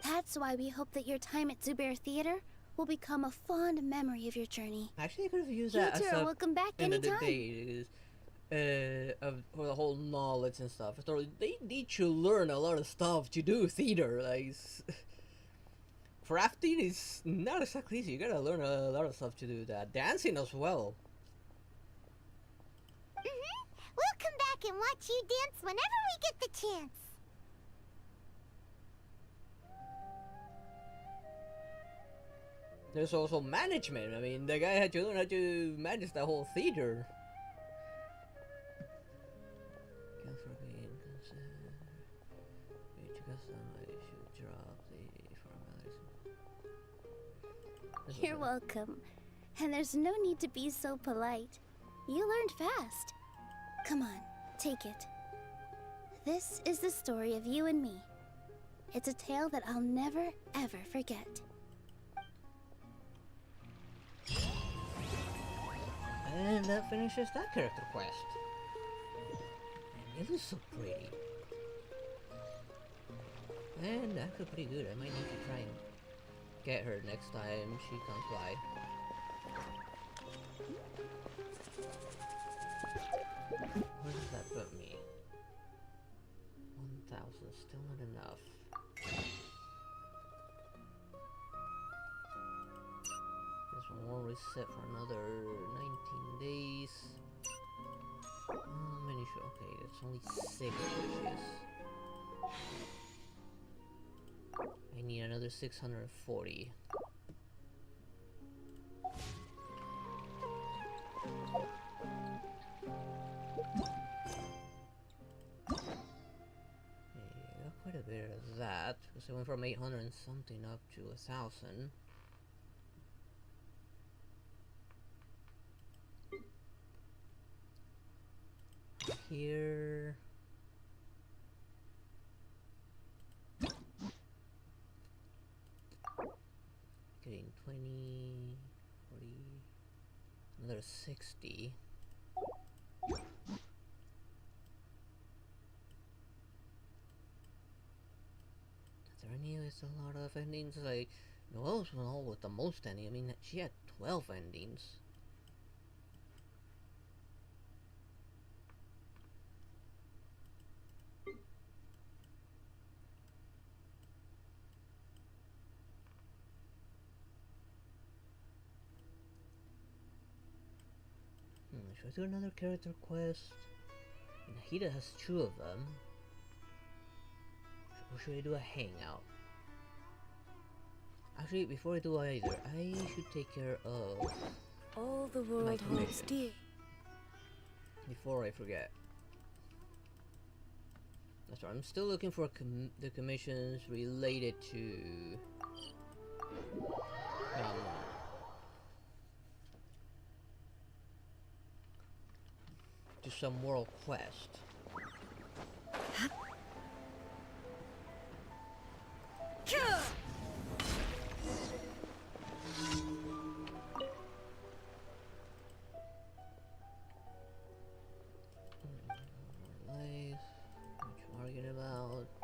That's why we hope that your time at Zubair Theater will become a fond memory of your journey. Actually, I could have used You that two as are a welcome back in the anytime. debate, for the whole knowledge and stuff. They need to learn a lot of stuff to do theater. Like, crafting is not exactly easy. You gotta learn a lot of stuff to do that. Dancing as well. We'll come back and watch you dance whenever we get the chance. There's also management. I mean, the guy had to learn how to manage the whole theater. You're welcome. And there's no need to be so polite. You learned fast. Come on, take it. This is the story of you and me. It's a tale that I'll never, ever forget. And that finishes that character quest. And it looks so pretty. And that looks pretty good. I might need to try and get her next time she comes by. Where does that put me? 1,000, still not enough. This one won't reset for another 19 days. Many show. Okay, it's only 6 wishes. I need another 640. Quite a bit of that, because it went from 800 and something up to 1,000. Here. Getting 20, 40, another 60. Is a lot of endings. Like, Noelle's one all with the most ending. I mean, she had 12 endings. Should I do another character quest? Nahida has 2 of them. Or should I do a hangout? Actually, before I do either, I should take care of all the world holds dear. Before I forget. That's right, I'm still looking for the commissions related to some world quest.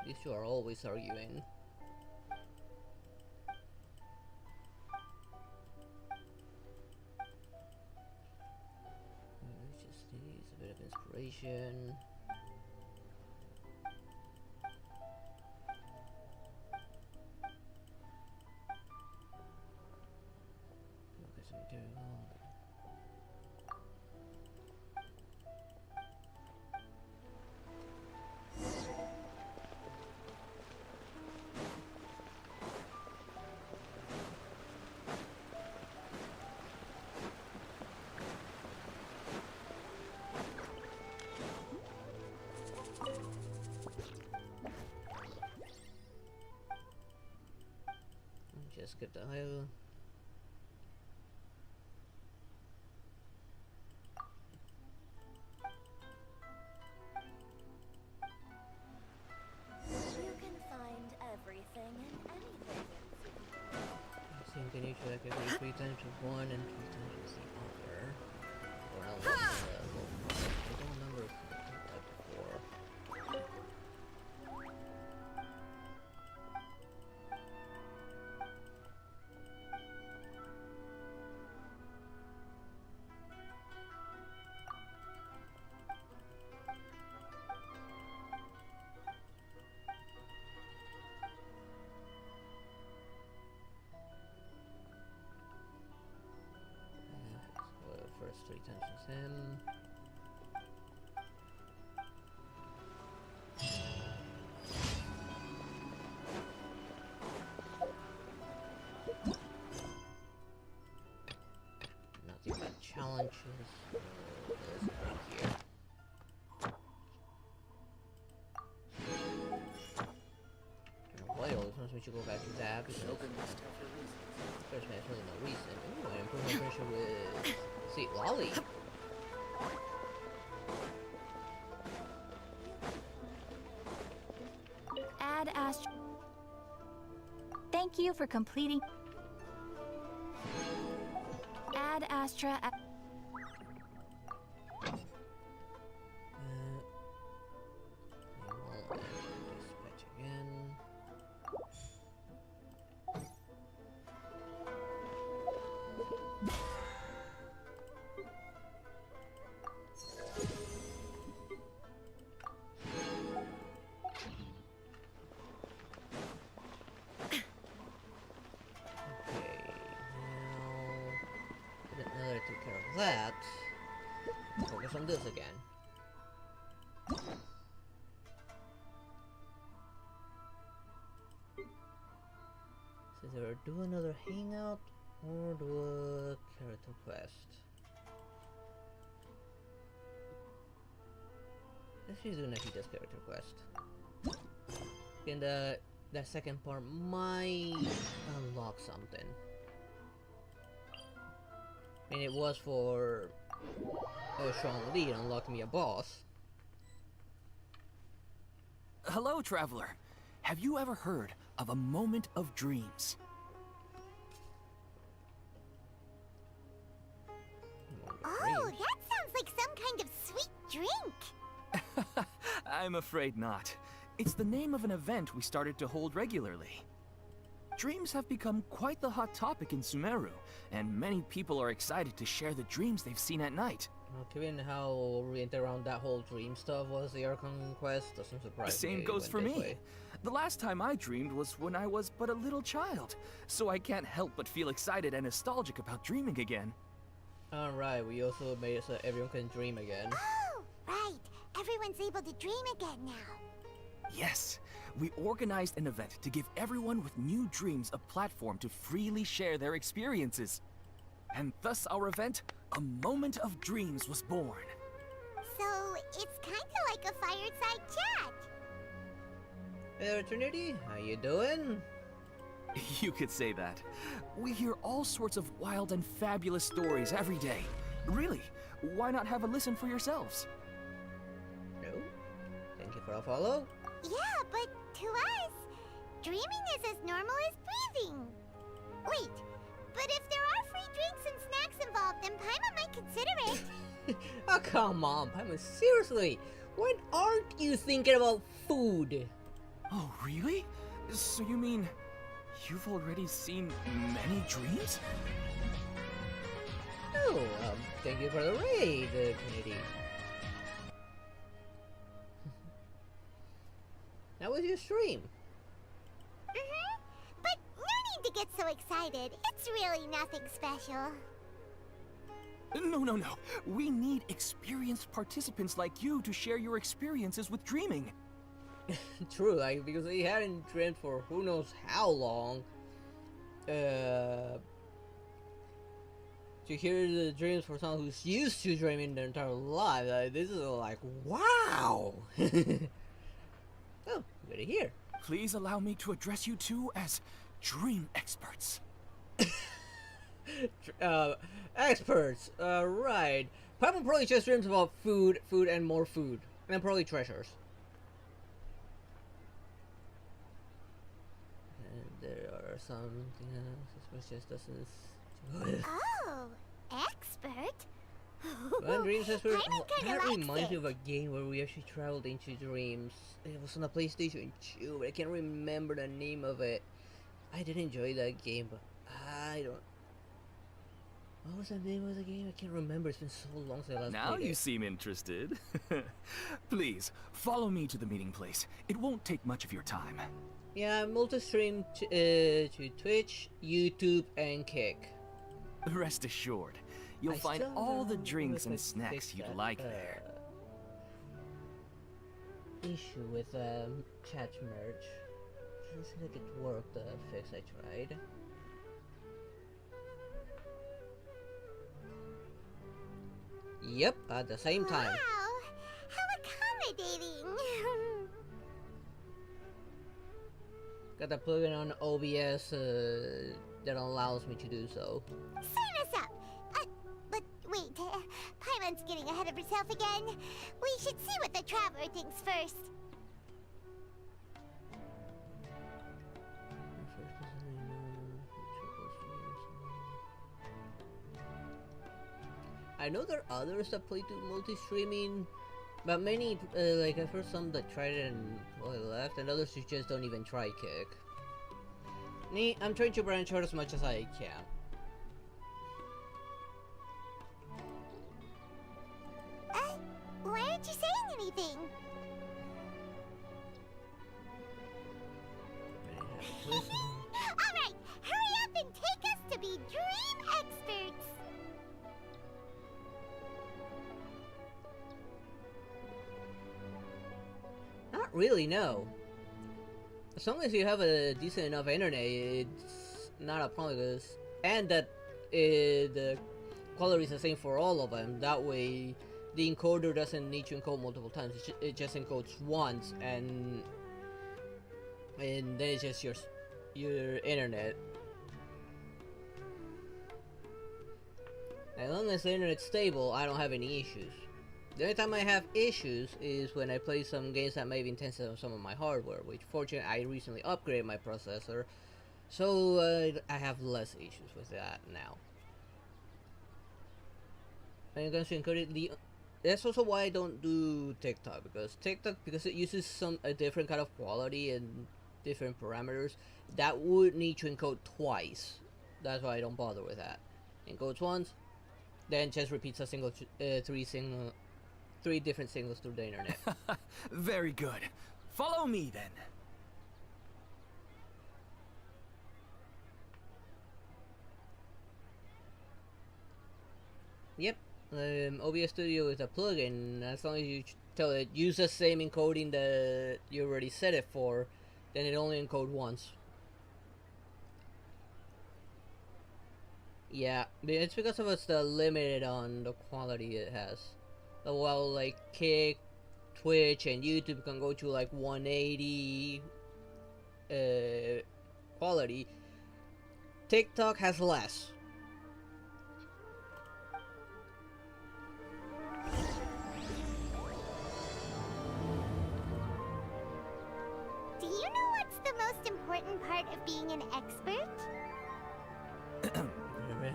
These two are always arguing. Just needs a bit of inspiration. Okay, so we do. Just get the hell. You can find everything and anything. Same thing each other could be 3 times with one and 3 times with the other. Or else, I don't remember if I did that before. First 3 times with him. Nothing but challenges. There's right here. Wales, sometimes we should go back to that because first man, really no reason. Ooh, I improve my friendship with Sweet Lolly. Add Astra. Thank you for completing. Add Astra. Dispatch again. Now that I took care of that, focus on this again. So either do another hangout or do a character quest. Let's just do Nikita's character quest. And that second part might unlock something. And it was for Sean Lee to unlock me a boss. Hello, traveler. Have you ever heard of a moment of dreams? Oh, that sounds like some kind of sweet drink. I'm afraid not. It's the name of an event we started to hold regularly. Dreams have become quite the hot topic in Sumeru, and many people are excited to share the dreams they've seen at night. Well, given how oriented around that whole dream stuff was the Archon quest, doesn't surprise me. Same goes for me. Way. The last time I dreamed was when I was but a little child, so I can't help but feel excited and nostalgic about dreaming again. Alright, we also made it so everyone can dream again. Oh, right. Everyone's able to dream again now. Yes, we organized an event to give everyone with new dreams a platform to freely share their experiences. And thus our event, A Moment of Dreams, was born. So, it's kinda like a fireside chat. Hey there, Trinity. How you doing? You could say that. We hear all sorts of wild and fabulous stories every day. Really, why not have a listen for yourselves? No. Thank you for a follow. Yeah, but to us, dreaming is as normal as breathing. Wait, but if there are free drinks and snacks involved, then Paimon might consider it. Oh, come on, Paimon. Seriously, when aren't you thinking about food? Oh, really? So you mean you've already seen many dreams? Oh, thank you for the raid, Kennedy. That was your stream. But no need to get so excited. It's really nothing special. No. We need experienced participants like you to share your experiences with dreaming. True, like, because he hadn't dreamed for who knows how long. To hear the dreams for someone who's used to dreaming their entire life, this is like, wow! Oh, good to hear. Please allow me to address you two as dream experts. Experts, right. Paimon probably just dreams about food, and more food, and probably treasures. And there are something else, just doesn't. Oh, expert? Well, dreams expert. That likes reminds me it. of a game where we actually traveled into dreams. It was on a PlayStation 2, but I can't remember the name of it. I did enjoy that game, but I don't. What was the name of the game? I can't remember. It's been so long since I last Now played you it. seem interested. Please, follow me to the meeting place. It won't take much of your time. Yeah, I'm multi-stream to Twitch, YouTube, and Kick. Rest assured, you'll I find still all the don't know drinks if and I snacks fixed you'd that, like there. Issue with chat merge. Doesn't seem like it worked. The fix I tried. Yep, at the same time. Wow, how accommodating. Got the plugin on OBS that allows me to do so. Sign us up. But wait, Paimon's getting ahead of herself again. We should see what the Traveler thinks first. I know there are others that play to multi-streaming, but many, like I've heard some that tried it and well, left, and others who just don't even try Kick. Me, I'm trying to branch out as much as I can. Why aren't you saying anything? Alright, hurry up and take us to be dream experts. Not really, no. As long as you have a decent enough internet, it's not a problem. And that the quality is the same for all of them. That way, the encoder doesn't need to encode multiple times. It just encodes once, and then it's just your internet. As long as the internet's stable, I don't have any issues. The only time I have issues is when I play some games that may be intensive on some of my hardware, which fortunately I recently upgraded my processor, so I have less issues with that now. And Genshin Impact, that's also why I don't do TikTok, because it uses a different kind of quality and different parameters that would need to encode twice. That's why I don't bother with that. Encodes once, then just repeats a single three different signals through the internet. Very good. Follow me then. Yep. OBS Studio is a plugin. As long as you tell it use the same encoding that you already set it for, then it only encodes once. Yeah, it's because of it's the limited on the quality it has. While like Kick, Twitch, and YouTube can go to like 180 quality, TikTok has less. Do you know what's the most important part of being an expert?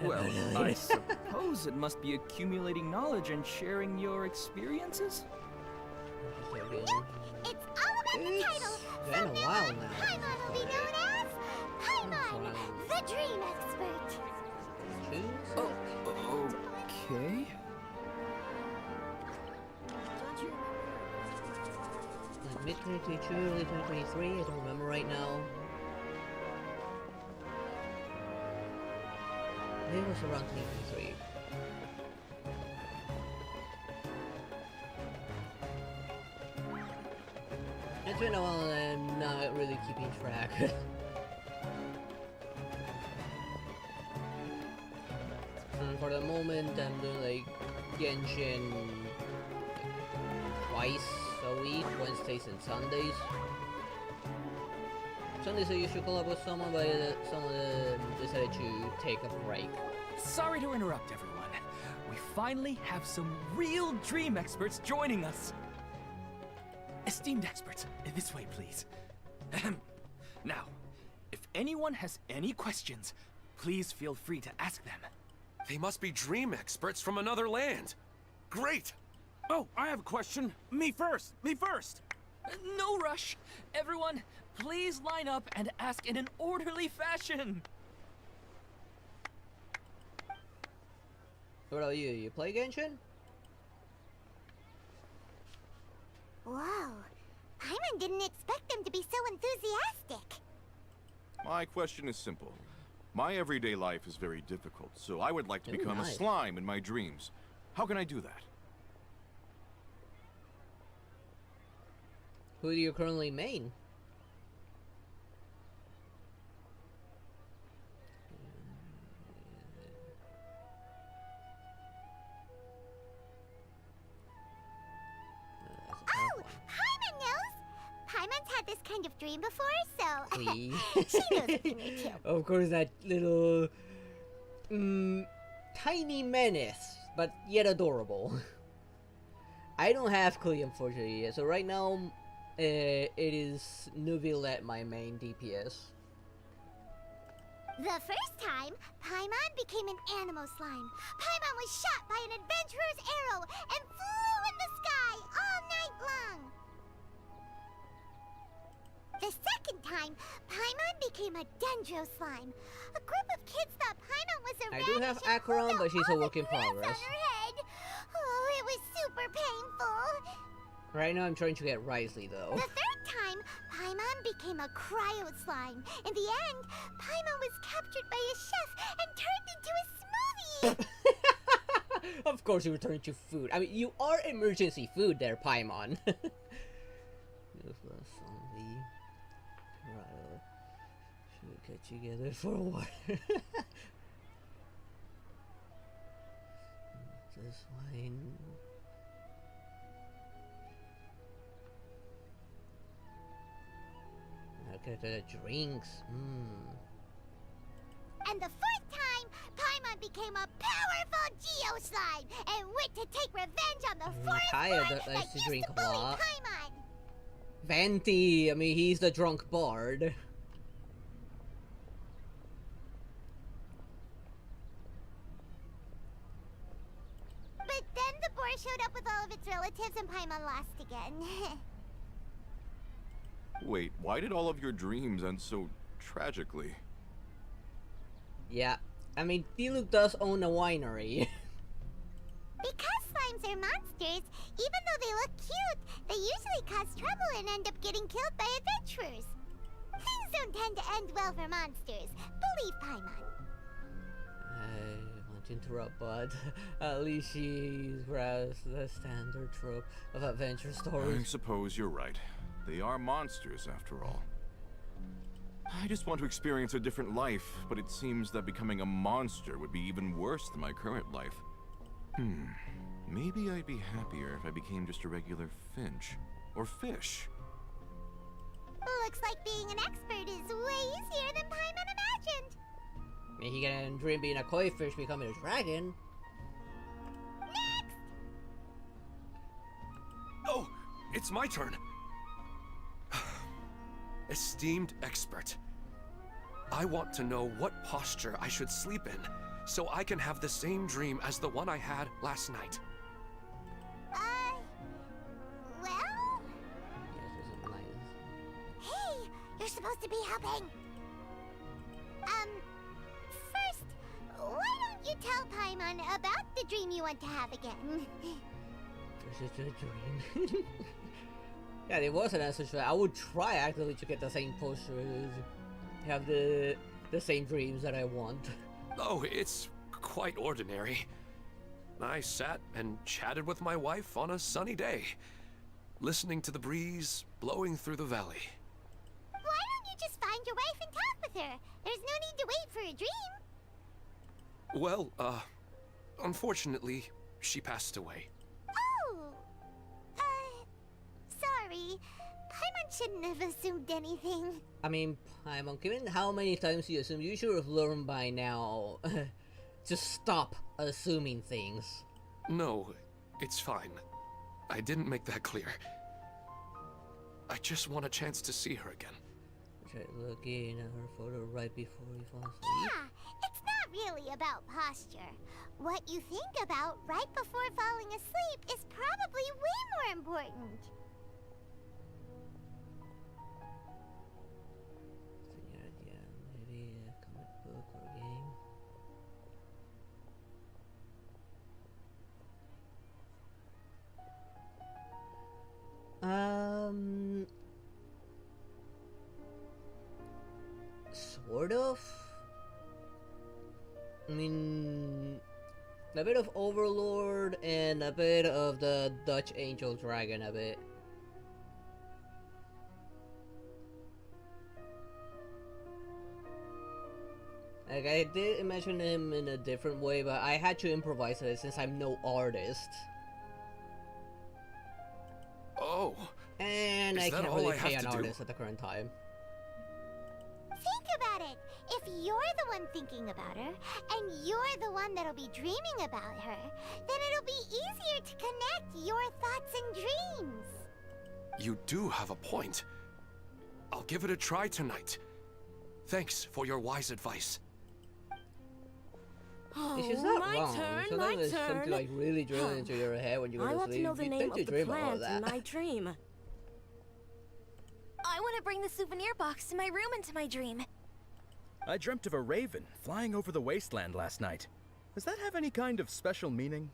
Well, I suppose it must be accumulating knowledge and sharing your experiences? It's all about the title. Been a now. Paimon will be known as Paimon, the dream expert. Okay. Like mid 2022, early 2023, I don't remember right now. Maybe it was around 2023. It's been a while and I'm not really keeping track. And for the moment, I'm doing like Genshin twice a week, Wednesdays and Sundays. Sundays I usually collab with someone, but some of them decided to take a break. Sorry to interrupt, everyone. We finally have some real dream experts joining us. Esteemed experts, this way, please. Ahem. Now, if anyone has any questions, please feel free to ask them. They must be dream experts from another land. Great! Oh, I have a question. Me first! Me first! No rush. Everyone, please line up and ask in an orderly fashion. What about you? You play Genshin? Whoa. Paimon didn't expect them to be so enthusiastic. My question is simple. My everyday life is very difficult, so I would like to become nice. a slime in my dreams. How can I do that? Who do you currently main? Oh, Paimon knows! Paimon's had this kind of dream before, so See? she knows a thing or two. Of course, that little tiny menace, but yet adorable. I don't have Klee, unfortunately, yet, so right now it is Nuvilette, my main DPS. The first time, Paimon became an animal slime. Paimon was shot by an adventurer's arrow and flew in the sky all night long. The second time, Paimon became a dendro slime. A group of kids thought Paimon was a I do have radish and Acheron, pulled but out she's a all the work in grass on progress. her head. Oh, it was super painful. Right now I'm trying to get Risley, though. The third time, Paimon became a cryo slime. In the end, Paimon was captured by a chef and turned into a smoothie. Of course you return to food. I mean, you are emergency food there, Paimon. Should get together for water. This wine. Okay, the drinks. And the fourth time, Paimon became a powerful Geo slime and went to take revenge on the forest Kaya boy likes that to used drink to a bully lot. Paimon. Venti, I mean, he's the drunk bard. But then the boar showed up with all of its relatives and Paimon lost again. Wait, why did all of your dreams end so tragically? Yeah, I mean, Diluc does own a winery. Because slimes are monsters, even though they look cute, they usually cause trouble and end up getting killed by adventurers. Things don't tend to end well for monsters. Believe Paimon. I want to interrupt, but at least she grasped the standard trope of adventure I stories. suppose you're right. They are monsters, after all. I just want to experience a different life, but it seems that becoming a monster would be even worse than my current life. Maybe I'd be happier if I became just a regular finch. Or fish. Looks like being an expert is way easier than Paimon imagined. I mean, he can dream being a koi fish becoming a dragon. Next! Oh, it's my turn. Esteemed expert, I want to know what posture I should sleep in so I can have the same dream as the one I had last night. Well? Hey, you're supposed to be helping. First, why don't you tell Paimon about the dream you want to have again? This is a dream. Yeah, there was an answer to that. I would try actually to get the same posters, have the same dreams that I want. Oh, it's quite ordinary. I sat and chatted with my wife on a sunny day, listening to the breeze blowing through the valley. Why don't you just find your wife and talk with her? There's no need to wait for a dream. Well, unfortunately, she passed away. Oh, sorry. Paimon shouldn't have assumed anything. I mean, Paimon, given how many times you assume, you should have learned by now to stop assuming things. No, it's fine. I didn't make that clear. I just want a chance to see her again. Try looking at her photo right before you fall asleep. Yeah, it's not really about posture. What you think about right before falling asleep is probably way more important. Yeah, maybe a comic book or game. Sort of. I mean, a bit of Overlord and a bit of the Dutch Angel Dragon, a bit. Like, I did imagine him in a different way, but I had to improvise it since I'm no artist. Oh. And I can't really pay an artist at the current time. Think about it. If you're the one thinking about her, and you're the one that'll be dreaming about her, then it'll be easier to connect your thoughts and dreams. You do have a point. I'll give it a try tonight. Thanks for your wise advice. It's just not wrong. Sometimes there's something like really drilling into your head when you go to sleep. I want to know the name of the plant in my dream. I want to bring the souvenir box to my room into my dream. I dreamt of a raven flying over the wasteland last night. Does that have any kind of special meaning?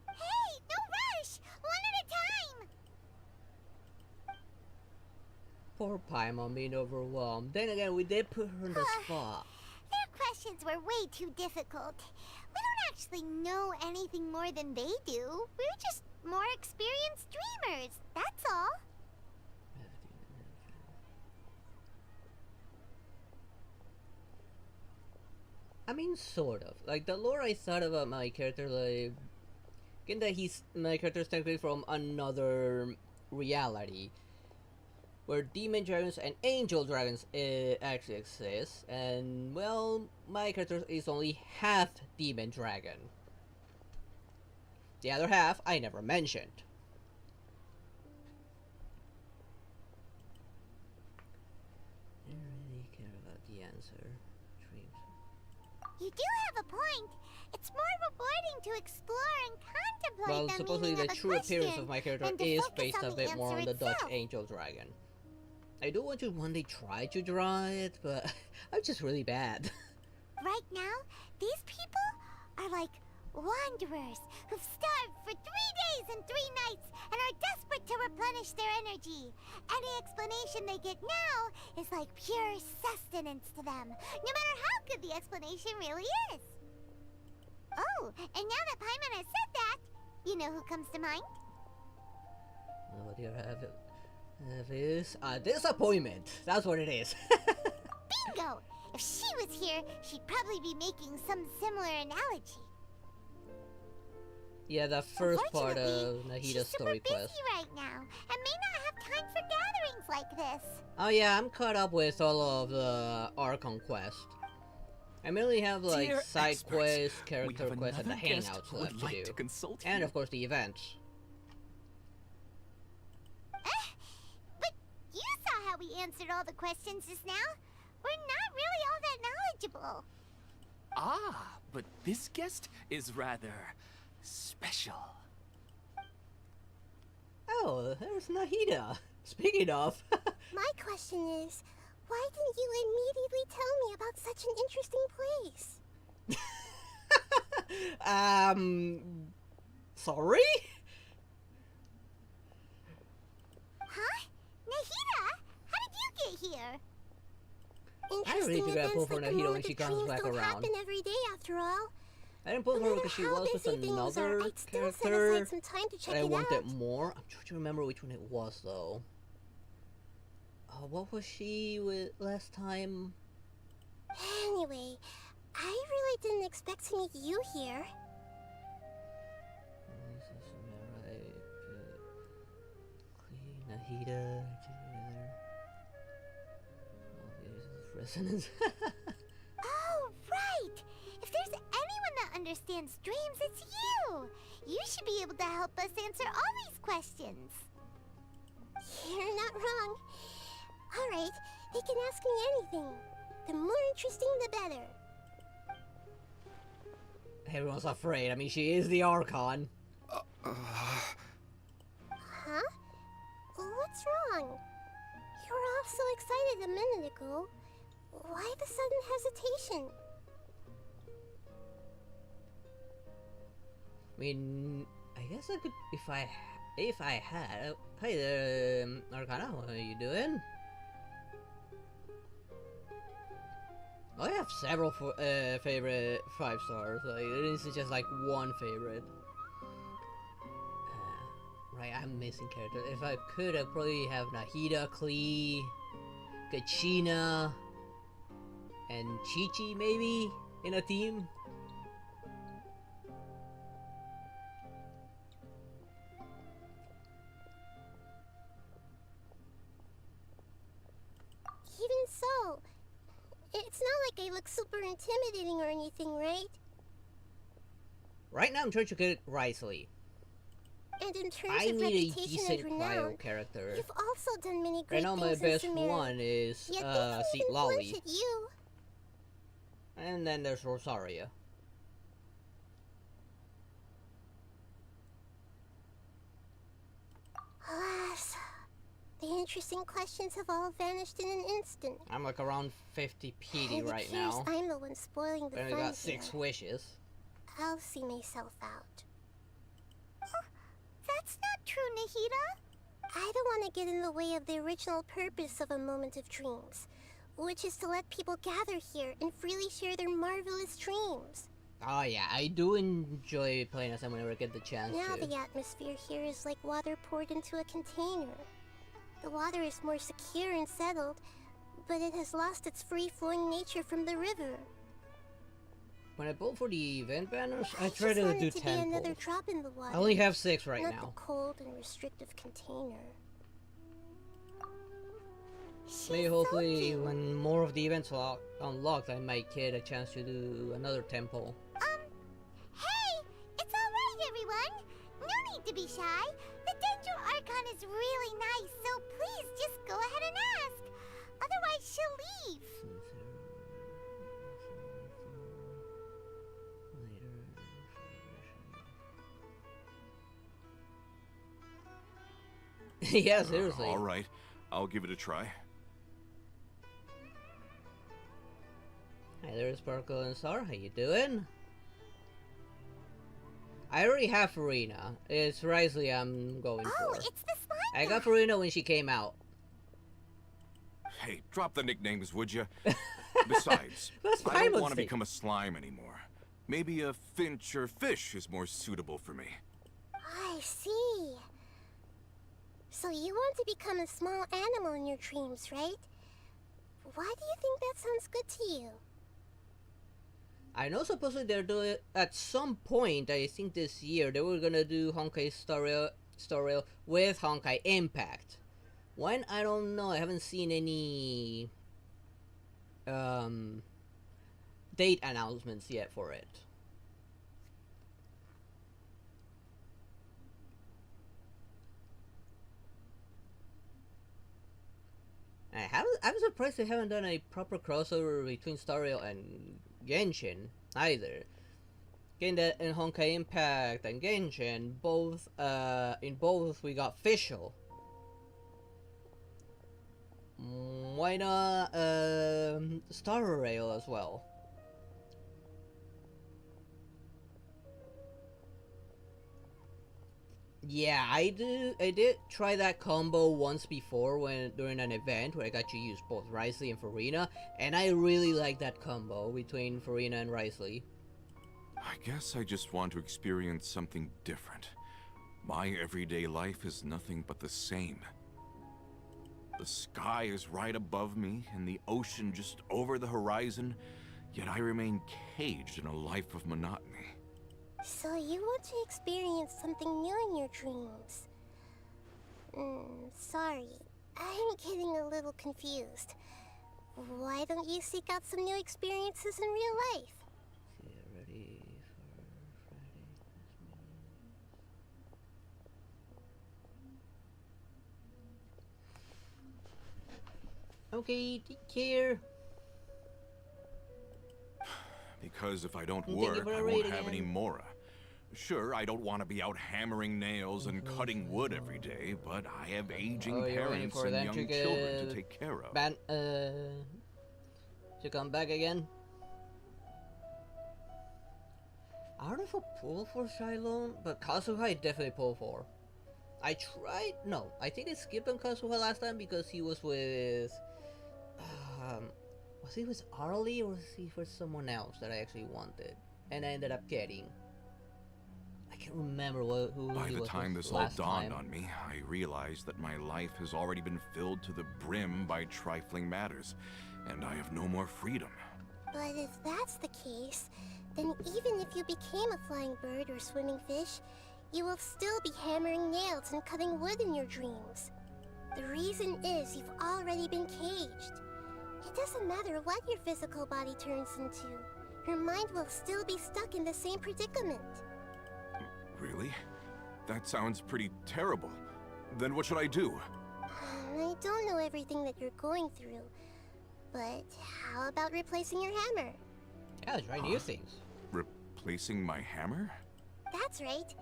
Hey, no rush! One at a time! Poor Paimon being overwhelmed. Then again, we did put her in the spot. Their questions were way too difficult. We don't actually know anything more than they do. We're just more experienced dreamers, that's all. I mean, sort of. Like, the lore I thought about my character, like... Given that my character is technically from another reality, where demon dragons and angel dragons actually exist, and, well, my character is only half demon dragon. The other half, I never mentioned. I don't really care about the answer. You do have a point. It's more rewarding to explore and contemplate Well, the supposedly meaning the of a true appearance question of my character than to is focus based a on the bit more on answer the Dutch itself. Angel Dragon. I do want to one day try to draw it, but I'm just really bad. Right now, these people are like wanderers who've starved for 3 days and 3 nights and are desperate to replenish their energy. Any explanation they get now is like pure sustenance to them, no matter how good the explanation really is. Oh, and now that Paimon has said that, you know who comes to mind? What do you have? Is a disappointment. That's what it is. Bingo! If she was here, she'd probably be making some similar analogy. Yeah, the first part of Nahida's story She's super quest. busy right now, and may not have time for gatherings like this. Oh yeah, I'm caught up with all of the Archon quest. I mainly have like Dear side experts, quests, character we have quests, and the another guest hangouts who left would to like do. to consult And you. of course the events. But you saw how we answered all the questions just now. We're not really all that knowledgeable. Ah, but this guest is rather special. Oh, there's Nahida. Speaking of. My question is, Why didn't you immediately tell me about such an interesting place? Sorry? Huh? Nahida? How did you get here? I really Interesting do gotta pull events for like the Nahida when moment she of comes dreams back don't around. happen every day after all. I didn't pull No her matter because she how was with busy things are, another I'd still set character aside some time to check that I it wanted out. more. I'm trying to remember which one it was though. What was she with last time? Anyway, I really didn't expect to meet you here. Nahida together. Resonance. Oh, right! If there's anyone that understands dreams, it's you! You should be able to help us answer all these questions. You're not wrong. Alright, they can ask me anything. The more interesting, the better. Everyone's afraid. I mean, she is the Archon. Huh? What's wrong? You were all so excited a minute ago. Why the sudden hesitation? I mean, I guess I could if I had. Hey there, Arcana, what are you doing? I have several favorite 5 stars. Like this is just like one favorite. Right, I'm missing characters. If I could, I'd probably have Nahida, Klee, Kachina, and Chi-Chi maybe in a team. Even so, it's not like I look super intimidating or anything, right? Right now, I'm trying to get it wisely. And in terms I of need a reputation decent and renown, cryo character. you've also done many Right great now, my things best in Sumeru. one is Yet they don't Seat even Lolly. flinch at you. And then there's Rosaria. Alas, the interesting questions have all vanished in an instant. I'm like around 50 PD And it right appears now. I'm the one spoiling the I only fun got 6 here. wishes. I'll see myself out. Oh, that's not true, Nahida. I don't want to get in the way of the original purpose of a moment of dreams, which is to let people gather here and freely share their marvelous dreams. Oh yeah, I do enjoy playing as them whenever I get the chance Now to. the atmosphere here is like water poured into a container. The water is more secure and settled, but it has lost its free-flowing nature from the river. When I pull for the event banners, I just try to want do it to be 10 another pulls. drop in the water. I only have 6 right not now. the cold and restrictive container. Maybe hopefully when more of the events are unlocked, I might get a chance to do another 10 pull. Hey! It's alright, everyone! No need to be shy. The Danger Archon is really nice, so please just go ahead and ask. Otherwise, she'll leave. Yeah, seriously. All right, I'll give it a try. Hi there, Sparkle and Star. How you doing? I already have Farina. It's Risley I'm going for. It's the slime I got Farina when she came out. Hey, drop the nicknames, would you? Besides, That's I don't Paimon's want to thing. become a slime anymore. Maybe a finch or fish is more suitable for me. I see. So you want to become a small animal in your dreams, right? Why do you think that sounds good to you? I know supposedly they're doing at some point, I think this year, they were gonna do Honkai Star Rail with Honkai Impact. When? I don't know. I haven't seen any date announcements yet for it. I'm surprised they haven't done a proper crossover between Star Rail and Genshin either. Getting that in Honkai Impact and Genshin, both in both we got official. why not Star Rail as well? Yeah, I did try that combo once before during an event where I got to use both Risley and Farina, and I really like that combo between Farina and Risley. I guess I just want to experience something different. My everyday life is nothing but the same. The sky is right above me, and the ocean just over the horizon, yet I remain caged in a life of monotony. So you want to experience something new in your dreams? Sorry. I'm getting a little confused. Why don't you seek out some new experiences in real life? Ready for Friday. Okay, take care. Because if I don't work, I won't have any Mora. Sure, I don't want to be out hammering nails and cutting wood every day, but I have aging parents and young children to take care of. To come back again. I don't know if I'll pull for Shylon, but Kazuha I definitely pull for. I tried, no, I think I skipped on Kazuha last time because he was with, was he with Arlie or was he for someone else that I actually wanted? And I ended up getting. I can't remember who he was. By the time this all dawned on me, I realized that my life has already been filled to the brim by trifling matters, and I have no more freedom. But if that's the case, then even if you became a flying bird or swimming fish, you will still be hammering nails and cutting wood in your dreams. The reason is you've already been caged. It doesn't matter what your physical body turns into. Your mind will still be stuck in the same predicament. Really? That sounds pretty terrible. Then what should I do? I don't know everything that you're going through, but how about replacing your hammer? Yeah, try new things. Replacing my hammer? That's right.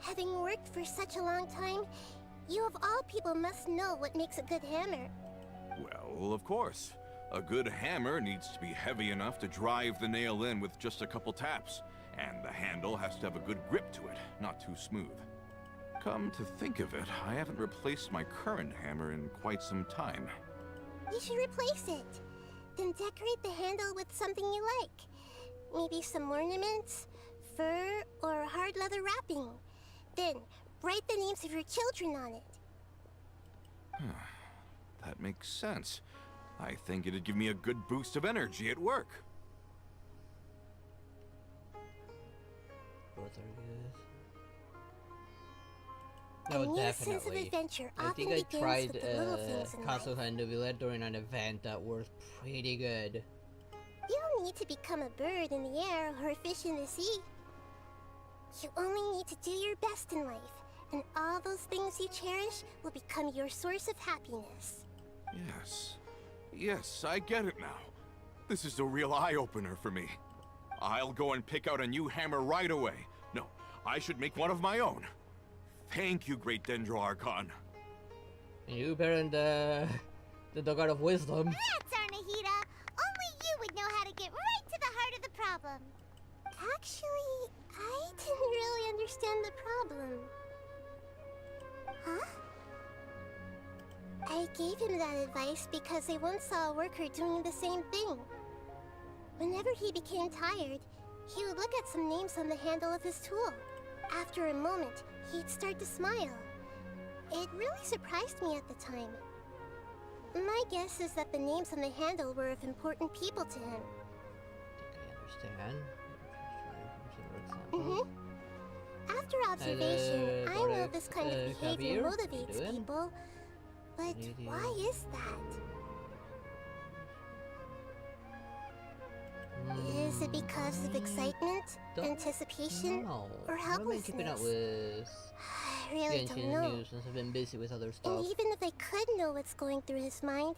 Having worked for such a long time, you of all people must know what makes a good hammer. Well, of course. A good hammer needs to be heavy enough to drive the nail in with just a couple taps. And the handle has to have a good grip to it, not too smooth. Come to think of it, I haven't replaced my current hammer in quite some time. You should replace it. Then decorate the handle with something you like. Maybe some ornaments, fur, or hard leather wrapping. Then, write the names of your children on it. That makes sense. I think it'd give me a good boost of energy at work. No, Sense of definitely. adventure I often think I begins tried with the little things in life. Kazuha and Villette during an event that was pretty good. You don't need to become a bird in the air or a fish in the sea. You only need to do your best in life, and all those things you cherish will become your source of happiness. Yes. Yes, I get it now. This is a real eye-opener for me. I'll go and pick out a new hammer right away. No, I should make one of my own. Thank you, Great Dendro Archon. You parent the God of Wisdom. That's Arnahita. Only you would know how to get right to the heart of the problem. Actually, I didn't really understand the problem. Huh? I gave him that advice because I once saw a worker doing the same thing. Whenever he became tired, he would look at some names on the handle of his tool. After a moment, he'd start to smile. It really surprised me at the time. My guess is that the names on the handle were of important people to him. I understand. After observation, I know this kind of behavior motivates people. But why is that? Is it because of excitement, anticipation, or helplessness? Keeping up with I really don't know. News since I've been busy with other stuff. And even if I could know what's going through his mind,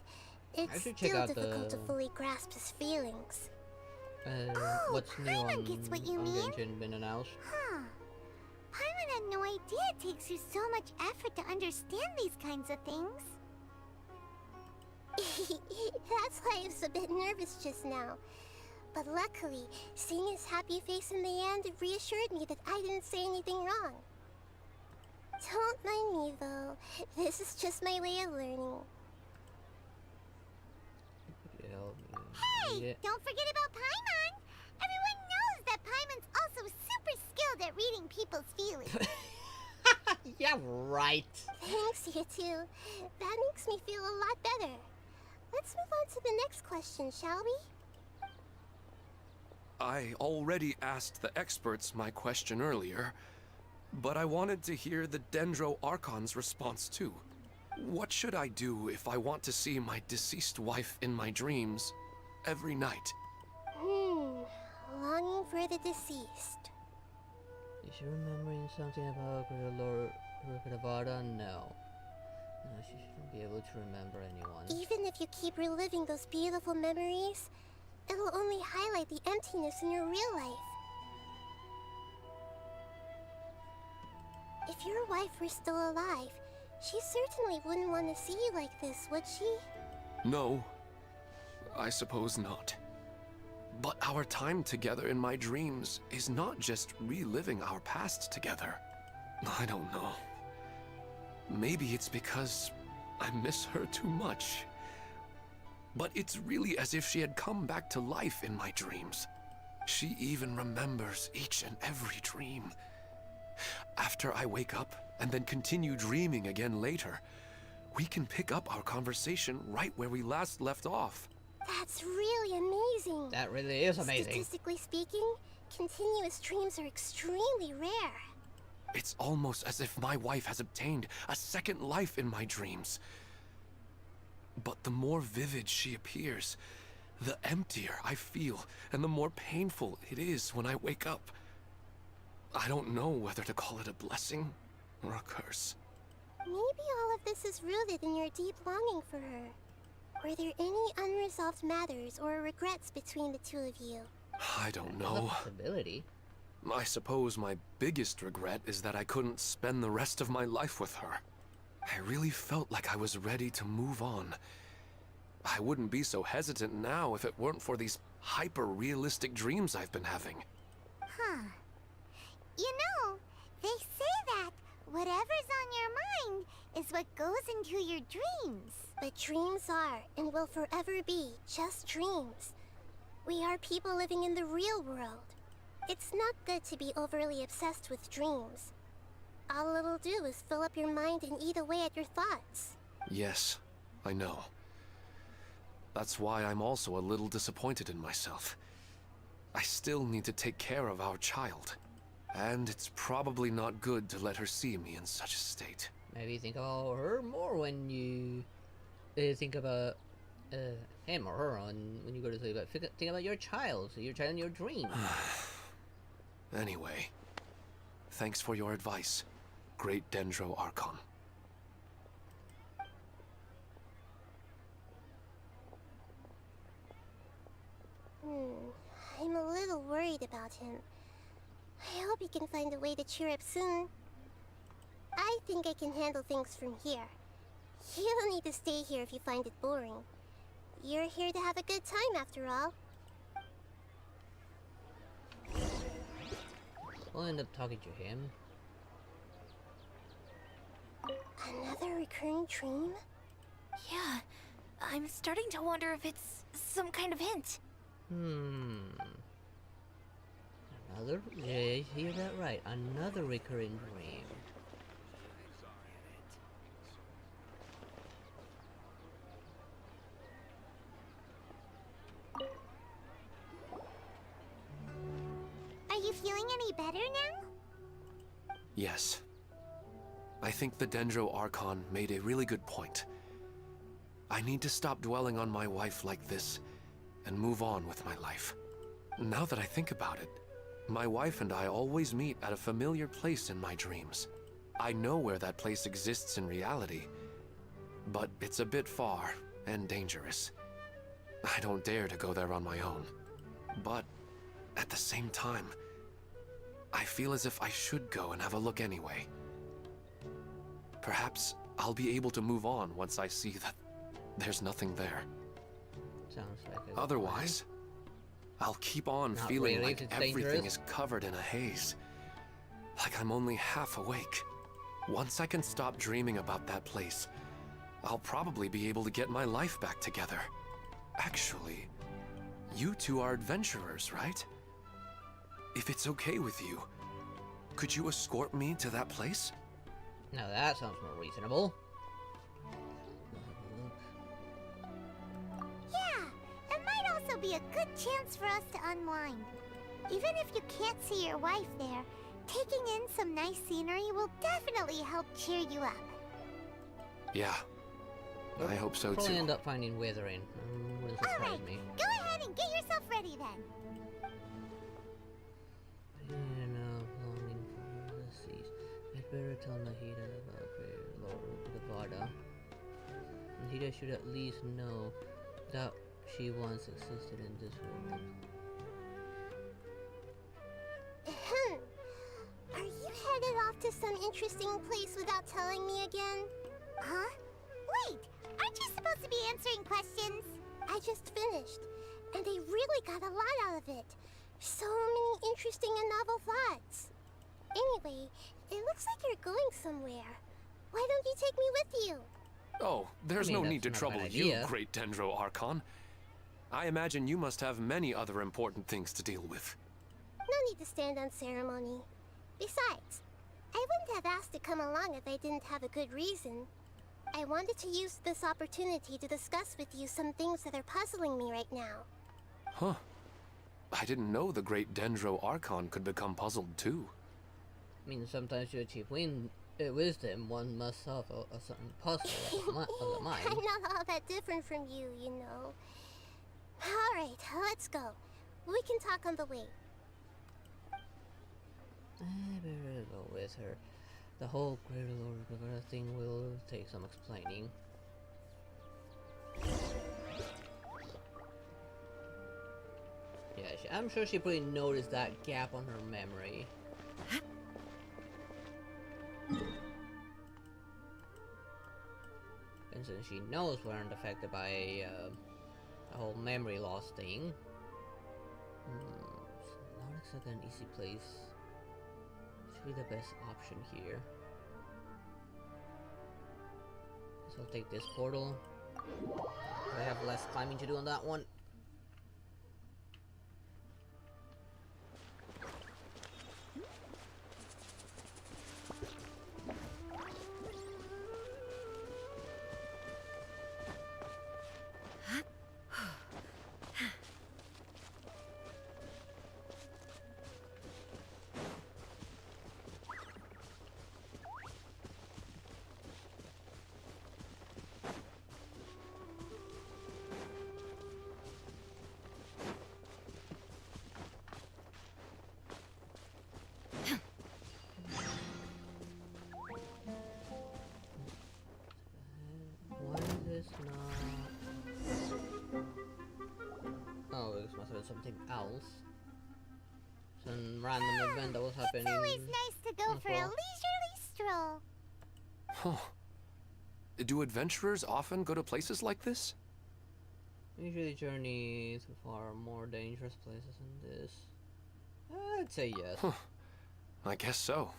it's still difficult to fully grasp his feelings. What's new on gets what you mean? Genshin been announced? Huh. Paimon had no idea it takes you so much effort to understand these kinds of things. He That's why I was a bit nervous just now. But luckily, seeing his happy face in the end reassured me that I didn't say anything wrong. Don't mind me, though. This is just my way of learning. Hey! Don't forget about Paimon! Everyone knows that Paimon's also super skilled at reading people's feelings. Yeah, right. Thanks, you two. That makes me feel a lot better. Let's move on to the next question, shall we? I already asked the experts my question earlier, but I wanted to hear the Dendro Archon's response too. What should I do if I want to see my deceased wife in my dreams every night? Longing for the deceased. Is she remembering something about Lord Rukadavada? No. No, she shouldn't be able to remember anyone. Even if you keep reliving those beautiful memories, it'll only highlight the emptiness in your real life. If your wife were still alive, she certainly wouldn't want to see you like this, would she? No, I suppose not. But our time together in my dreams is not just reliving our past together. I don't know. Maybe it's because I miss her too much. But it's really as if she had come back to life in my dreams. She even remembers each and every dream. After I wake up and then continue dreaming again later, we can pick up our conversation right where we last left off. That's really amazing. That really is amazing. Statistically speaking, continuous dreams are extremely rare. It's almost as if my wife has obtained a second life in my dreams. But the more vivid she appears, the emptier I feel, and the more painful it is when I wake up. I don't know whether to call it a blessing or a curse. Maybe all of this is rooted in your deep longing for her. Were there any unresolved matters or regrets between the two of you? I don't know. Possibility. I suppose my biggest regret is that I couldn't spend the rest of my life with her. I really felt like I was ready to move on. I wouldn't be so hesitant now if it weren't for these hyper-realistic dreams I've been having. Huh. You know, they say that whatever's on your mind is what goes into your dreams. But dreams are, and will forever be, just dreams. We are people living in the real world. It's not good to be overly obsessed with dreams. All it'll do is fill up your mind and eat away at your thoughts. Yes, I know. That's why I'm also a little disappointed in myself. I still need to take care of our child. And it's probably not good to let her see me in such a state. Maybe think about her more when you think about him or her when you go to sleep. But think about your child in your dreams. Anyway, thanks for your advice, Great Dendro Archon. I'm a little worried about him. I hope he can find a way to cheer up soon. I think I can handle things from here. You don't need to stay here if you find it boring. You're here to have a good time after all. We'll end up talking to him. Another recurring dream? Yeah, I'm starting to wonder if it's some kind of hint. Another? Yeah, you hear that right. Another recurring dream. Are you feeling any better now? Yes. I think the Dendro Archon made a really good point. I need to stop dwelling on my wife like this and move on with my life. Now that I think about it, my wife and I always meet at a familiar place in my dreams. I know where that place exists in reality, but it's a bit far and dangerous. I don't dare to go there on my own. But at the same time, I feel as if I should go and have a look anyway. Perhaps I'll be able to move on once I see that there's nothing there. Sounds like a good Otherwise, I'll keep on Not feeling really, like it's everything dangerous. is covered in a haze. Like I'm only half awake. Once I can stop dreaming about that place, I'll probably be able to get my life back together. Actually, you two are adventurers, right? If it's okay with you, could you escort me to that place? Now that sounds more reasonable. Yeah, it might also be a good chance for us to unwind. Even if you can't see your wife there, taking in some nice scenery will definitely help cheer you up. Yeah, I hope so Probably too. end up finding Withering. Wouldn't surprise Alright, me. go ahead and get yourself ready then. You know, longing for the seas. I'd better tell Nahida about Lord Vada. Nahida should at least know that she once existed in this world. Are you headed off to some interesting place without telling me again? Huh? Wait, aren't you supposed to be answering questions? I just finished, and I really got a lot out of it. So many interesting and novel thoughts. Anyway, it looks like you're going somewhere. Why don't you take me with you? Oh, there's I mean, no that's need to not a trouble bad you, idea. great Dendro Archon. I imagine you must have many other important things to deal with. No need to stand on ceremony. Besides, I wouldn't have asked to come along if I didn't have a good reason. I wanted to use this opportunity to discuss with you some things that are puzzling me right now. Huh. I didn't know the great Dendro Archon could become puzzled too. I mean, sometimes to achieve wisdom, one must solve a certain puzzle of the mind. I'm not all that different from you, you know. Alright, let's go. We can talk on the way. I better go with her. The whole Greater Lord of Earth thing will take some explaining. Yeah, I'm sure she probably noticed that gap on her memory. And since she knows we aren't affected by the whole memory loss thing, not exactly an easy place. Should be the best option here. So I'll take this portal. I have less climbing to do on that one. Why is this not... Oh, this must have been something else. Some random event that was happening. It's always nice to go for a leisurely stroll. Huh. Do adventurers often go to places like this? Usually journey to far more dangerous places than this. I'd say yes. Huh. I guess so.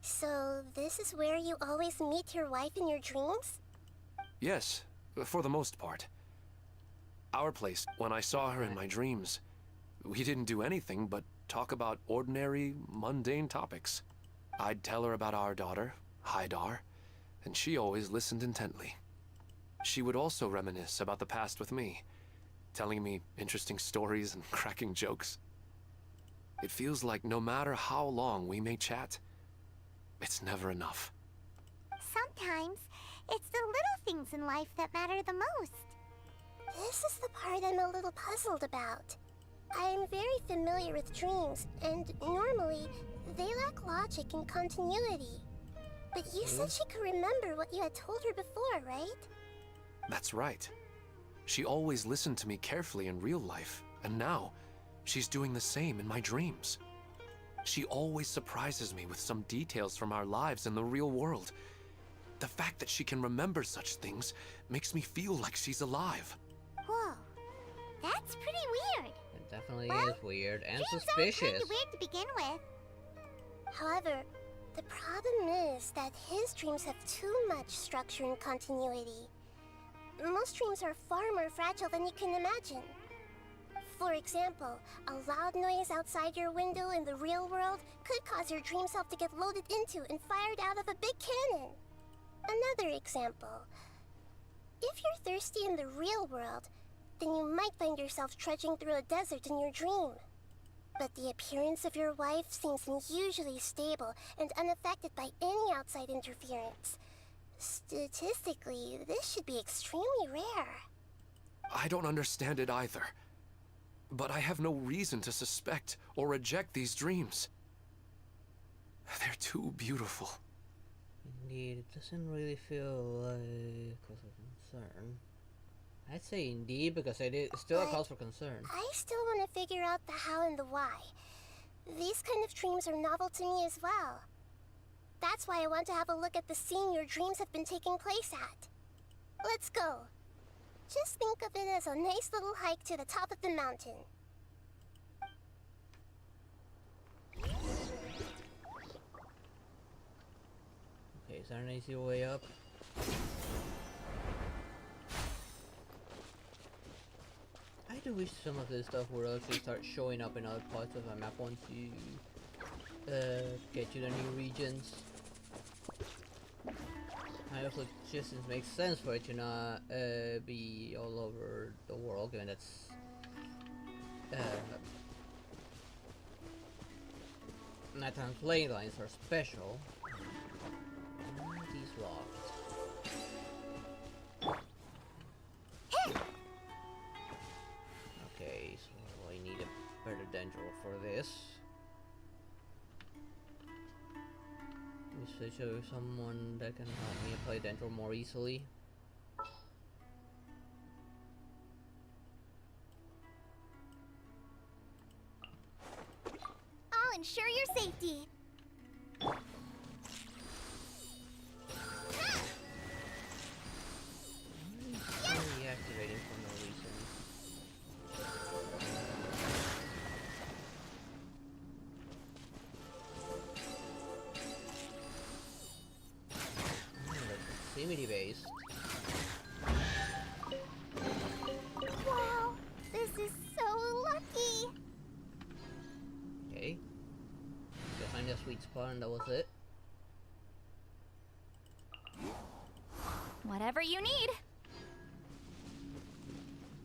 So, this is where you always meet your wife in your dreams? Yes, for the most part. Our place, when I saw her in my dreams, we didn't do anything but talk about ordinary, mundane topics. I'd tell her about our daughter, Haidar, and she always listened intently. She would also reminisce about the past with me, telling me interesting stories and cracking jokes. It feels like no matter how long we may chat, it's never enough. Sometimes, it's the little things in life that matter the most. This is the part I'm a little puzzled about. I'm very familiar with dreams, and normally, they lack logic and continuity. But you said she could remember what you had told her before, right? That's right. She always listened to me carefully in real life, and now, she's doing the same in my dreams. She always surprises me with some details from our lives in the real world. The fact that she can remember such things makes me feel like she's alive. Wow, That's pretty weird. It definitely Well, is weird and dreams suspicious. are kind of weird to begin with. However, the problem is that his dreams have too much structure and continuity. Most dreams are far more fragile than you can imagine. For example, a loud noise outside your window in the real world could cause your dream self to get loaded into and fired out of a big cannon. Another example. If you're thirsty in the real world, then you might find yourself trudging through a desert in your dream. But the appearance of your wife seems unusually stable and unaffected by any outside interference. Statistically, this should be extremely rare. I don't understand it either. But I have no reason to suspect or reject these dreams. They're too beautiful. Indeed, it doesn't really feel like cause of concern. I'd say indeed because it is still a cause for concern. I still want to figure out the how and the why. These kind of dreams are novel to me as well. That's why I want to have a look at the scene your dreams have been taking place at. Let's go. Just think of it as a nice little hike to the top of the mountain. Okay, is there an easier way up? I do wish some of this stuff would actually start showing up in other parts of the map once you get to the new regions. Kind of logistics makes sense for it to not be all over the world, given that's nighttime lane lines are special. These locked. Okay, so I need a better dendril for this. Let me show someone that can help me apply dendril more easily. I'll ensure your safety. Reactivating for no reason. Proximity based. Wow, this is so lucky. Okay. Go find a sweet spot and that was it. Whatever you need.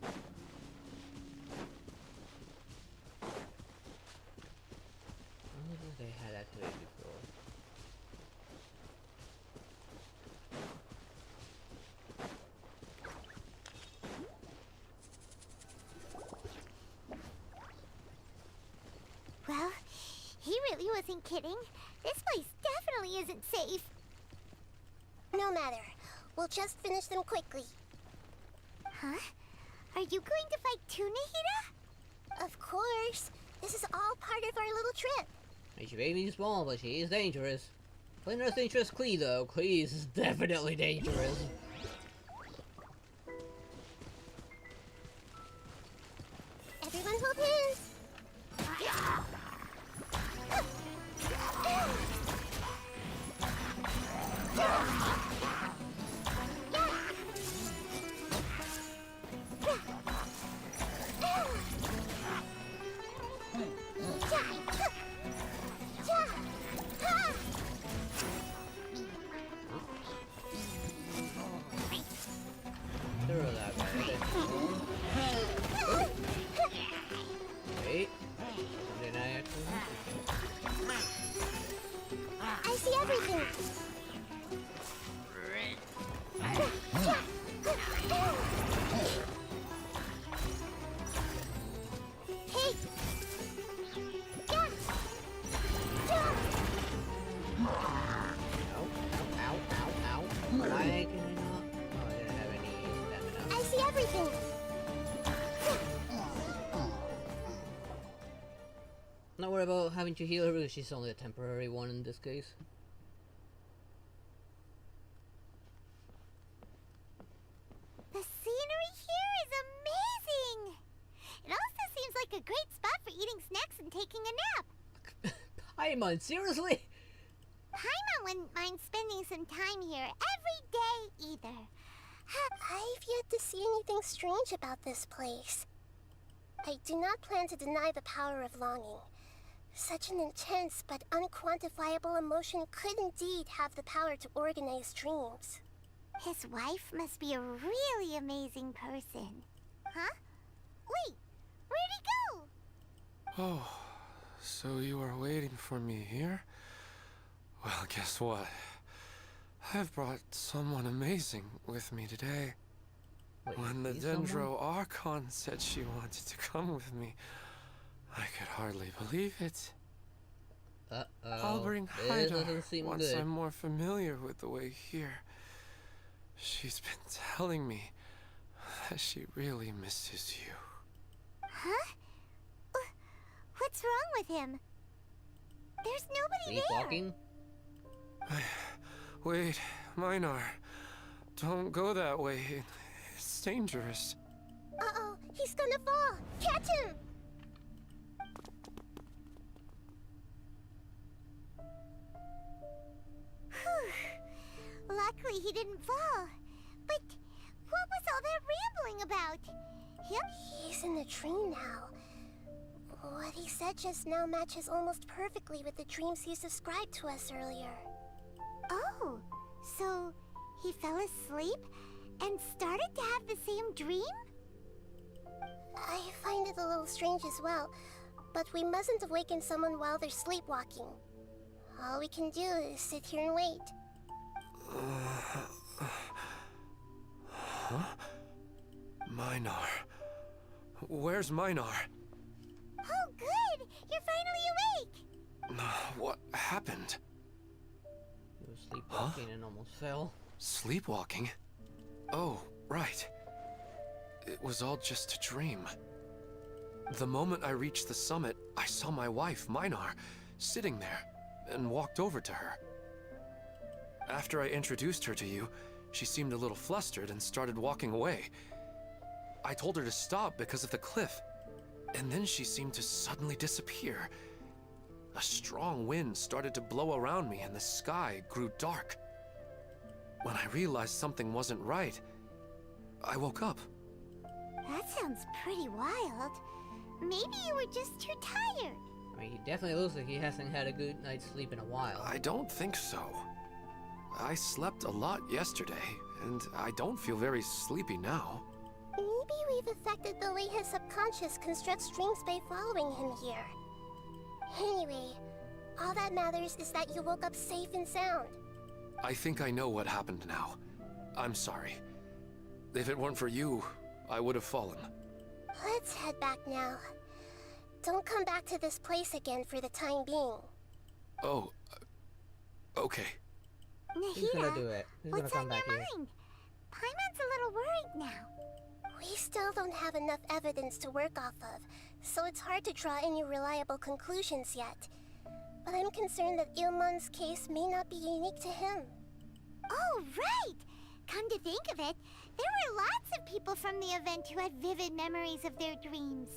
I don't think I had activated before. Well, he really wasn't kidding. This place definitely isn't safe. No matter. We'll just finish them quickly. Huh? Are you going to fight too, Nahida? Of course. This is all part of our little trip. She may be small, but she is dangerous. Plain as dangerous Klee, though. Klee is definitely dangerous. Everyone hold hands. Throw that way. Wait. Did I actually? I see everything. Hey. Ow. Why can I not? Oh, I didn't have any stamina. I see everything. Not worry about having to heal her because she's only a temporary one in this case. The scenery here is amazing! Paimon, seriously? Paimon wouldn't mind spending some time here every day either. I've yet to see anything strange about this place. I do not plan to deny the power of longing. Such an intense but unquantifiable emotion could indeed have the power to organize dreams. His wife must be a really amazing person. Huh? Wait, where'd he go? Oh, so you are waiting for me here? Well, guess what? I've brought someone amazing with me today. Wait, when the he's Dendro someone? Archon said she wanted to come with me, I could hardly believe it. I'll bring This Haida doesn't seem once good. I'm more familiar with the way here. She's been telling me that she really misses you. Huh? What's wrong with him? There's nobody Sleepwalking? Wait, Minar. Don't go that way. It's dangerous. Uh-oh, he's gonna fall! Catch him! Whew. Luckily he didn't fall. But what was all that rambling about? He's in a dream now. What he said just now matches almost perfectly with the dreams he's described to us earlier. Oh, so he fell asleep and started to have the same dream? I find it a little strange as well, but we mustn't awaken someone while they're sleepwalking. All we can do is sit here and wait. Huh? Minar. Where's Minar? Oh, good! You're finally awake! What happened? He was sleepwalking and almost fell. Sleepwalking? Oh, right. It was all just a dream. The moment I reached the summit, I saw my wife, Minar, sitting there, and walked over to her. After I introduced her to you, she seemed a little flustered and started walking away. I told her to stop because of the cliff, and then she seemed to suddenly disappear. A strong wind started to blow around me and the sky grew dark. When I realized something wasn't right, I woke up. That sounds pretty wild. Maybe you were just too tired. I mean, he definitely looks like he hasn't had a good night's sleep in a while. I don't think so. I slept a lot yesterday, and I don't feel very sleepy now. Maybe we've affected the way his subconscious constructs dreams by following him here. Anyway, all that matters is that you woke up safe and sound. I think I know what happened now. I'm sorry. If it weren't for you, I would have fallen. Let's head back now. Don't come back to this place again for the time being. Oh, okay. He's gonna do it. He's gonna what's come on back your here. mind? Paimon's a little worried now. We still don't have enough evidence to work off of, so it's hard to draw any reliable conclusions yet. But I'm concerned that Ilmon's case may not be unique to him. Oh, right! Come to think of it, there were lots of people from the event who had vivid memories of their dreams.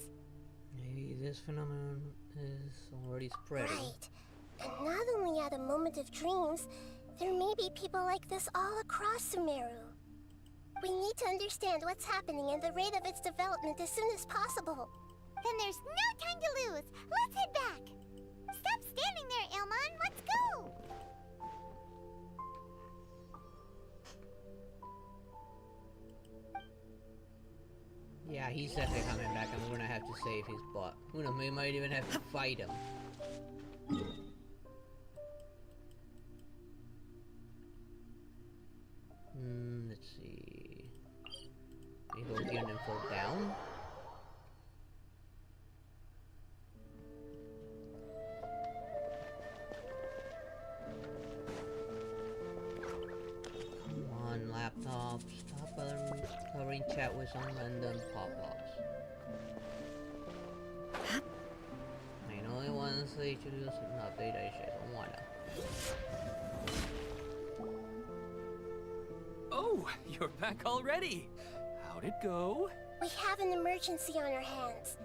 Maybe this phenomenon is already spreading. Right. And not only at a moment of dreams, there may be people like this all across Sumeru. We need to understand what's happening and the rate of its development as soon as possible. Then there's no time to lose. Let's head back. Stop standing there, Ilmon. Let's go. Yeah, he's definitely coming back, and we're gonna have to save his butt. Who knows, we might even have to fight him. Let's see. Maybe go here and then fall down? Come on, laptop. Stop covering chat with some random pop-ups. I only want to say to do an update, I don't wanna. Oh, you're back already. How'd it go? We have an emergency on our hands.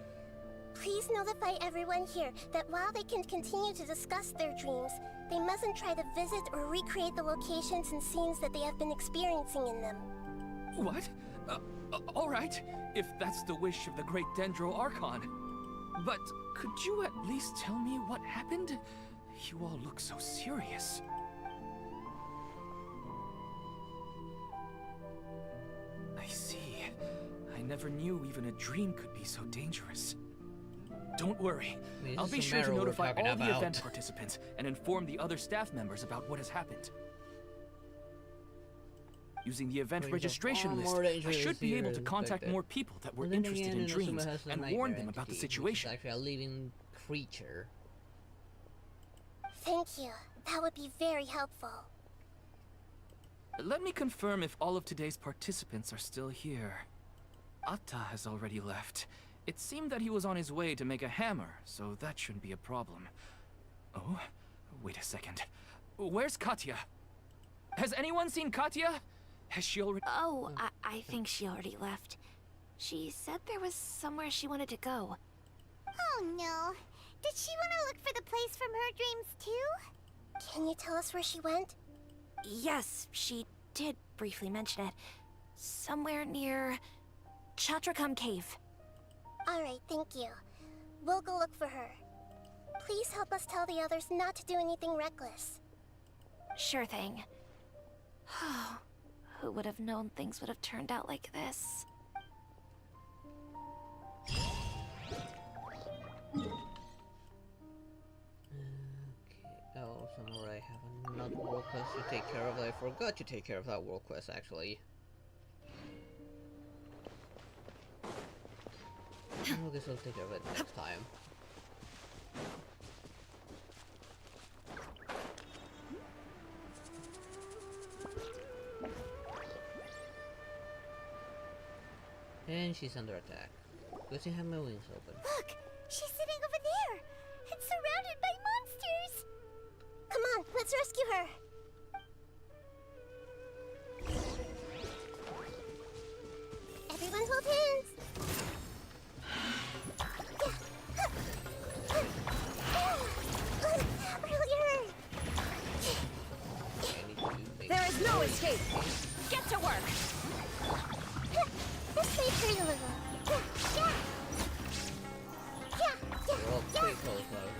Please notify everyone here that while they can continue to discuss their dreams, they mustn't try to visit or recreate the locations and scenes that they have been experiencing in them. What? All right, if that's the wish of the great Dendro Archon. But could you at least tell me what happened? You all look so serious. I see. I never knew even a dream could be so dangerous. Don't worry. I'll be sure to notify all the event participants and inform the other staff members about what has happened. Using the event registration list, I should be able to contact more people that were interested in dreams and warn them about the situation. It's actually a living creature. Thank you. That would be very helpful. Let me confirm if all of today's participants are still here. Atta has already left. It seemed that he was on his way to make a hammer, so that shouldn't be a problem. Oh, wait a second. Where's Katya? Has anyone seen Katya? Has she already— Oh, I think she already left. She said there was somewhere she wanted to go. Oh no. Did she want to look for the place from her dreams too? Can you tell us where she went? Yes, she did briefly mention it. Somewhere near Chatrakam Cave. Alright, thank you. We'll go look for her. Please help us tell the others not to do anything reckless. Sure thing. Who would have known things would have turned out like this? Okay. Oh, somewhere I have another world quest to take care of. I forgot to take care of that world quest, actually. I guess I'll take care of it next time. And she's under attack. Good to have my wings open. Look! She's sitting over there! And surrounded by monsters! Come on, let's rescue her! Everyone hold hands! Really hurt! There is no escape! Get to work! This may hurt a little. We're all pretty close though.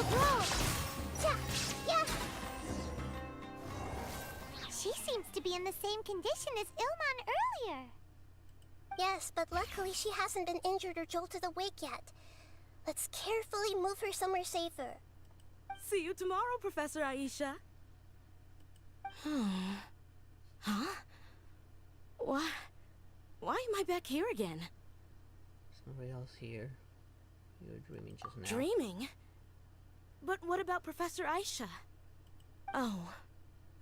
Grow! She seems to be in the same condition as Ilman earlier. Yes, but luckily she hasn't been injured or jolted awake yet. Let's carefully move her somewhere safer. See you tomorrow, Professor Aisha. Huh? Why am I back here again? Somebody else here. You were dreaming just now. Dreaming? But what about Professor Aisha? Oh,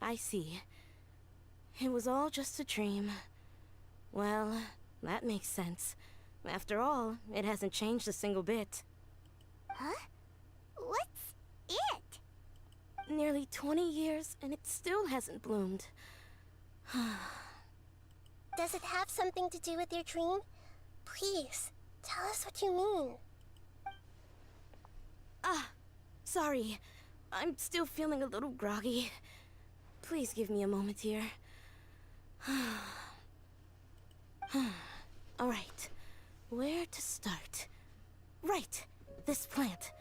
I see. It was all just a dream. Well, that makes sense. After all, it hasn't changed a single bit. Huh? What's it? Nearly 20 years, and it still hasn't bloomed. Does it have something to do with your dream? Please, tell us what you mean. Sorry. I'm still feeling a little groggy. Please give me a moment here. Alright. Where to start? Right! This plant.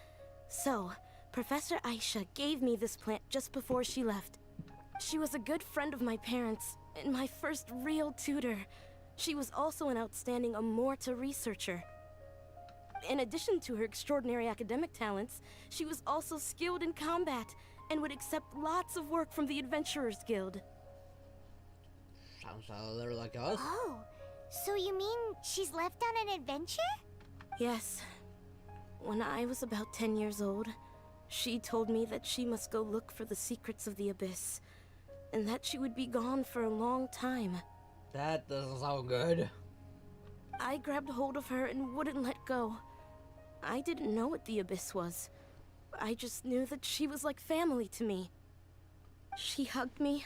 So, Professor Aisha gave me this plant just before she left. She was a good friend of my parents, and my first real tutor. She was also an outstanding Amorta researcher. In addition to her extraordinary academic talents, she was also skilled in combat and would accept lots of work from the Adventurers Guild. Sounds a little like us. Oh, so you mean she's left on an adventure? Yes. When I was about 10 years old, she told me that she must go look for the secrets of the Abyss, and that she would be gone for a long time. That doesn't sound good. I grabbed hold of her and wouldn't let go. I didn't know what the Abyss was. I just knew that she was like family to me. She hugged me,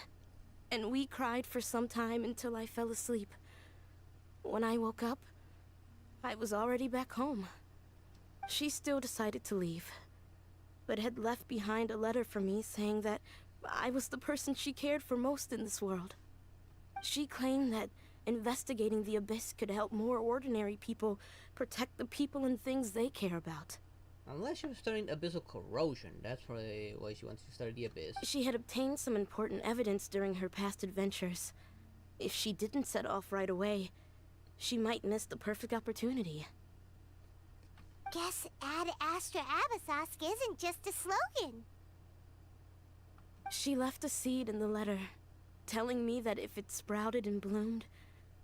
and we cried for some time until I fell asleep. When I woke up, I was already back home. She still decided to leave, but had left behind a letter for me saying that I was the person she cared for most in this world. She claimed that investigating the Abyss could help more ordinary people protect the people and things they care about. Unless she was studying abyssal corrosion, that's probably why she wants to study the Abyss. She had obtained some important evidence during her past adventures. If she didn't set off right away, she might miss the perfect opportunity. Guess Ad Astra Abyssosque isn't just a slogan. She left a seed in the letter, telling me that if it sprouted and bloomed,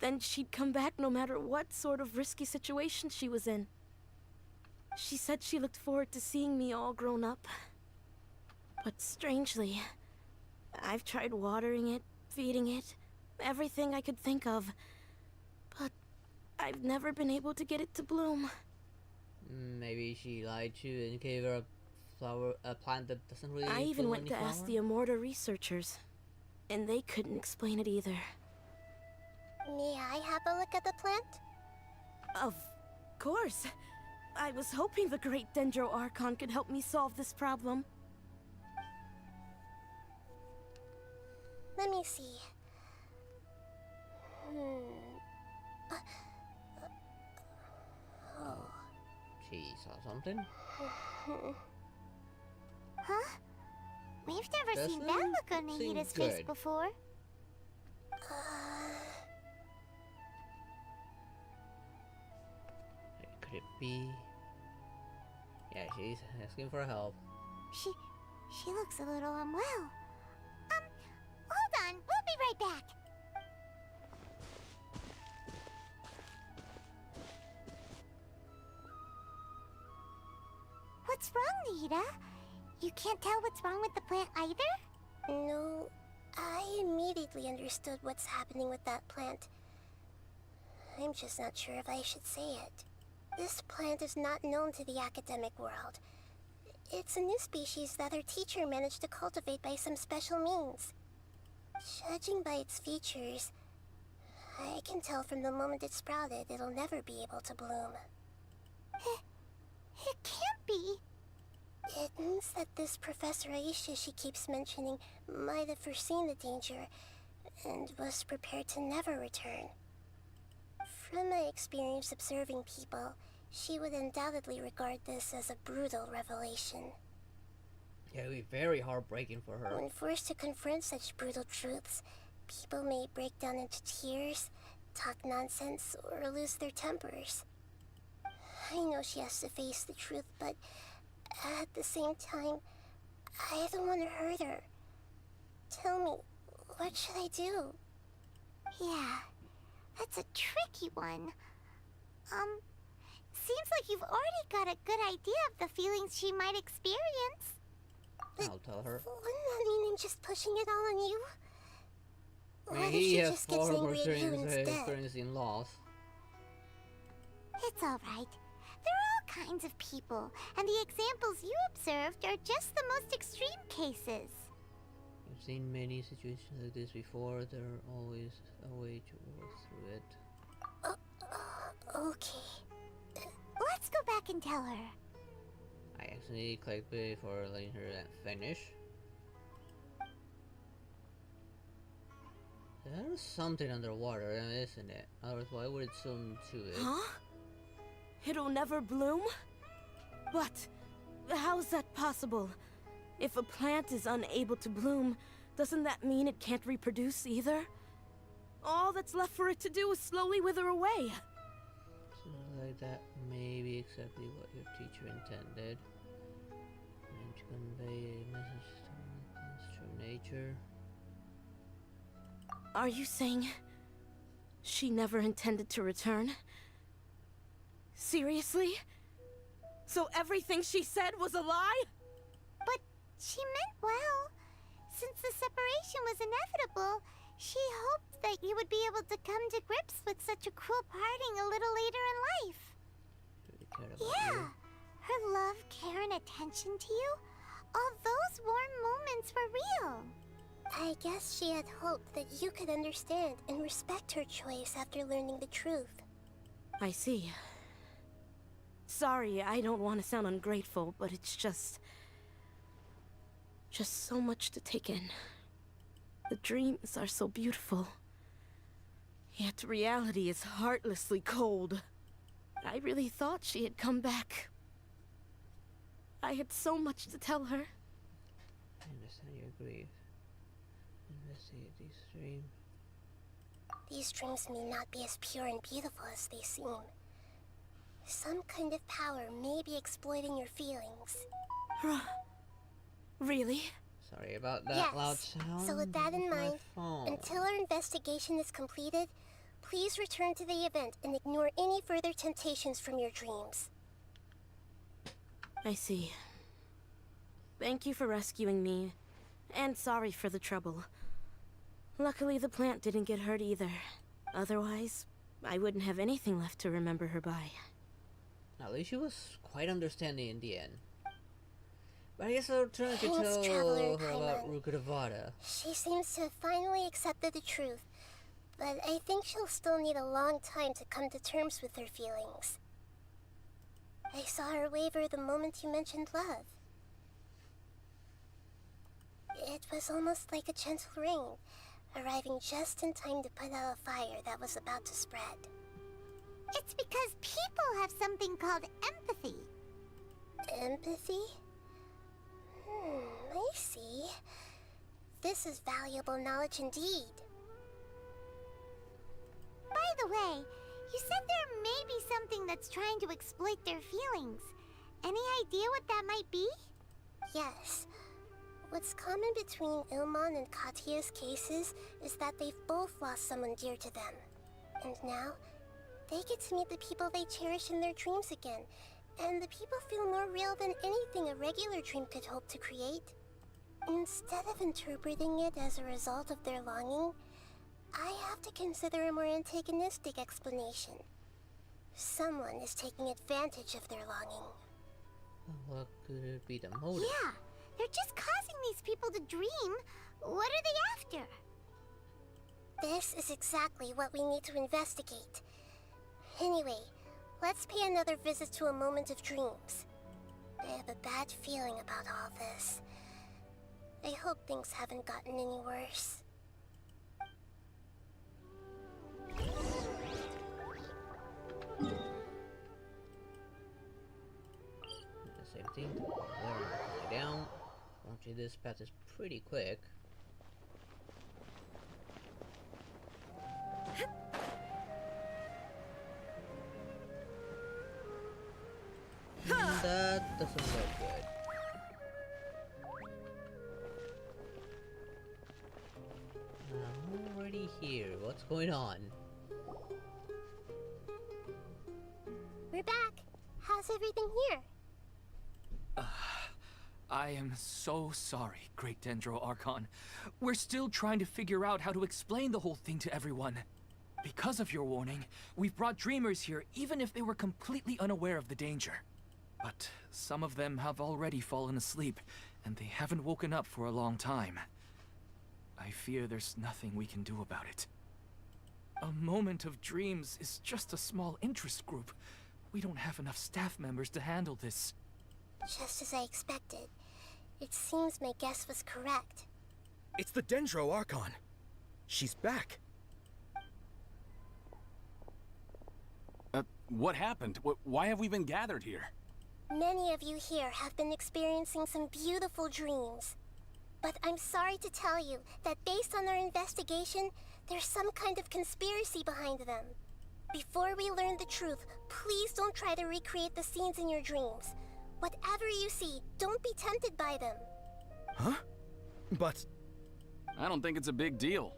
then she'd come back no matter what sort of risky situation she was in. She said she looked forward to seeing me all grown up. But strangely, I've tried watering it, feeding it, everything I could think of. But I've never been able to get it to bloom. Maybe she lied to you and gave her a plant that doesn't really I even bloom went any to flower? ask the Immorta researchers, and they couldn't explain it either. May I have a look at the plant? Of course. I was hoping the great Dendro Archon could help me solve this problem. Let me see. Oh. She saw something? Huh? We've never seen that look on Nahida's face before. Could it be? Yeah, she's asking for help. She looks a little unwell. Hold on, we'll be right back. What's wrong, Nahida? You can't tell what's wrong with the plant either? No, I immediately understood what's happening with that plant. I'm just not sure if I should say it. This plant is not known to the academic world. It's a new species that our teacher managed to cultivate by some special means. Judging by its features, I can tell from the moment it sprouted it'll never be able to bloom. It can't be. It means that this Professor Aisha she keeps mentioning might have foreseen the danger and was prepared to never return. From my experience observing people, she would undoubtedly regard this as a brutal revelation. Yeah, it would be very heartbreaking for her. When forced to confront such brutal truths, people may break down into tears, talk nonsense, or lose their tempers. I know she has to face the truth, but at the same time, I don't want to hurt her. Tell me, what should I do? Yeah, that's a tricky one. Seems like you've already got a good idea of the feelings she might experience. I'll tell her. Wouldn't that mean I'm just pushing it all on you? I mean, What if he she has just gets far more angry at you instead? experience in loss. It's all right. There are all kinds of people, and the examples you observed are just the most extreme cases. I've seen many situations like this before. There's always a way to work through it. Okay. Let's go back and tell her. I accidentally clicked before letting her finish. There's something underwater, isn't it? Otherwise, why would it swim to it? Huh? It'll never bloom? But how's that possible? If a plant is unable to bloom, doesn't that mean it can't reproduce either? All that's left for it to do is slowly wither away. So like that may be exactly what your teacher intended. And to convey a message to plants through nature. Are you saying she never intended to return? Seriously? So everything she said was a lie? But she meant well. Since the separation was inevitable, she hoped that you would be able to come to grips with such a cruel parting a little later in life. Yeah, her love, care, and attention to you, all those warm moments were real. I guess she had hoped that you could understand and respect her choice after learning the truth. I see. Sorry, I don't want to sound ungrateful, but it's just so much to take in. The dreams are so beautiful, yet reality is heartlessly cold. I really thought she had come back. I had so much to tell her. I understand your grief. Investigate these dreams. These dreams may not be as pure and beautiful as they seem. Some kind of power may be exploiting your feelings. Really? Sorry about that Yes. loud sound. So with that in my mind, phone. until our investigation is completed, please return to the event and ignore any further temptations from your dreams. I see. Thank you for rescuing me, and sorry for the trouble. Luckily, the plant didn't get hurt either. Otherwise, I wouldn't have anything left to remember her by. At least she was quite understanding in the end. But I guess I'll turn to Thanks, tell Traveler her about Paimon. Rukkhadevata. She seems to have finally accepted the truth, but I think she'll still need a long time to come to terms with her feelings. I saw her waver the moment you mentioned love. It was almost like a gentle rain, arriving just in time to put out a fire that was about to spread. It's because people have something called empathy. Empathy? I see. This is valuable knowledge indeed. By the way, you said there may be something that's trying to exploit their feelings. Any idea what that might be? Yes. What's common between Ilmon and Katya's cases is that they've both lost someone dear to them. And now, they get to meet the people they cherish in their dreams again, and the people feel more real than anything a regular dream could hope to create. Instead of interpreting it as a result of their longing, I have to consider a more antagonistic explanation. Someone is taking advantage of their longing. What could it be the motive? Yeah, they're just causing these people to dream. What are they after? This is exactly what we need to investigate. Anyway, let's pay another visit to a moment of dreams. I have a bad feeling about all this. I hope things haven't gotten any worse. The same thing. Learn down. Actually, this path is pretty quick. That doesn't look good. I'm already here. What's going on? We're back. How's everything here? I am so sorry, Great Dendro Archon. We're still trying to figure out how to explain the whole thing to everyone. Because of your warning, we've brought dreamers here even if they were completely unaware of the danger. But some of them have already fallen asleep, and they haven't woken up for a long time. I fear there's nothing we can do about it. A moment of dreams is just a small interest group. We don't have enough staff members to handle this. Just as I expected. It seems my guess was correct. It's the Dendro Archon. She's back. What happened? Why have we been gathered here? Many of you here have been experiencing some beautiful dreams. But I'm sorry to tell you that based on our investigation, there's some kind of conspiracy behind them. Before we learn the truth, please don't try to recreate the scenes in your dreams. Whatever you see, don't be tempted by them. Huh? But... I don't think it's a big deal.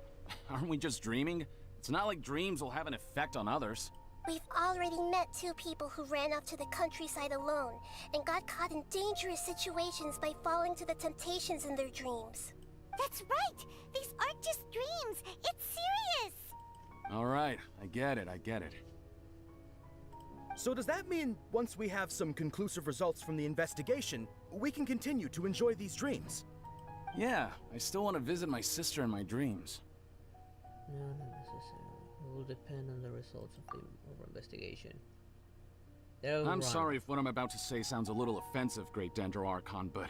Aren't we just dreaming? It's not like dreams will have an effect on others. We've already met two people who ran off to the countryside alone and got caught in dangerous situations by falling to the temptations in their dreams. That's right! These aren't just dreams! It's serious! Alright, I get it. So does that mean once we have some conclusive results from the investigation, we can continue to enjoy these dreams? Yeah, I still want to visit my sister in my dreams. No, not necessarily. It will depend on the results of the investigation. I'm sorry if what I'm about to say sounds a little offensive, Great Dendro Archon, but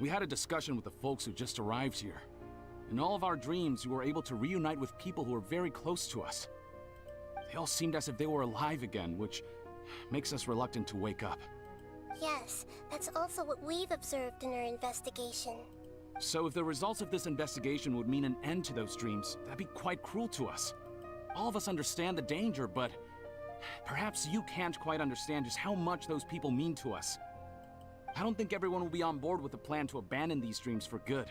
we had a discussion with the folks who just arrived here. In all of our dreams, we were able to reunite with people who were very close to us. They all seemed as if they were alive again, which makes us reluctant to wake up. Yes, that's also what we've observed in our investigation. So if the results of this investigation would mean an end to those dreams, that'd be quite cruel to us. All of us understand the danger, but perhaps you can't quite understand just how much those people mean to us. I don't think everyone will be on board with the plan to abandon these dreams for good.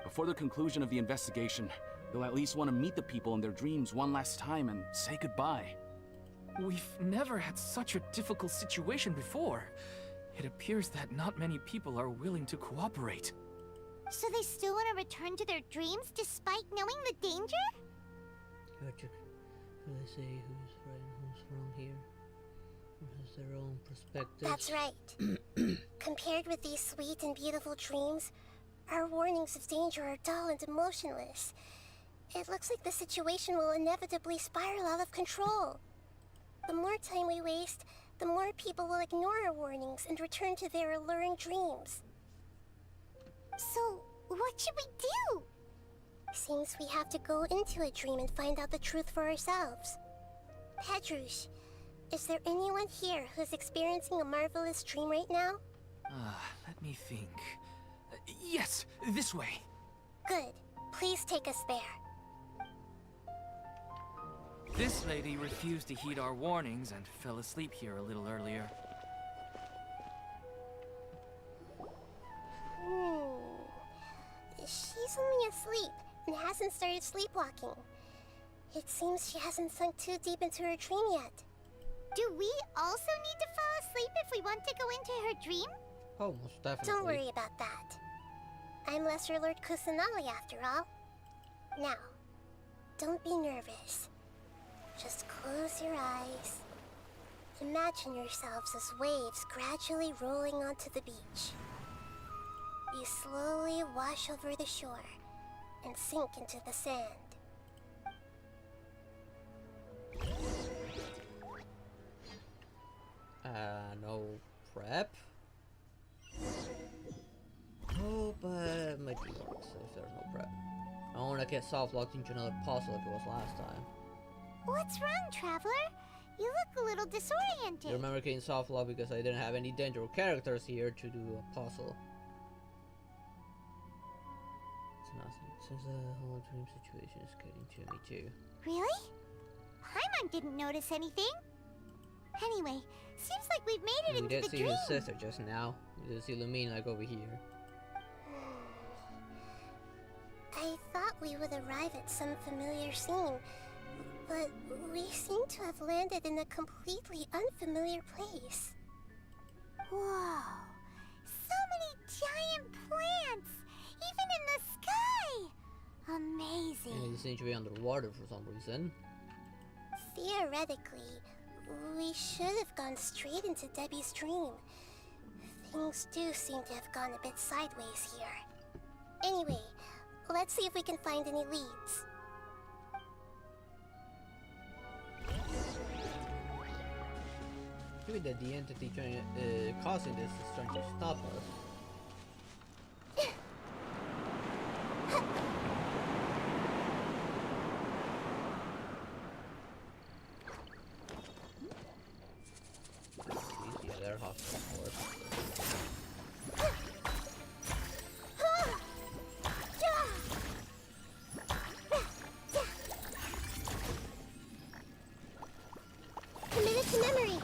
Before the conclusion of the investigation, they'll at least want to meet the people in their dreams one last time and say goodbye. We've never had such a difficult situation before. It appears that not many people are willing to cooperate. So they still want to return to their dreams despite knowing the danger? Gotcha. Can I say who's right and who's wrong here? Who has their own perspective? That's right. Compared with these sweet and beautiful dreams, our warnings of danger are dull and emotionless. It looks like the situation will inevitably spiral out of control. The more time we waste, the more people will ignore our warnings and return to their alluring dreams. So, what should we do? Seems we have to go into a dream and find out the truth for ourselves. Pedrush, is there anyone here who's experiencing a marvelous dream right now? Let me think. Yes, this way. Good. Please take us there. This lady refused to heed our warnings and fell asleep here a little earlier. She's only asleep and hasn't started sleepwalking. It seems she hasn't sunk too deep into her dream yet. Do we also need to fall asleep if we want to go into her dream? Oh, most definitely. Don't worry about that. I'm Lesser Lord Kusanali after all. Now, don't be nervous. Just close your eyes. Imagine yourselves as waves gradually rolling onto the beach. You slowly wash over the shore and sink into the sand. No prep? Oh, but might be worse if there's no prep. I don't want to get soft locked into another puzzle like it was last time. What's wrong, Traveler? You look a little disoriented. You remember getting soft locked because I didn't have any danger characters here to do a puzzle. It's nothing. Since the whole dream situation is getting to me too. Really? Paimon didn't notice anything. Anyway, seems like we've made it into the dream. We did see his sister just now. We did see Lumine like over here. I thought we would arrive at some familiar scene, but we seem to have landed in a completely unfamiliar place. Whoa! So many giant plants! Even in the sky! Amazing. And they seem to be underwater for some reason. Theoretically, we should have gone straight into Debbie's dream. Things do seem to have gone a bit sideways here. Anyway, let's see if we can find any leads. Maybe that the entity trying, causing this is trying to stop us. Yeah, they're hostile, of course. Committed to memory.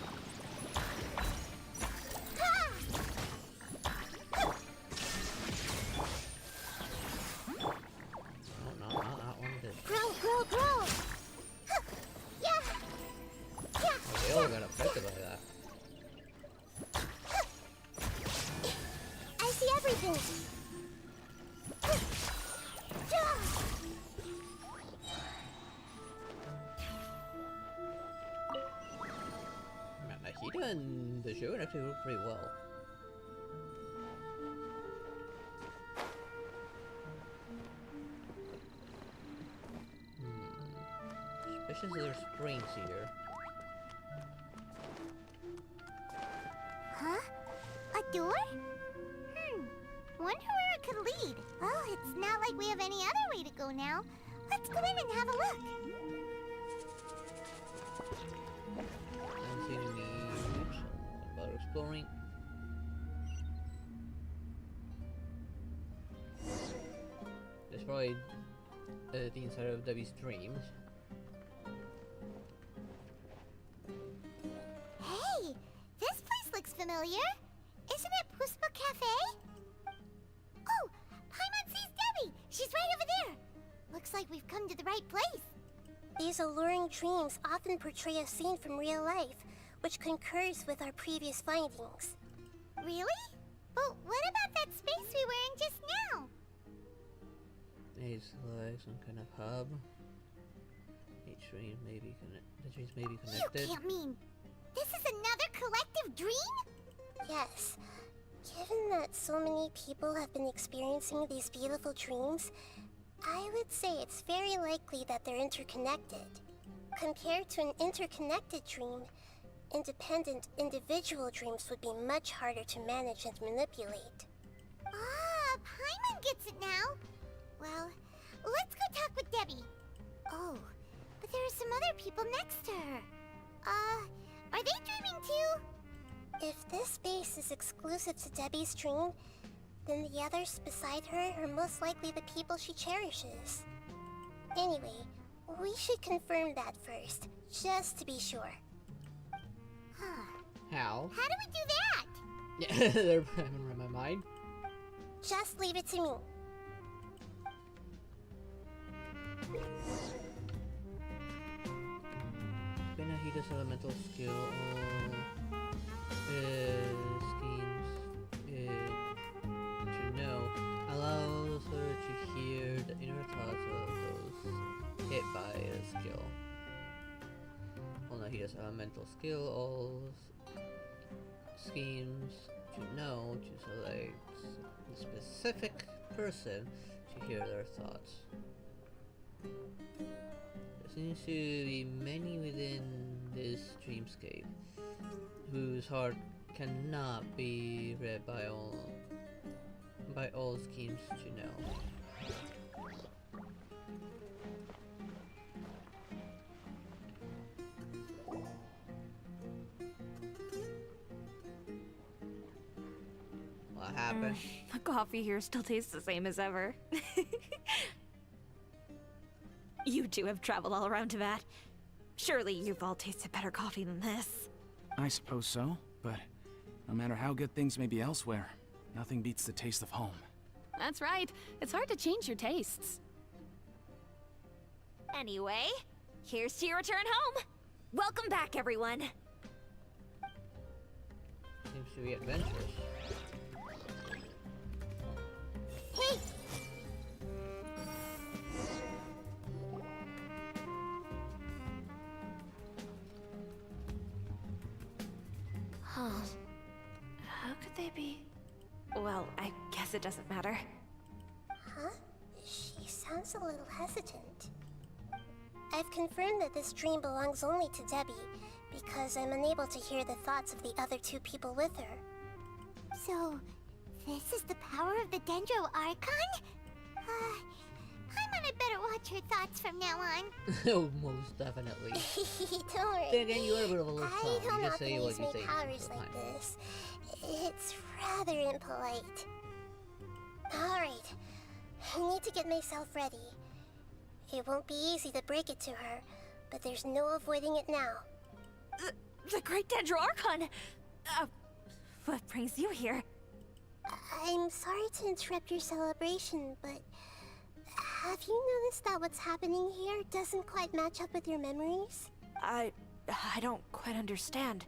They all got affected by that. I see everything. Man, Nahida and the show actually work pretty well. Especially there's springs here. door? Wonder where it could lead. Well, it's not like we have any other way to go now. Let's go in and have a look. I'm seeing any roots about exploring. There's probably the inside of Debbie's dreams. Hey, this place looks familiar. Isn't it Puspa Cafe? Oh, Paimon sees Debbie. She's right over there. Looks like we've come to the right place. These alluring dreams often portray a scene from real life, which concurs with our previous findings. Really? But what about that space we were in just now? It's like some kind of hub. Each dream may be the dreams may be You connected. can't mean this is another collective dream? Yes. Given that so many people have been experiencing these beautiful dreams, I would say it's very likely that they're interconnected. Compared to an interconnected dream, independent individual dreams would be much harder to manage and manipulate. Ah, Paimon gets it now. Well, let's go talk with Debbie. Oh, but there are some other people next to her. Are they dreaming too? If this space is exclusive to Debbie's dream, then the others beside her are most likely the people she cherishes. Anyway, we should confirm that first, just to be sure. How? How do we do that? Yeah, they're having in my mind. Just leave it to me. Benahida's elemental skill schemes to know allows her to hear the inner thoughts of those hit by a skill. Benahida's elemental skill all schemes to know to select a specific person to hear their thoughts. There seems to be many within this dreamscape whose heart cannot be read by all schemes to know. What happened? The coffee here still tastes the same as ever. You two have traveled all around Tibet. Surely you've all tasted better coffee than this. I suppose so, but no matter how good things may be elsewhere, nothing beats the taste of home. That's right. It's hard to change your tastes. Anyway, here's to your return home. Welcome back, everyone. Seems to be adventurous. Hey! Huh. How could they be? Well, I guess it doesn't matter. Huh? She sounds a little hesitant. I've confirmed that this dream belongs only to Debbie, because I'm unable to hear the thoughts of the other two people with her. So, this is the power of the Dendro Archon? Paimon, I better watch her thoughts from now on. Oh, most definitely. Don't worry. Then again, you are a bit of a little I tongue. don't You just say often what use you my think. powers like this. It's rather impolite. Alright, I need to get myself ready. It won't be easy to break it to her, but there's no avoiding it now. The Great Dendro Archon! What brings you here? I'm sorry to interrupt your celebration, but have you noticed that what's happening here doesn't quite match up with your memories? I don't quite understand.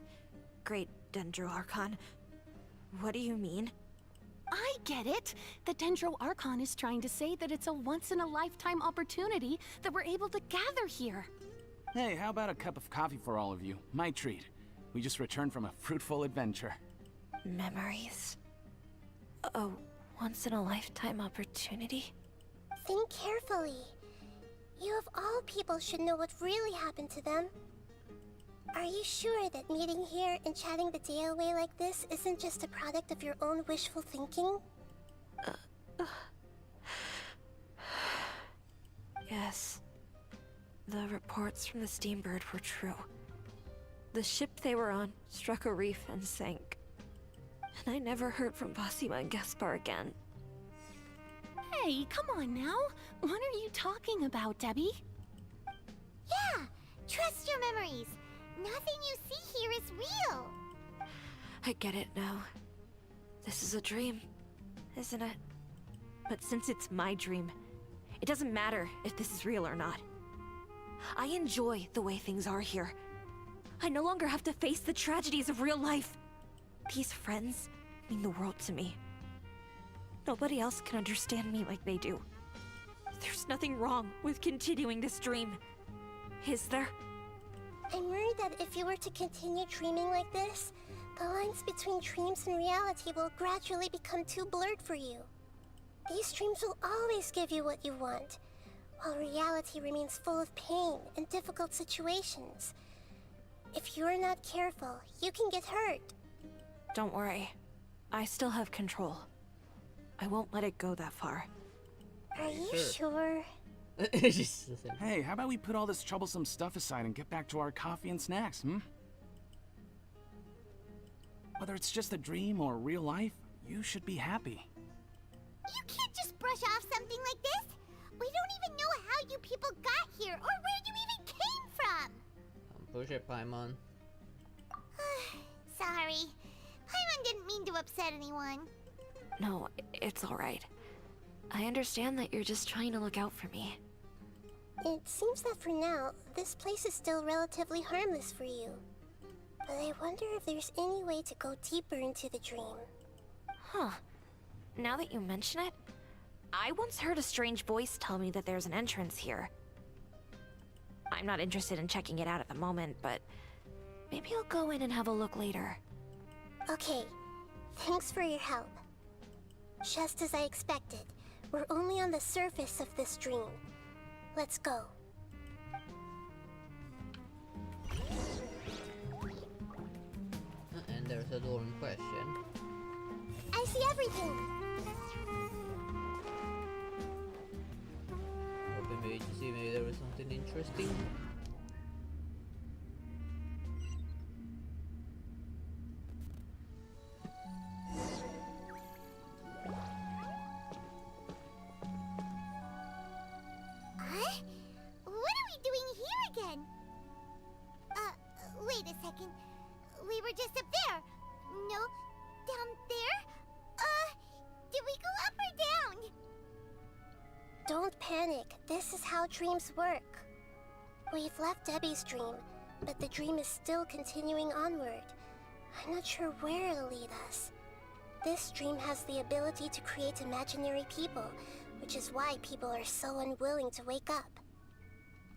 Great Dendro Archon. What do you mean? I get it. The Dendro Archon is trying to say that it's a once-in-a-lifetime opportunity that we're able to gather here. Hey, how about a cup of coffee for all of you? My treat. We just returned from a fruitful adventure. Memories. A once-in-a-lifetime opportunity? Think carefully. You of all people should know what really happened to them. Are you sure that meeting here and chatting the day away like this isn't just a product of your own wishful thinking? Yes. The reports from the Steambird were true. The ship they were on struck a reef and sank. And I never heard from Basima and Gaspar again. Hey, come on now. What are you talking about, Debbie? Yeah, trust your memories. Nothing you see here is real. I get it now. This is a dream, isn't it? But since it's my dream, it doesn't matter if this is real or not. I enjoy the way things are here. I no longer have to face the tragedies of real life. These friends mean the world to me. Nobody else can understand me like they do. There's nothing wrong with continuing this dream. Is there? I'm worried that if you were to continue dreaming like this, the lines between dreams and reality will gradually become too blurred for you. These dreams will always give you what you want, while reality remains full of pain and difficult situations. If you're not careful, you can get hurt. Don't worry. I still have control. I won't let it go that far. Are you sure? Hey, how about we put all this troublesome stuff aside and get back to our coffee and snacks, Whether it's just a dream or real life, you should be happy. You can't just brush off something like this. We don't even know how you people got here or where you even came from. Push it, Paimon. Sorry. Paimon didn't mean to upset anyone. No, it's alright. I understand that you're just trying to look out for me. It seems that for now, this place is still relatively harmless for you. But I wonder if there's any way to go deeper into the dream. Huh. Now that you mention it, I once heard a strange voice tell me that there's an entrance here. I'm not interested in checking it out at the moment, but maybe I'll go in and have a look later. Okay, thanks for your help. Just as I expected, we're only on the surface of this dream. Let's go. And there's a door in question. I see everything! Hoping maybe to see maybe there was something interesting. What are we doing here again? Wait a second. We were just up there. No, down there? Did we go up or down? Don't panic. This is how dreams work. We've left Debbie's dream, but the dream is still continuing onward. I'm not sure where it'll lead us. This dream has the ability to create imaginary people, which is why people are so unwilling to wake up.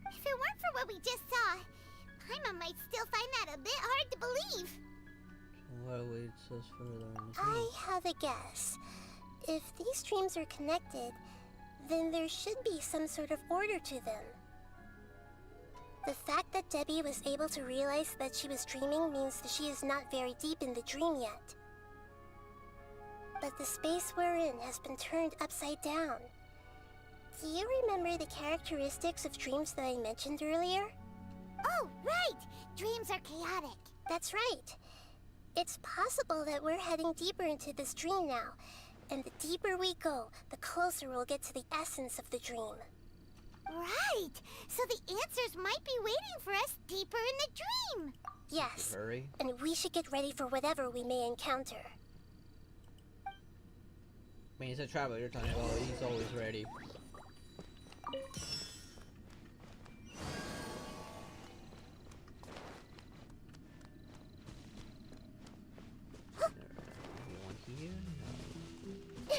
If it weren't for what we just saw, Paimon might still find that a bit hard to believe. What awaits us further in the I have a guess. If these dreams are connected, then there should be some sort of order to them. The fact that Debbie was able to realize that she was dreaming means that she is not very deep in the dream yet. But the space we're in has been turned upside down. Do you remember the characteristics of dreams that I mentioned earlier? Oh, right! Dreams are chaotic. That's right. It's possible that we're heading deeper into this dream now, and the deeper we go, the closer we'll get to the essence of the dream. Right! So the answers might be waiting for us deeper in the dream! Yes, Hurry. and we should get ready for whatever we may encounter. I mean, he's a traveler you're talking about. He's always ready. Anyone here? No.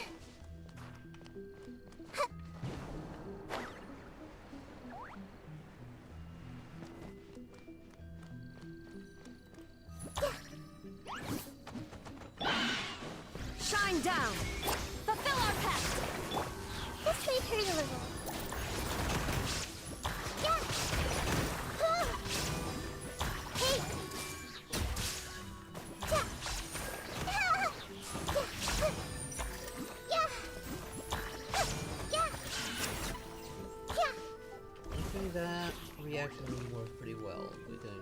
Shine down! Fulfill our pact! Let's wait here a little. Yeah. Hey, reaction works pretty well between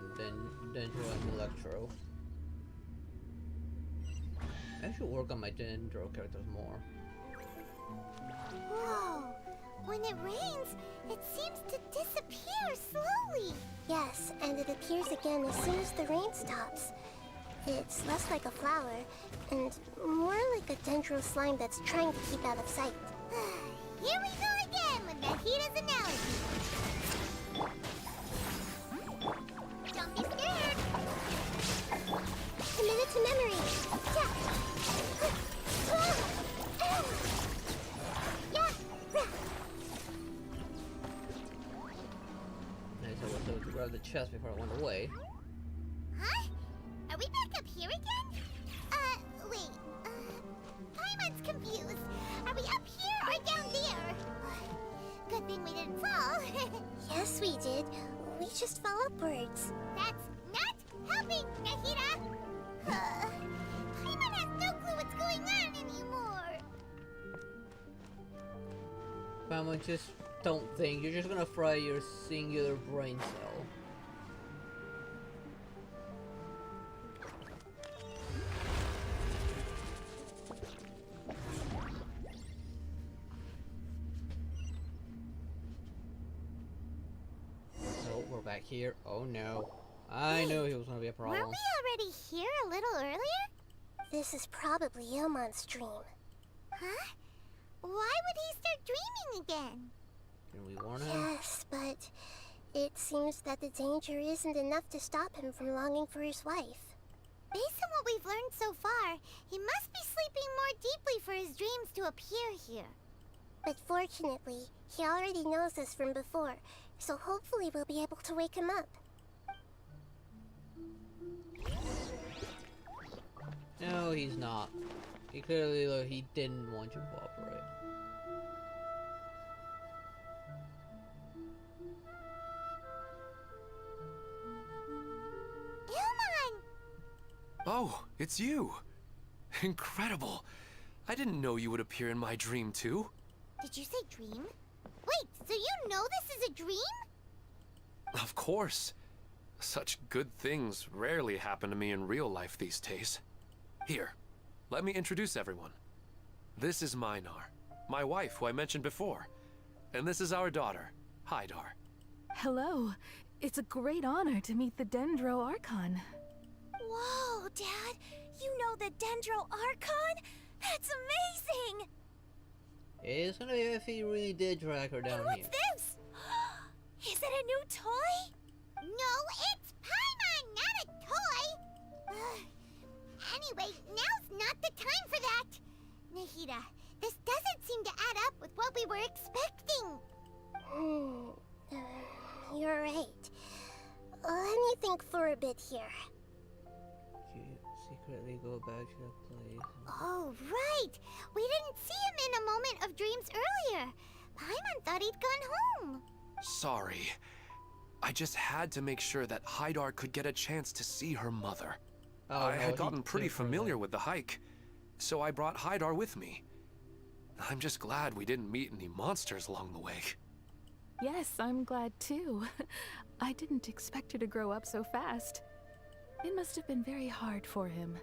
Dendro and Electro. I should work on my Dendro characters more. Whoa! When it rains, it seems to disappear slowly. Yes, and it appears again as soon as the rain stops. It's less like a flower, and more like a dendro slime that's trying to keep out of sight. Here we go again with Nahida's analogy. Don't be scared. Committed to memory. Nice, I was able to grab the chest before it went away. Huh? Are we back up here again? Wait. Paimon's confused. Are we up here or down there? Good thing we didn't fall. Yes, we did. We just fell upwards. That's not helping, Nahida. Paimon has no clue what's going on anymore. Paimon, just don't think. You're just gonna fry your singular brain cell. Oh, we're back here. Oh no. I knew he was gonna be a problem. Weren't we already here a little earlier? This is probably Ilmon's dream. Huh? Why would he start dreaming again? Can we warn him? Yes, but it seems that the danger isn't enough to stop him from longing for his wife. Based on what we've learned so far, he must be sleeping more deeply for his dreams to appear here. But fortunately, he already knows us from before, so hopefully we'll be able to wake him up. No, he's not. He clearly, he didn't want you to cooperate. Ilmon! Oh, it's you. Incredible. I didn't know you would appear in my dream too. Did you say dream? Wait, so you know this is a dream? Of course. Such good things rarely happen to me in real life these days. Here, let me introduce everyone. This is Minar, my wife who I mentioned before. And this is our daughter, Hydar. Hello. It's a great honor to meet the Dendro Archon. Whoa, Dad! You know the Dendro Archon? That's amazing! It's gonna be if he really did drag her down and what's here. this? Is it a new toy? No, it's Paimon, not a toy! Anyway, now's not the time for that! Nahida, this doesn't seem to add up with what we were expecting. You're right. Let me think for a bit here. You secretly go back to the place. Oh, right! We didn't see him in a moment of dreams earlier. Paimon thought he'd gone home. Sorry. I just had to make sure that Hydar could get a chance to see her mother. I had gotten pretty familiar with the hike, so I brought Hydar with me. I'm just glad we didn't meet any monsters along the way. Yes, I'm glad too. I didn't expect her to grow up so fast. It must have been very hard for him.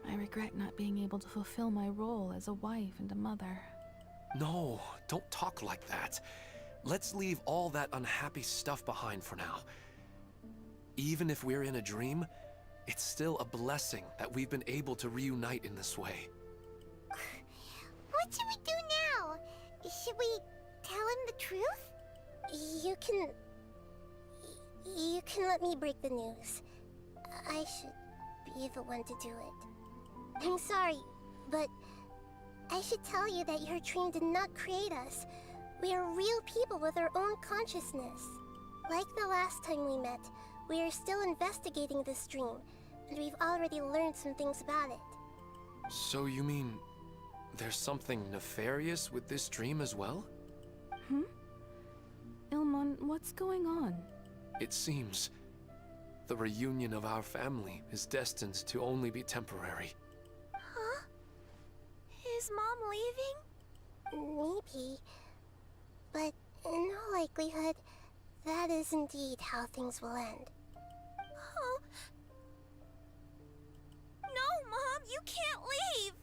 I regret not being able to fulfill my role as a wife and a mother. No, don't talk like that. Let's leave all that unhappy stuff behind for now. Even if we're in a dream, it's still a blessing that we've been able to reunite in this way. What should we do now? Should we tell him the truth? You can let me break the news. I should be the one to do it. I'm sorry, but I should tell you that your dream did not create us. We are real people with our own consciousness. Like the last time we met, we are still investigating this dream, and we've already learned some things about it. So you mean there's something nefarious with this dream as well? Ilmon, what's going on? It seems the reunion of our family is destined to only be temporary. Huh? Is Mom leaving? Maybe. But in all likelihood, That is indeed how things will end. Oh. No, Mom, you can't leave!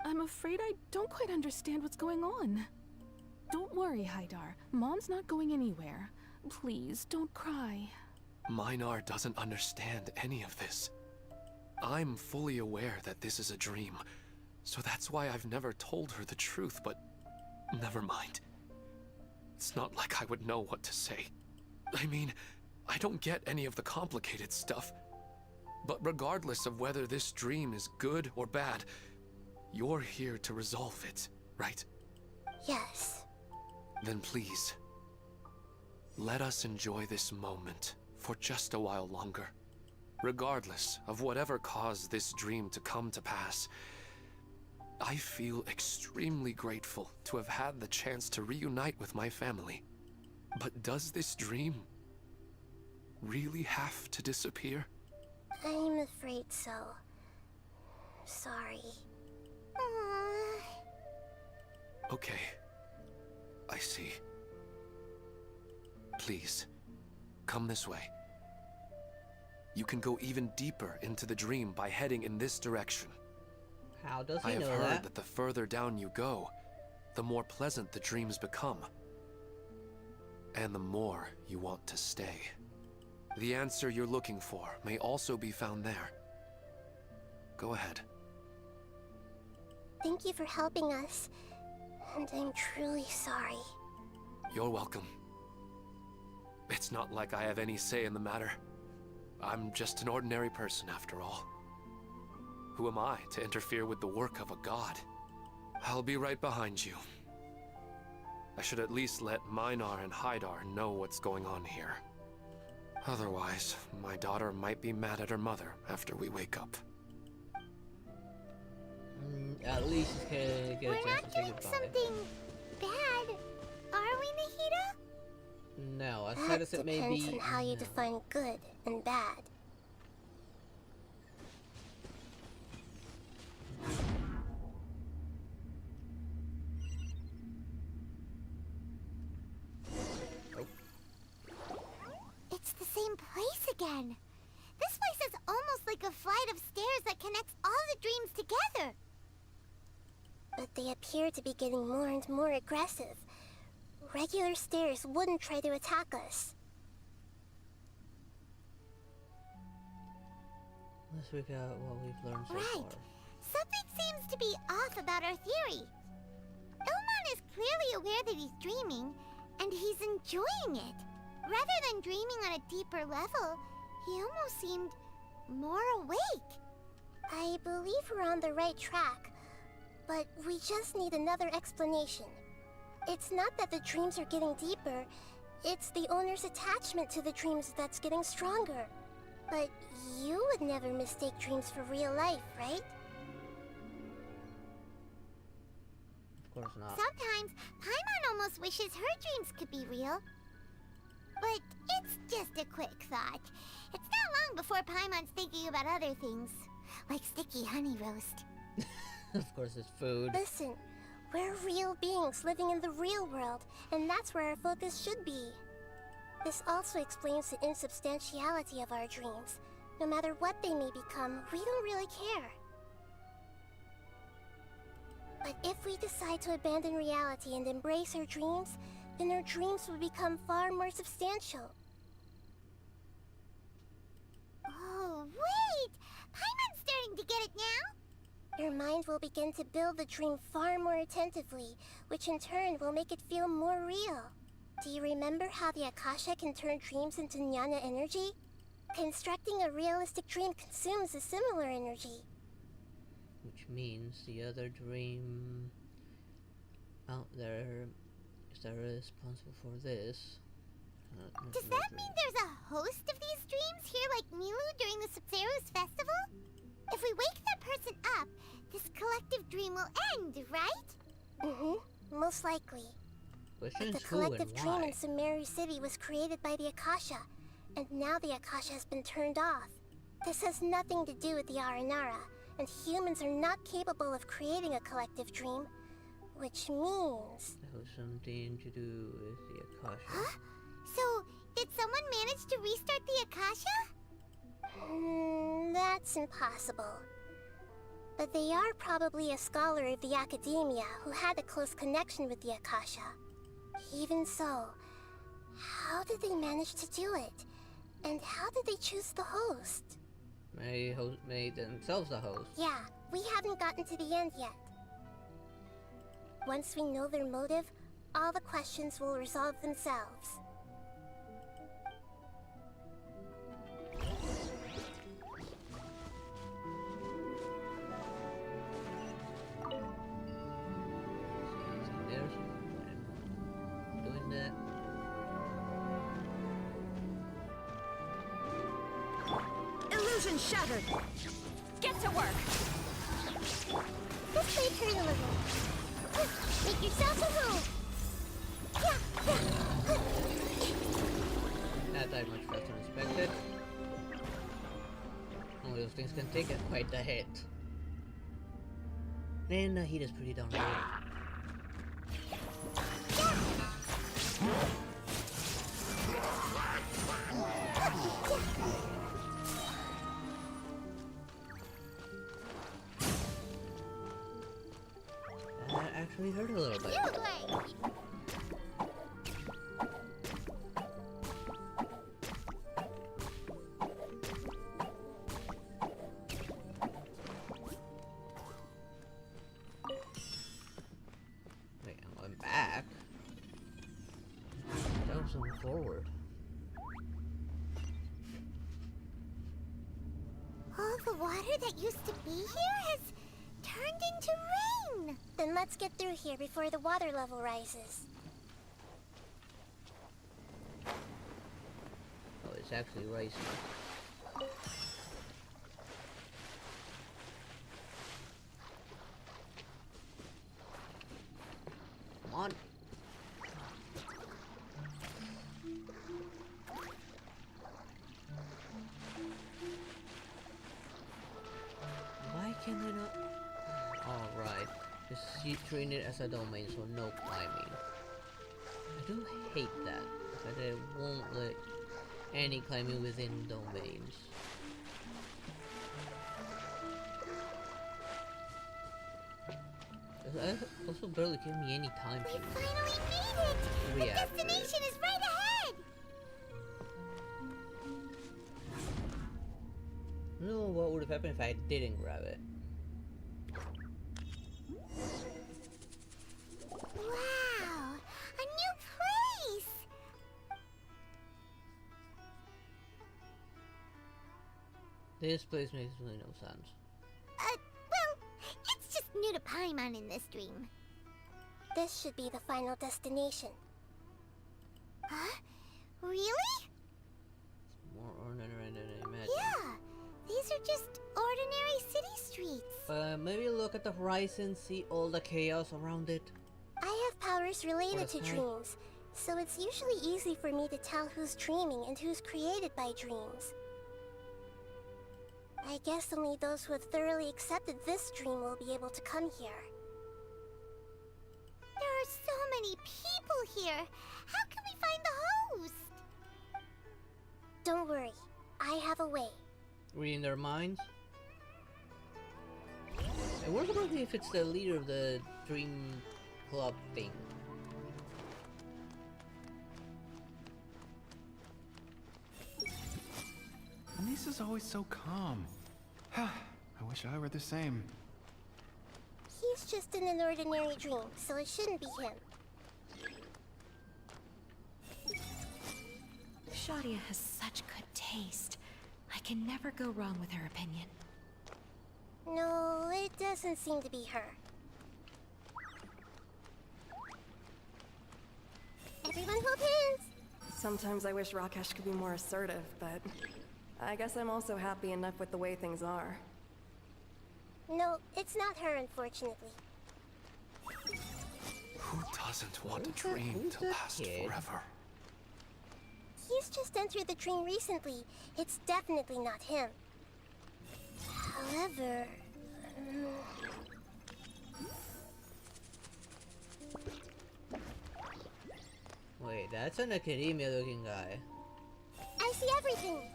I'm afraid I don't quite understand what's going on. Don't worry, Haidar. Mom's not going anywhere. Please, don't cry. Minar doesn't understand any of this. I'm fully aware that this is a dream, so that's why I've never told her the truth, but never mind. It's not like I would know what to say. I mean, I don't get any of the complicated stuff. But regardless of whether this dream is good or bad, you're here to resolve it, right? Yes. Then please, let us enjoy this moment for just a while longer. Regardless of whatever caused this dream to come to pass, I feel extremely grateful to have had the chance to reunite with my family. But does this dream really have to disappear? I'm afraid so. Sorry. Okay. I see. Please, come this way. You can go even deeper into the dream by heading in this direction. How does he I have know heard that? that the further down you go, the more pleasant the dreams become. And the more you want to stay. The answer you're looking for may also be found there. Go ahead. Thank you for helping us. And I'm truly sorry. You're welcome. It's not like I have any say in the matter. I'm just an ordinary person after all. Who am I to interfere with the work of a god? I'll be right behind you. I should at least let Minar and Haidar know what's going on here. Otherwise, my daughter might be mad at her mother after we wake up. At least he's gonna get a We're chance not to say doing goodbye. something bad, are we, Nahida? No, as That sad as it may depends be. on how you no. define good and bad. It's the same place again. This place is almost like a flight of stairs that connects all the dreams together. But they appear to be getting more and more aggressive. Regular stairs wouldn't try to attack us. Let's look at what we've learned so Right. far. Something seems to be off about our theory. Ilman is clearly aware that he's dreaming, and he's enjoying it. Rather than dreaming on a deeper level, he almost seemed more awake. I believe we're on the right track, but we just need another explanation. It's not that the dreams are getting deeper, it's the owner's attachment to the dreams that's getting stronger. But you would never mistake dreams for real life, right? Of course not. Sometimes, Paimon almost wishes her dreams could be real. But it's just a quick thought. It's not long before Paimon's thinking about other things, like sticky honey roast. Of course, it's food. Listen, we're real beings living in the real world, and that's where our focus should be. This also explains the insubstantiality of our dreams. No matter what they may become, we don't really care. But if we decide to abandon reality and embrace our dreams, then our dreams will become far more substantial. Oh, wait! Paimon's starting to get it now? Your mind will begin to build the dream far more attentively, which in turn will make it feel more real. Do you remember how the Akasha can turn dreams into jnana energy? Constructing a realistic dream consumes a similar energy. Which means the other dream out there is that responsible for this. Does that mean there's a host of these dreams here like Milu during the Subzero's festival? If we wake that person up, this collective dream will end, right? Mm-hmm. Most likely. But Questions the who and collective dream why? in Sumeru City was created by the Akasha, and now the Akasha has been turned off. This has nothing to do with the Aranara, and humans are not capable of creating a collective dream, which means... That was something to do with the Akasha. Huh? So, did someone manage to restart the Akasha? That's impossible. But they are probably a scholar of the Academia who had a close connection with the Akasha. Even so, how did they manage to do it? And how did they choose the host? Made themselves a host. Yeah, we haven't gotten to the end yet. Once we know their motive, all the questions will resolve themselves. There's no point in doing that. Illusion shattered! Get to work! This may turn a little. Make yourself at home! That died much faster than expected. Only those things can take quite the hit. And the heat is pretty darn good. That actually hurt a little bit. Wait, I'm going back. That was moving forward. All the water that used to be here has turned into rain. Then let's get through here before the water level rises. Oh, it's actually rising. Come on. Why can they not? Alright. Just treating it as a domain, so no climbing. I do hate that. But they won't let any climbing within domains. That also barely gave me any time to Finally made it! The react to it. destination is right ahead! No, what would have happened if I didn't grab it? Wow! A new place! This place makes really no sense. Well, it's just new to Paimon in this dream. This should be the final destination. Huh? Really? It's more ordinary than I imagined. Yeah! These are just ordinary city streets. Maybe look at the horizon, see all the chaos around it. I have powers related to Or the sky. dreams, so it's usually easy for me to tell who's dreaming and who's created by dreams. I guess only those who have thoroughly accepted this dream will be able to come here. There are so many people here. How can we find the host? Don't worry, I have a way. Reading their minds. I wonder if it's the leader of the dream club thing. Lisa's always so calm. I wish I were the same. He's just in an ordinary dream, so it shouldn't be him. Shadia has such good taste. I can never go wrong with her opinion. No, it doesn't seem to be her. Everyone hold hands! Sometimes I wish Rakesh could be more assertive, but I guess I'm also happy enough with the way things are. No, it's not her, unfortunately. Who doesn't want a dream to last forever? He's just entered the dream recently. It's definitely not him. However... Wait, that's an academia looking guy. I see everything!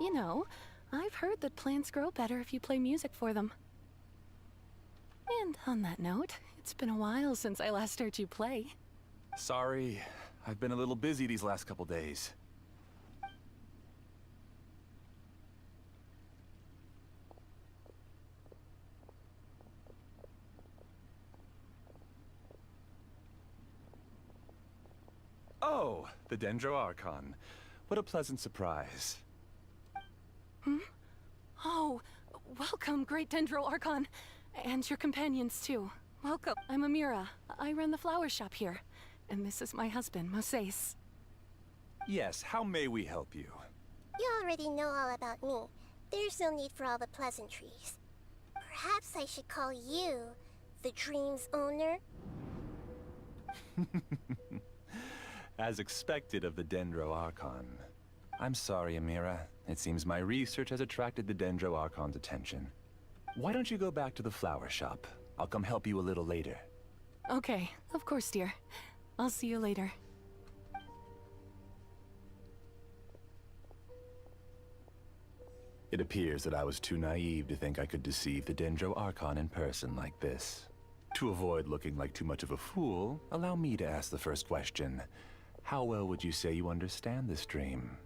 You know, I've heard that plants grow better if you play music for them. And on that note, it's been a while since I last heard you play. Sorry, I've been a little busy these last couple days. Oh, the Dendro Archon. What a pleasant surprise. Hmm? Oh, welcome, Great Dendro Archon. And your companions, too. Welcome. I'm Amira. I run the flower shop here. And this is my husband, Moses. Yes, how may we help you? You already know all about me. There's no need for all the pleasantries. Perhaps I should call you the dream's owner? As expected of the Dendro Archon. I'm sorry, Amira. It seems my research has attracted the Dendro Archon's attention. Why don't you go back to the flower shop? I'll come help you a little later. Okay, of course, dear. I'll see you later. It appears that I was too naive to think I could deceive the Dendro Archon in person like this. To avoid looking like too much of a fool, allow me to ask the first question. How well would you say you understand this dream?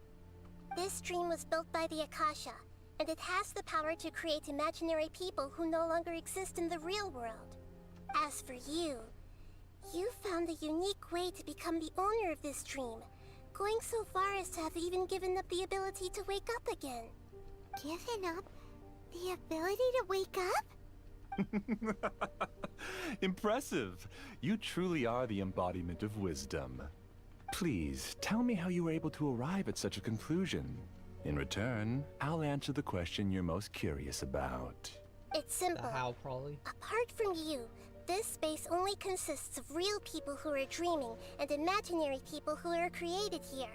This dream was built by the Akasha, and it has the power to create imaginary people who no longer exist in the real world. As for you, you found a unique way to become the owner of this dream, going so far as to have even given up the ability to wake up again. Given up the ability to wake up? Impressive! You truly are the embodiment of wisdom. Please, tell me how you were able to arrive at such a conclusion. In return, I'll answer the question you're most curious about. It's simple. How, probably? Apart from you, this space only consists of real people who are dreaming and imaginary people who are created here.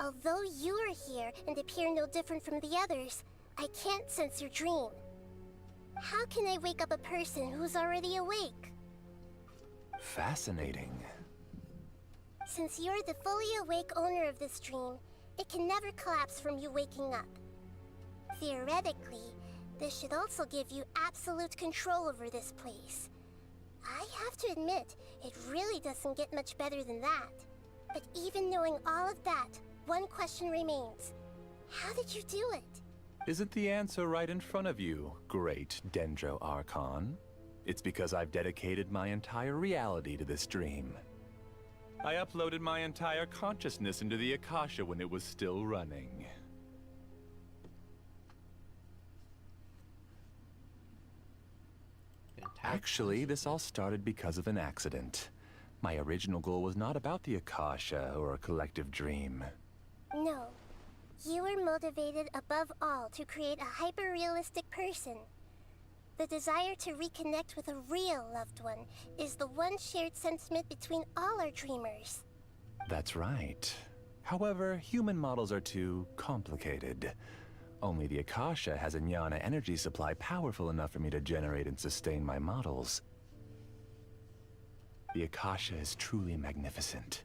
Although you are here and appear no different from the others, I can't sense your dream. How can I wake up a person who's already awake? Fascinating. Since you're the fully awake owner of this dream, it can never collapse from you waking up. Theoretically, this should also give you absolute control over this place. I have to admit, it really doesn't get much better than that. But even knowing all of that, one question remains. How did you do it? Isn't the answer right in front of you, great Dendro Archon? It's because I've dedicated my entire reality to this dream. I uploaded my entire consciousness into the Akasha when it was still running. Actually, this all started because of an accident. My original goal was not about the Akasha or a collective dream. No. You were motivated above all to create a hyper-realistic person. The desire to reconnect with a real loved one is the one shared sentiment between all our dreamers. That's right. However, human models are too complicated. Only the Akasha has a jnana energy supply powerful enough for me to generate and sustain my models. The Akasha is truly magnificent.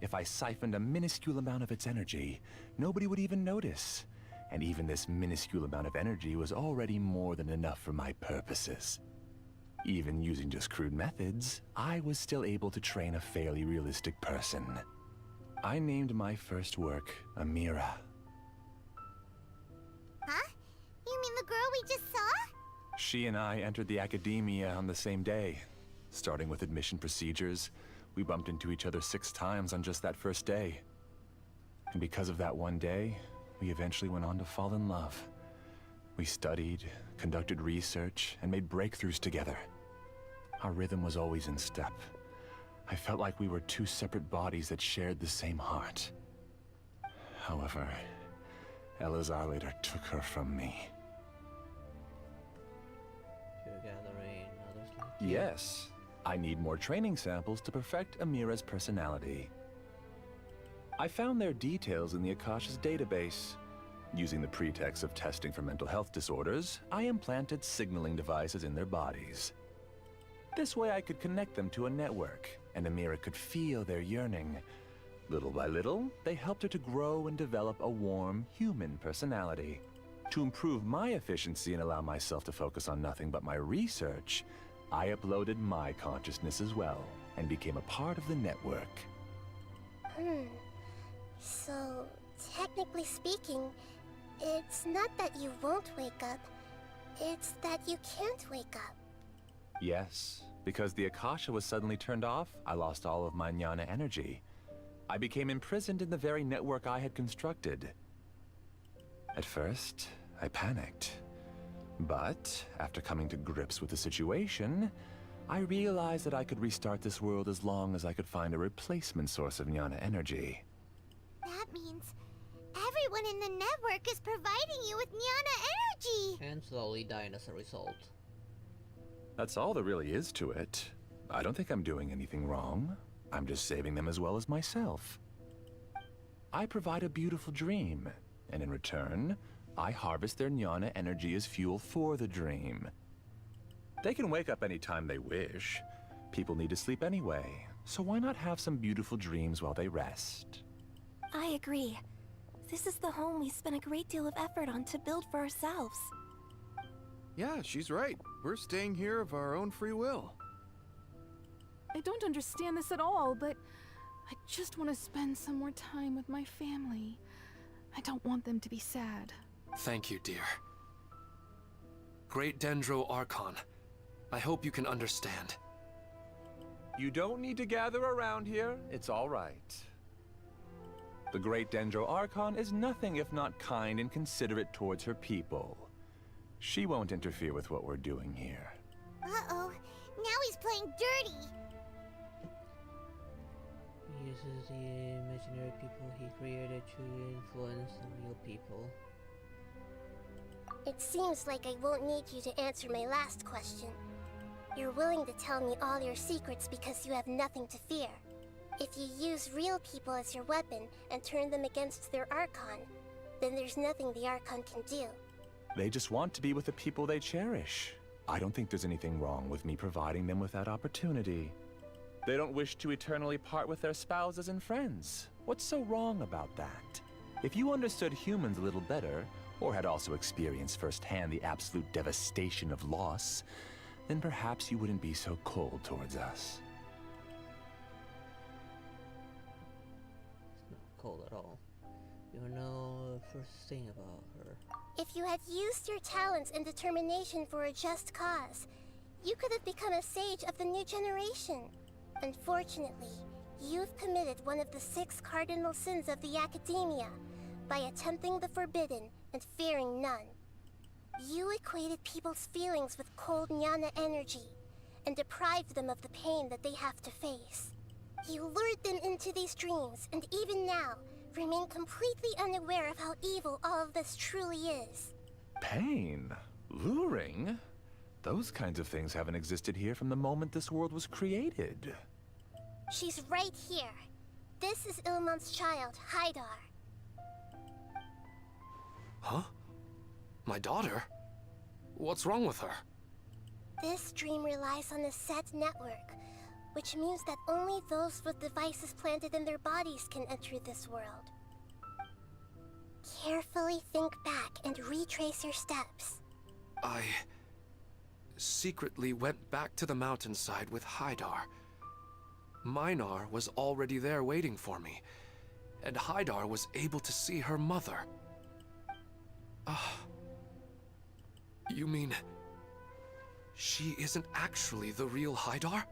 If I siphoned a minuscule amount of its energy, nobody would even notice. And even this minuscule amount of energy was already more than enough for my purposes. Even using just crude methods, I was still able to train a fairly realistic person. I named my first work Amira. Huh? You mean the girl we just saw? She and I entered the academia on the same day. Starting with admission procedures, we bumped into each other 6 times on just that first day. And because of that one day, we eventually went on to fall in love. We studied, conducted research, and made breakthroughs together. Our rhythm was always in step. I felt like we were 2 separate bodies that shared the same heart. However, Elazar later took her from me. Yes, I need more training samples to perfect Amira's personality. I found their details in the Akasha's database. Using the pretext of testing for mental health disorders, I implanted signaling devices in their bodies. This way I could connect them to a network, and Amira could feel their yearning. Little by little, they helped her to grow and develop a warm, human personality. To improve my efficiency and allow myself to focus on nothing but my research, I uploaded my consciousness as well, and became a part of the network. So, technically speaking, it's not that you won't wake up, it's that you can't wake up. Yes, because the Akasha was suddenly turned off, I lost all of my jnana energy. I became imprisoned in the very network I had constructed. At first, I panicked. But, after coming to grips with the situation, I realized that I could restart this world as long as I could find a replacement source of jnana energy. That means everyone in the network is providing you with jnana energy! And slowly dying as a result. That's all there really is to it. I don't think I'm doing anything wrong. I'm just saving them as well as myself. I provide a beautiful dream, and in return, I harvest their jnana energy as fuel for the dream. They can wake up anytime they wish. People need to sleep anyway, so why not have some beautiful dreams while they rest? I agree. This is the home we spent a great deal of effort on to build for ourselves. Yeah, she's right. We're staying here of our own free will. I don't understand this at all, but I just want to spend some more time with my family. I don't want them to be sad. Thank you, dear. Great Dendro Archon, I hope you can understand. You don't need to gather around here. It's all right. The Great Dendro Archon is nothing if not kind and considerate towards her people. She won't interfere with what we're doing here. Uh-oh, now he's playing dirty! He uses the imaginary people he created to influence the real people. It seems like I won't need you to answer my last question. You're willing to tell me all your secrets because you have nothing to fear. If you use real people as your weapon and turn them against their Archon, then there's nothing the Archon can do. They just want to be with the people they cherish. I don't think there's anything wrong with me providing them with that opportunity. They don't wish to eternally part with their spouses and friends. What's so wrong about that? If you understood humans a little better, or had also experienced firsthand the absolute devastation of loss, then perhaps you wouldn't be so cold towards us. It's not cold at all. You know the first thing about her. If you had used your talents and determination for a just cause, you could have become a sage of the new generation. Unfortunately, you've committed one of the 6 cardinal sins of the Academia by attempting the forbidden and fearing none. You equated people's feelings with cold jnana energy and deprived them of the pain that they have to face. You lured them into these dreams, and even now, remain completely unaware of how evil all of this truly is. Pain? Luring? Those kinds of things haven't existed here from the moment this world was created. She's right here. This is Ilmon's child, Haidar. Huh? My daughter? What's wrong with her? This dream relies on a set network, which means that only those with devices planted in their bodies can enter this world. Carefully think back and retrace your steps. I secretly went back to the mountainside with Haidar. Minar was already there waiting for me, and Haidar was able to see her mother. You mean she isn't actually the real Haidar?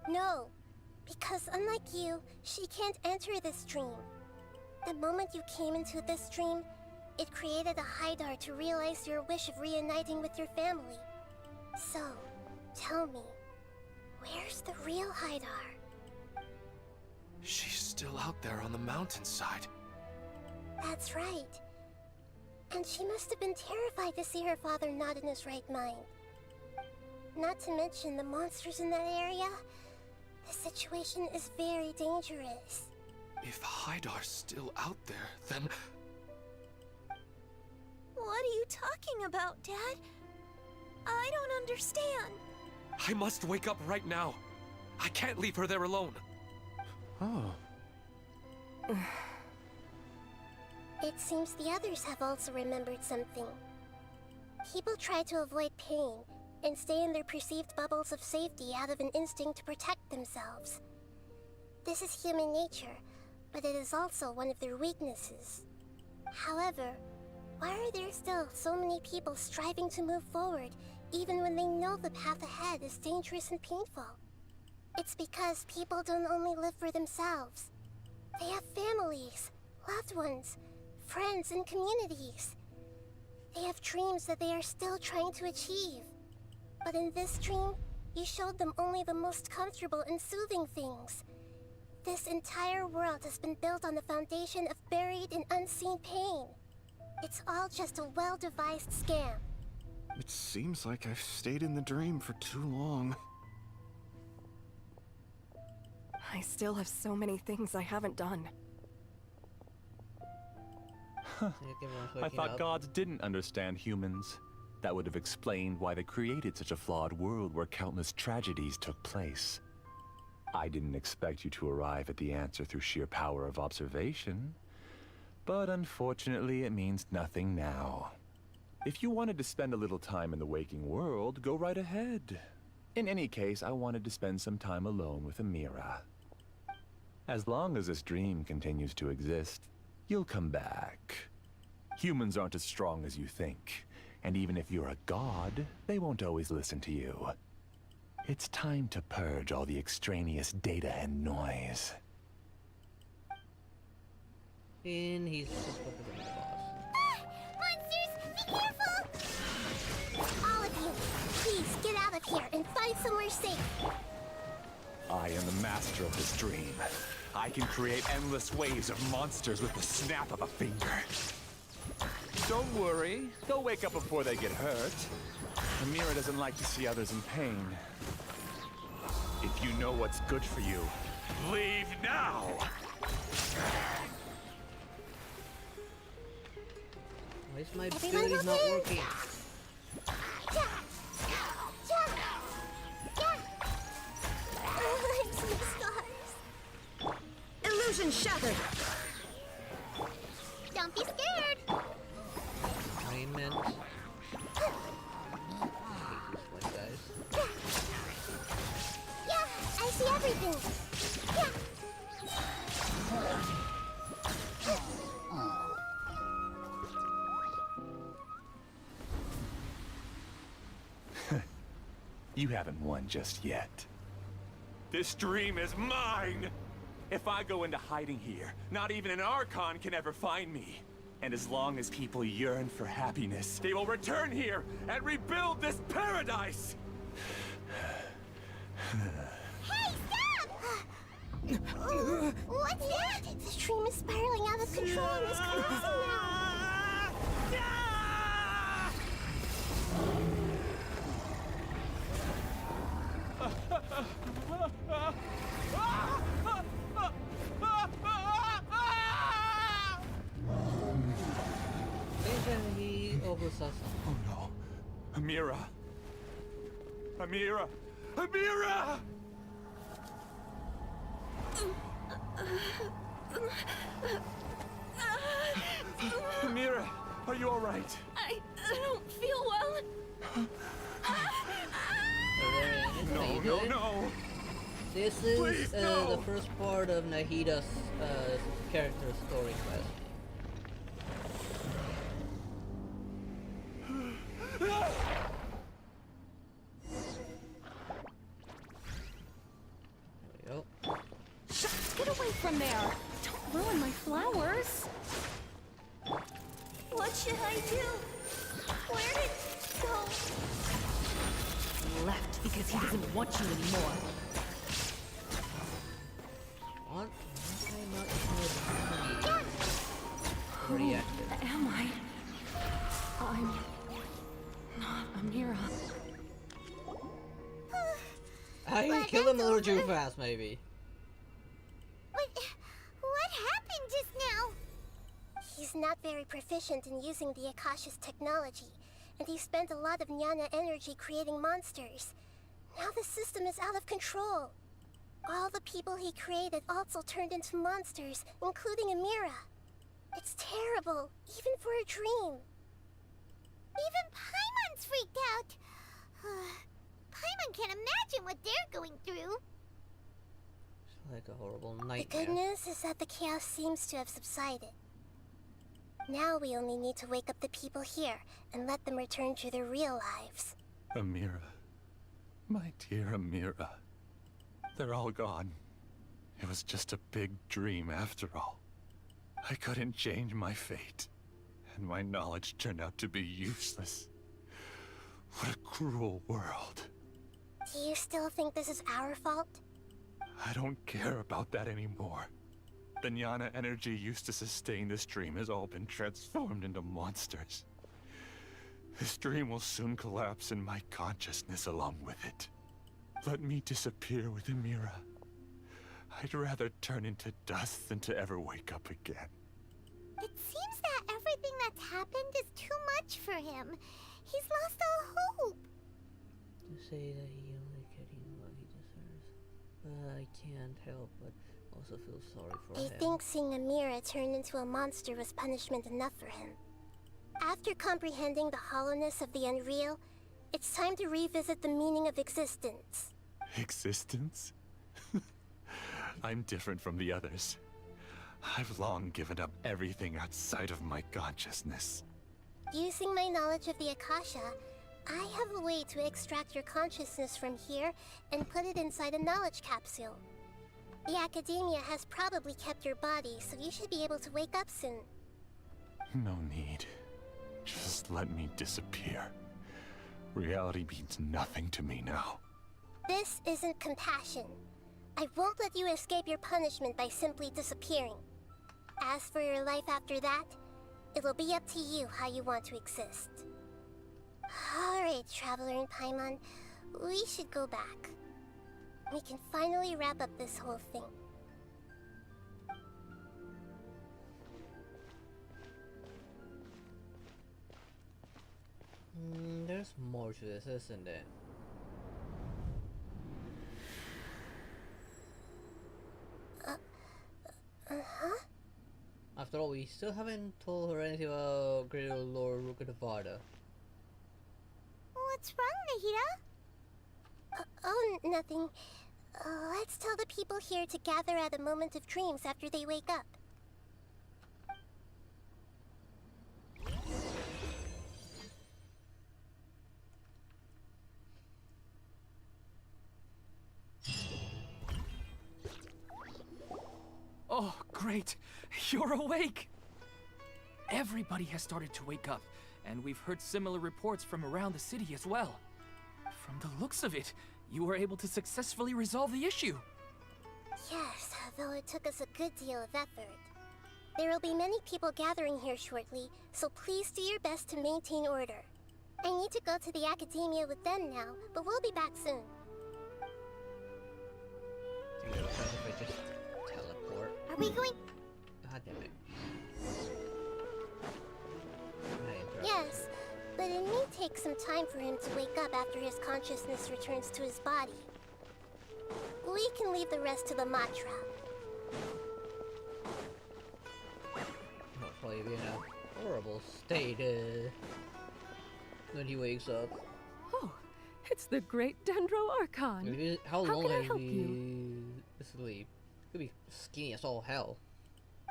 No, because unlike you, she can't enter this dream. The moment you came into this dream, it created a Haidar to realize your wish of reuniting with your family. So, tell me, where's the real Haidar? She's still out there on the mountainside. That's right. And she must have been terrified to see her father not in his right mind. Not to mention the monsters in that area. The situation is very dangerous. If Haidar's still out there, then... What are you talking about, Dad? I don't understand. I must wake up right now. I can't leave her there alone. Oh. It seems the others have also remembered something. People try to avoid pain and stay in their perceived bubbles of safety out of an instinct to protect themselves. This is human nature, but it is also one of their weaknesses. However, why are there still so many people striving to move forward even when they know the path ahead is dangerous and painful? It's because people don't only live for themselves. They have families, loved ones, friends, and communities. They have dreams that they are still trying to achieve. But in this dream, you showed them only the most comfortable and soothing things. This entire world has been built on the foundation of buried and unseen pain. It's all just a well-devised scam. It seems like I've stayed in the dream for too long. I still have so many things I haven't done. I thought gods didn't understand humans. That would have explained why they created such a flawed world where countless tragedies took place. I didn't expect you to arrive at the answer through sheer power of observation. But unfortunately, it means nothing now. If you wanted to spend a little time in the waking world, go right ahead. In any case, I wanted to spend some time alone with Amira. As long as this dream continues to exist, you'll come back. Humans aren't as strong as you think, and even if you're a god, they won't always listen to you. It's time to purge all the extraneous data and noise. And he's just looking for the boss. Monsters, be careful! All of you, please get out of here and find somewhere safe. I am the master of this dream. I can create endless waves of monsters with the snap of a finger. Don't worry, they'll wake up before they get hurt. Amira doesn't like to see others in pain. If you know what's good for you, leave now! Why is my ability not working? Illusion shattered! Don't be scared! I meant... I hate this one, guys. Yeah, I see everything! Yeah! You haven't won just yet. This dream is mine! If I go into hiding here, not even an Archon can ever find me. And as long as people yearn for happiness, they will return here and rebuild this paradise! Hey, stop! What's that? The dream is spiraling out of control and is collapsing now. He oversaw something. Oh no. Amira. Amira. Amira! Amira, are you alright? I don't feel well. No. This is Please, no. the first part of Nahida's character story quest. There we go. Get away from there! Don't ruin my flowers! What should I do? Where did it go? He left because he doesn't want you anymore. What? Why am I not pretty active? Am I? I'm not Amira. I killed him a little too fast, maybe. What happened just now? He's not very proficient in using the Akasha's technology, and he spent a lot of Nyana energy creating monsters. Now the system is out of control. All the people he created also turned into monsters, including Amira. It's terrible, even for a dream. Even Paimon's freaked out. Paimon can't imagine what they're going through. It's like a horrible The nightmare. good news is that the chaos seems to have subsided. Now we only need to wake up the people here and let them return to their real lives. Amira. My dear Amira. They're all gone. It was just a big dream after all. I couldn't change my fate, and my knowledge turned out to be useless. What a cruel world. Do you still think this is our fault? I don't care about that anymore. The jnana energy used to sustain this dream has all been transformed into monsters. This dream will soon collapse and my consciousness along with it. Let me disappear with Amira. I'd rather turn into dust than to ever wake up again. It seems that everything that's happened is too much for him. He's lost all hope. To say that he only getting what he deserves. But I can't help but also feel sorry for I him. think seeing Amira turn into a monster was punishment enough for him. After comprehending the hollowness of the unreal, it's time to revisit the meaning of existence. Existence? I'm different from the others. I've long given up everything outside of my consciousness. Using my knowledge of the Akasha, I have a way to extract your consciousness from here and put it inside a knowledge capsule. The Academia has probably kept your body, so you should be able to wake up soon. No need. Just let me disappear. Reality means nothing to me now. This isn't compassion. I won't let you escape your punishment by simply disappearing. As for your life after that, it'll be up to you how you want to exist. Alright, Traveler and Paimon, we should go back. We can finally wrap up this whole thing. There's more to this, isn't it? Uh-huh? After all, we still haven't told her anything about Greater Lord Rukadavada. What's wrong, Nahida? Oh, nothing. Let's tell the people here to gather at a moment of dreams after they wake up. Oh, great! You're awake! Everybody has started to wake up, and we've heard similar reports from around the city as well. From the looks of it, you were able to successfully resolve the issue. Yes, though it took us a good deal of effort. There will be many people gathering here shortly, so please do your best to maintain order. I need to go to the Academia with them now, but we'll be back soon. Just teleport. Are we going? God damn it. Yes, but it may take some time for him to wake up after his consciousness returns to his body. We can leave the rest to the Matra. He'll probably be in a horrible state when he wakes up. Oh, it's the great Dendro Archon. How long can I has help he you? asleep? He'll be skinny as all hell.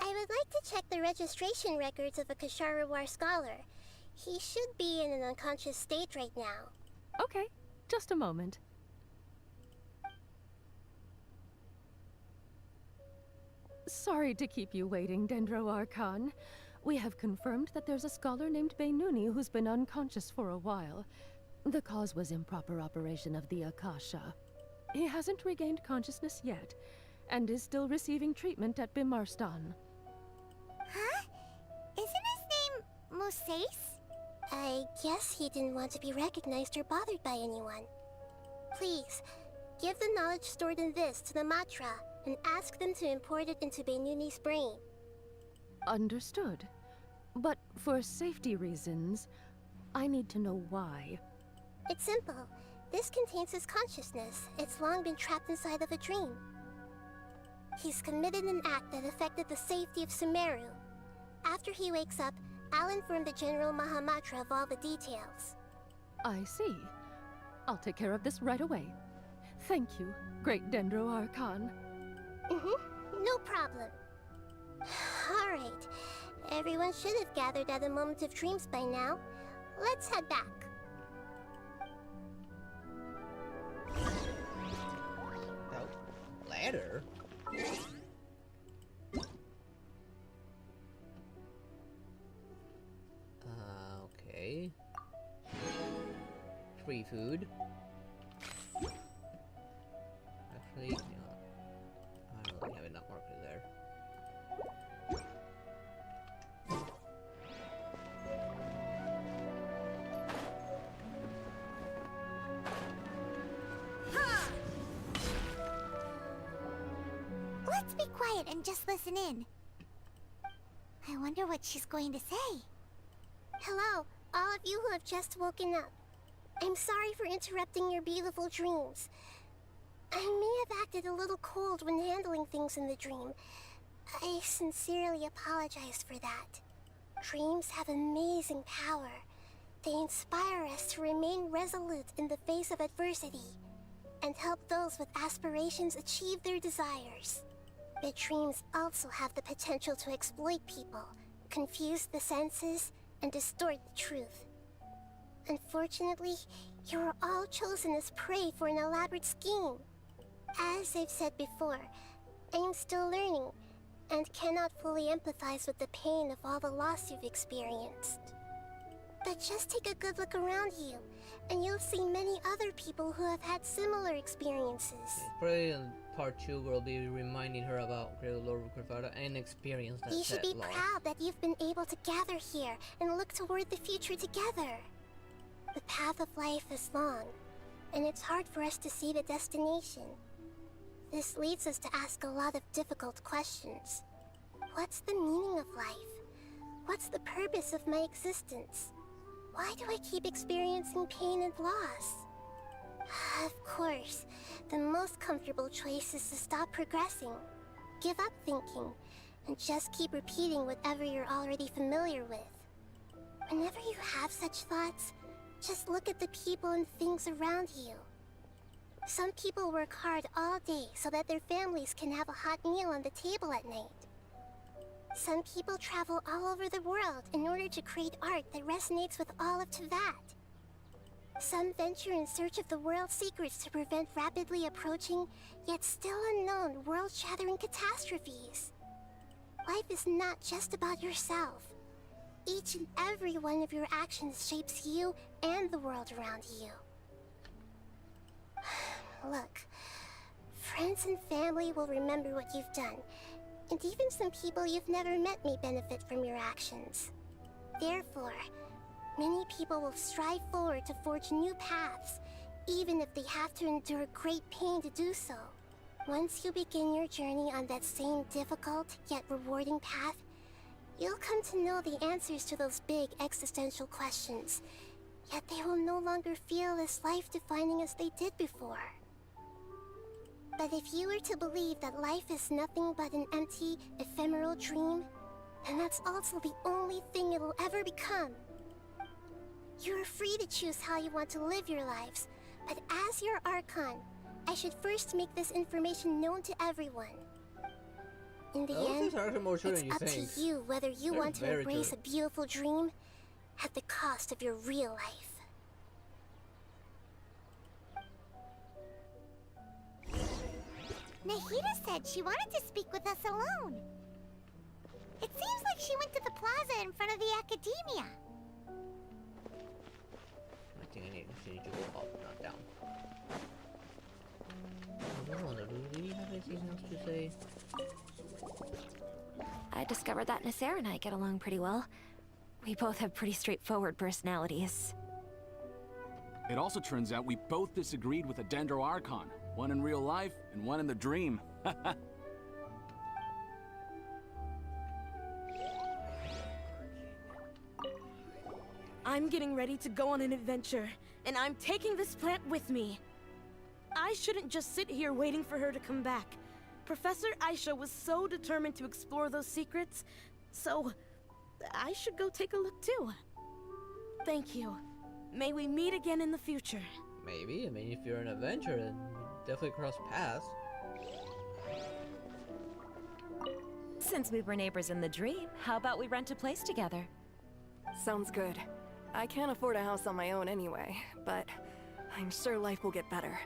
I would like to check the registration records of a Kashara War scholar. He should be in an unconscious state right now. Okay, just a moment. Sorry to keep you waiting, Dendro Archon. We have confirmed that there's a scholar named Beinuni who's been unconscious for a while. The cause was improper operation of the Akasha. He hasn't regained consciousness yet, and is still receiving treatment at Bimarstan. Huh? Isn't his name Moses? I guess he didn't want to be recognized or bothered by anyone. Please, give the knowledge stored in this to the Matra, and ask them to import it into Beinuni's brain. Understood. But for safety reasons, I need to know why. It's simple. This contains his consciousness. It's long been trapped inside of a dream. He's committed an act that affected the safety of Sumeru. After he wakes up, I'll inform the General Mahamatra of all the details. I see. I'll take care of this right away. Thank you, Great Dendro Archon. No problem. Alright. Everyone should have gathered at a Moment of Dreams by now. Let's head back. Ladder? Okay. Free food. Actually, you know, I don't really have enough markers there. Let's be quiet and just listen in. I wonder what she's going to say. Hello, all of you who have just woken up. I'm sorry for interrupting your beautiful dreams. I may have acted a little cold when handling things in the dream. I sincerely apologize for that. Dreams have amazing power. They inspire us to remain resolute in the face of adversity and help those with aspirations achieve their desires. But dreams also have the potential to exploit people, confuse the senses, and distort the truth. Unfortunately, you are all chosen as prey for an elaborate scheme. As I've said before, I am still learning, and cannot fully empathize with the pain of all the loss you've experienced. But just take a good look around you, and you'll see many other people who have had similar experiences. Probably in part 2 we'll be reminding her about Great Lord Grafada and experience that You should be proud that you've been able to gather here and look toward the future together. The path of life is long, and it's hard for us to see the destination. This leads us to ask a lot of difficult questions. What's the meaning of life? What's the purpose of my existence? Why do I keep experiencing pain and loss? Of course, the most comfortable choice is to stop progressing, give up thinking, and just keep repeating whatever you're already familiar with. Whenever you have such thoughts, just look at the people and things around you. Some people work hard all day so that their families can have a hot meal on the table at night. Some people travel all over the world in order to create art that resonates with all of Teyvat. Some venture in search of the world's secrets to prevent rapidly approaching, yet still unknown, world-shattering catastrophes. Life is not just about yourself. Each and every one of your actions shapes you and the world around you. Look, friends and family will remember what you've done, and even some people you've never met may benefit from your actions. Therefore, many people will strive forward to forge new paths, even if they have to endure great pain to do so. Once you begin your journey on that same difficult yet rewarding path, you'll come to know the answers to those big existential questions, yet they will no longer feel as life-defining as they did before. But if you were to believe that life is nothing but an empty, ephemeral dream, then that's also the only thing it'll ever become. You're free to choose how you want to live your lives, but as your Archon, I should first make this information known to everyone. In the end, it's up to you whether you want to embrace a beautiful dream at the cost of your real life. Nahida said she wanted to speak with us alone. It seems like she went to the plaza in front of the academia. I think I need to go up, not down. I don't know, do we have anything else to say? I discovered that Nasser and I get along pretty well. We both have pretty straightforward personalities. It also turns out we both disagreed with a Dendro Archon. One in real life, and one in the dream. I'm getting ready to go on an adventure. and I'm taking this plant with me. I shouldn't just sit here waiting for her to come back. Professor Aisha was so determined to explore those secrets, so I should go take a look too. Thank you. May we meet again in the future. Maybe. I mean, if you're an adventurer, then you definitely cross paths. Since we were neighbors in the dream, how about we rent a place together? Sounds good. I can't afford a house on my own anyway, but I'm sure life will get better.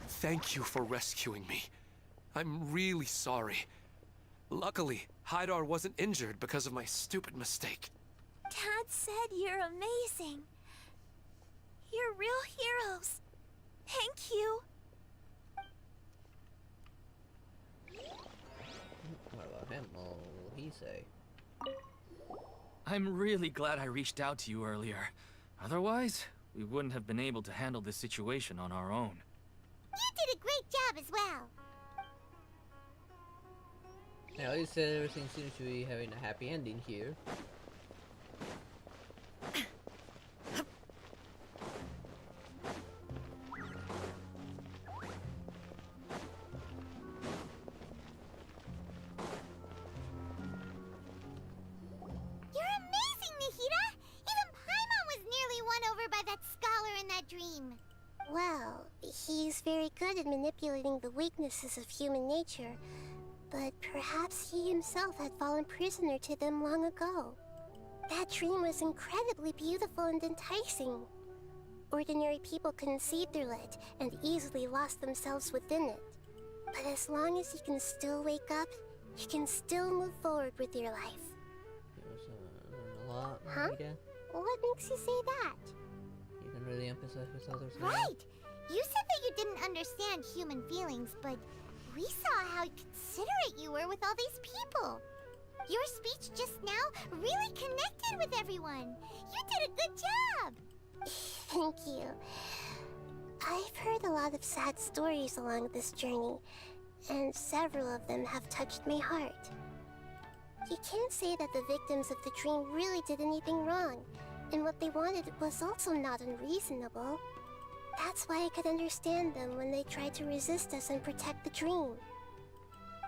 Thank you for rescuing me. I'm really sorry. Luckily, Haidar wasn't injured because of my stupid mistake. Dad said you're amazing. You're real heroes. Thank you. What about him? What will he say? I'm really glad I reached out to you earlier. Otherwise, we wouldn't have been able to handle this situation on our own. You did a great job as well. Yeah, at least everything seems to be having a happy ending here. You're amazing, Nahida! Even Paimon was nearly won over by that scholar in that dream. Well, he's very good at manipulating the weaknesses of human nature, but perhaps he himself had fallen prisoner to them long ago. That dream was incredibly beautiful and enticing. Ordinary people couldn't see through it and easily lost themselves within it. But as long as you can still wake up, you can still move forward with your life. A lot, Huh? Nahida. What makes you say that? You can really empathize with others now. Right! You said that you didn't understand human feelings, but we saw how considerate you were with all these people. Your speech just now really connected with everyone. You did a good job. Thank you. I've heard a lot of sad stories along this journey, and several of them have touched my heart. You can't say that the victims of the dream really did anything wrong, and what they wanted was also not unreasonable. That's why I could understand them when they tried to resist us and protect the dream.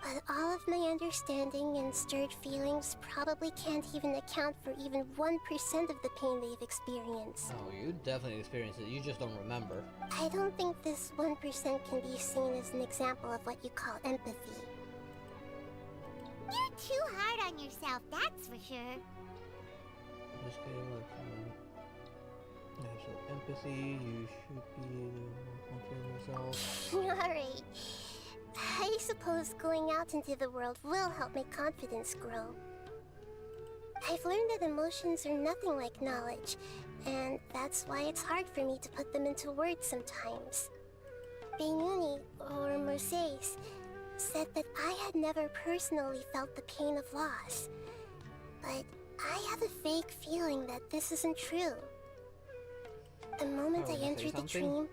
But all of my understanding and stirred feelings probably can't even account for even 1% of the pain they've experienced. Oh, you definitely experienced it. You just don't remember. I don't think this 1% can be seen as an example of what you call empathy. You're too hard on yourself, that's for sure. Just getting like so empathy, you should be more confident in yourself. Alright. I suppose going out into the world will help my confidence grow. I've learned that emotions are nothing like knowledge, and that's why it's hard for me to put them into words sometimes. Beinuni, or Mercedes, said that I had never personally felt the pain of loss, but I have a vague feeling that this isn't true. The moment I entered the dream,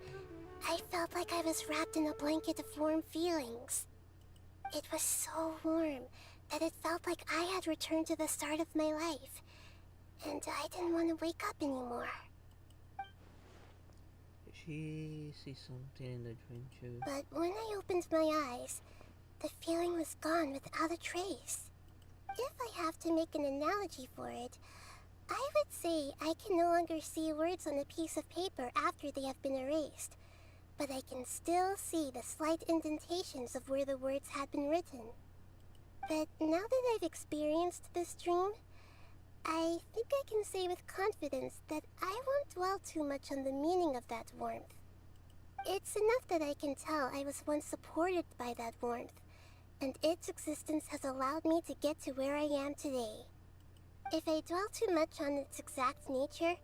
I felt like I was wrapped in a blanket of warm feelings. It was so warm that it felt like I had returned to the start of my life, and I didn't want to wake up anymore. Did she see something in the dream too? But when I opened my eyes, the feeling was gone without a trace. If I have to make an analogy for it, I would say I can no longer see words on a piece of paper after they have been erased, but I can still see the slight indentations of where the words had been written. But now that I've experienced this dream, I think I can say with confidence that I won't dwell too much on the meaning of that warmth. It's enough that I can tell I was once supported by that warmth, and its existence has allowed me to get to where I am today. If I dwell too much on its exact nature,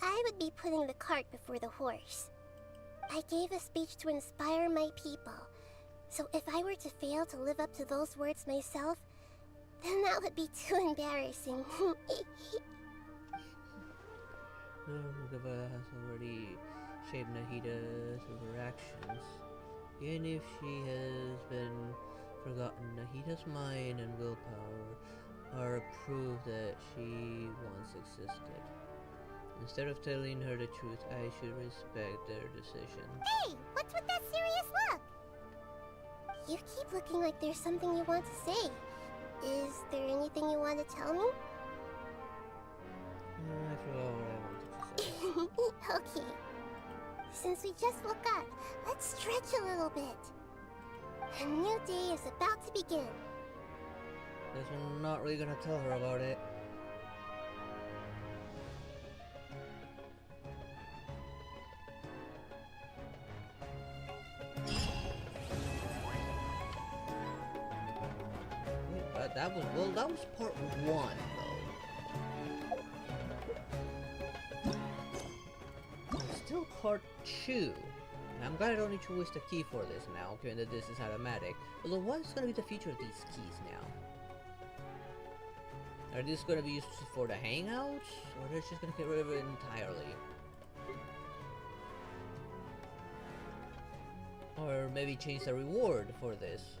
I would be putting the cart before the horse. I gave a speech to inspire my people, so if I were to fail to live up to those words myself, then that would be too embarrassing. Gava has already shaped Nahida's actions. Even if she has been forgotten, Nahida's mind and willpower are proof that she once existed. Instead of telling her the truth, I should respect their decision. Hey, what's with that serious look? You keep looking like there's something you want to say. Is there anything you want to tell me? I forgot what I wanted to say. Okay. Since we just woke up, let's stretch a little bit. A new day is about to begin. Guess we're not really gonna tell her about it. Wait, that was part 1 though. It's still part 2. And I'm glad I don't need to waste a key for this now, given that this is automatic. Although, what is going to be the future of these keys now? Are these going to be used for the hangouts? Or they're just going to get rid of it entirely? Or maybe change the reward for this?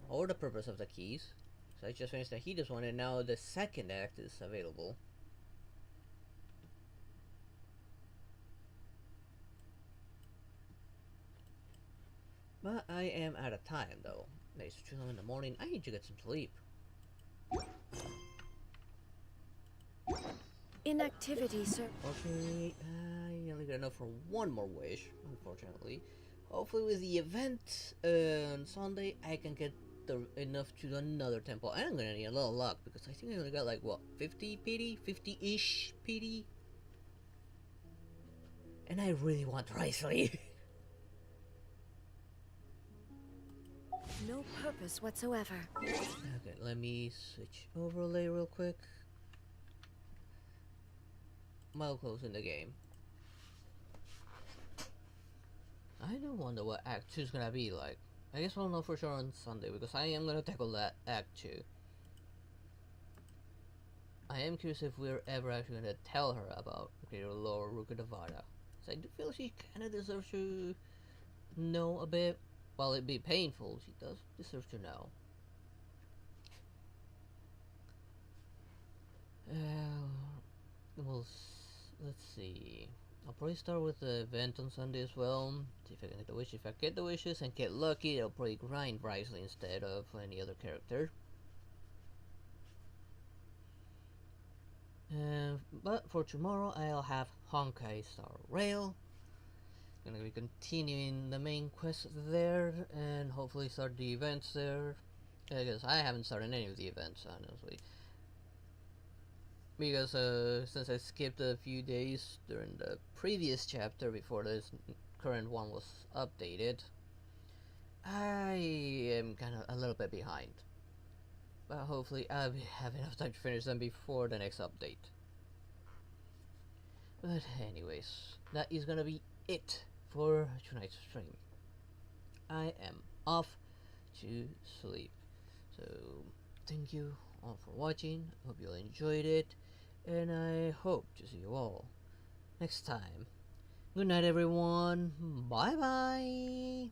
Or the purpose of the keys? So I just finished the Hades one and now the second act is available. But I am out of time though. It's 2 in the morning. I need to get some sleep. Inactivity, sir. Okay, I only got enough for one more wish, unfortunately. Hopefully with the event on Sunday, I can get enough to another temple. And I'm gonna need a little luck, because I think I only got like, what, 50 PD? 50-ish PD? And I really want Risley. No purpose whatsoever. Okay, let me switch overlay real quick. Mile close in the game. I do wonder what Act 2 is gonna be like. I guess we'll know for sure on Sunday because I am gonna tackle that Act 2. I am curious if we're ever actually gonna tell her about Greater Lord Rukadavada. So I do feel she kinda deserves to know a bit. While it be painful, she does deserve to know. Let's see. I'll probably start with the event on Sunday as well. See if I can get the wish. If I get the wishes and get lucky, I'll probably grind Risley instead of any other character. But for tomorrow, I'll have Honkai Star Rail. Gonna be continuing the main quest there, and hopefully start the events there. Because I haven't started any of the events, honestly. Because since I skipped a few days during the previous chapter before this current one was updated, I am kind of a little bit behind. But hopefully I'll have enough time to finish them before the next update. But anyways, that is gonna be it for tonight's stream. I am off to sleep. So thank you all for watching. Hope you all enjoyed it. And I hope to see you all next time. Good night everyone. Bye bye.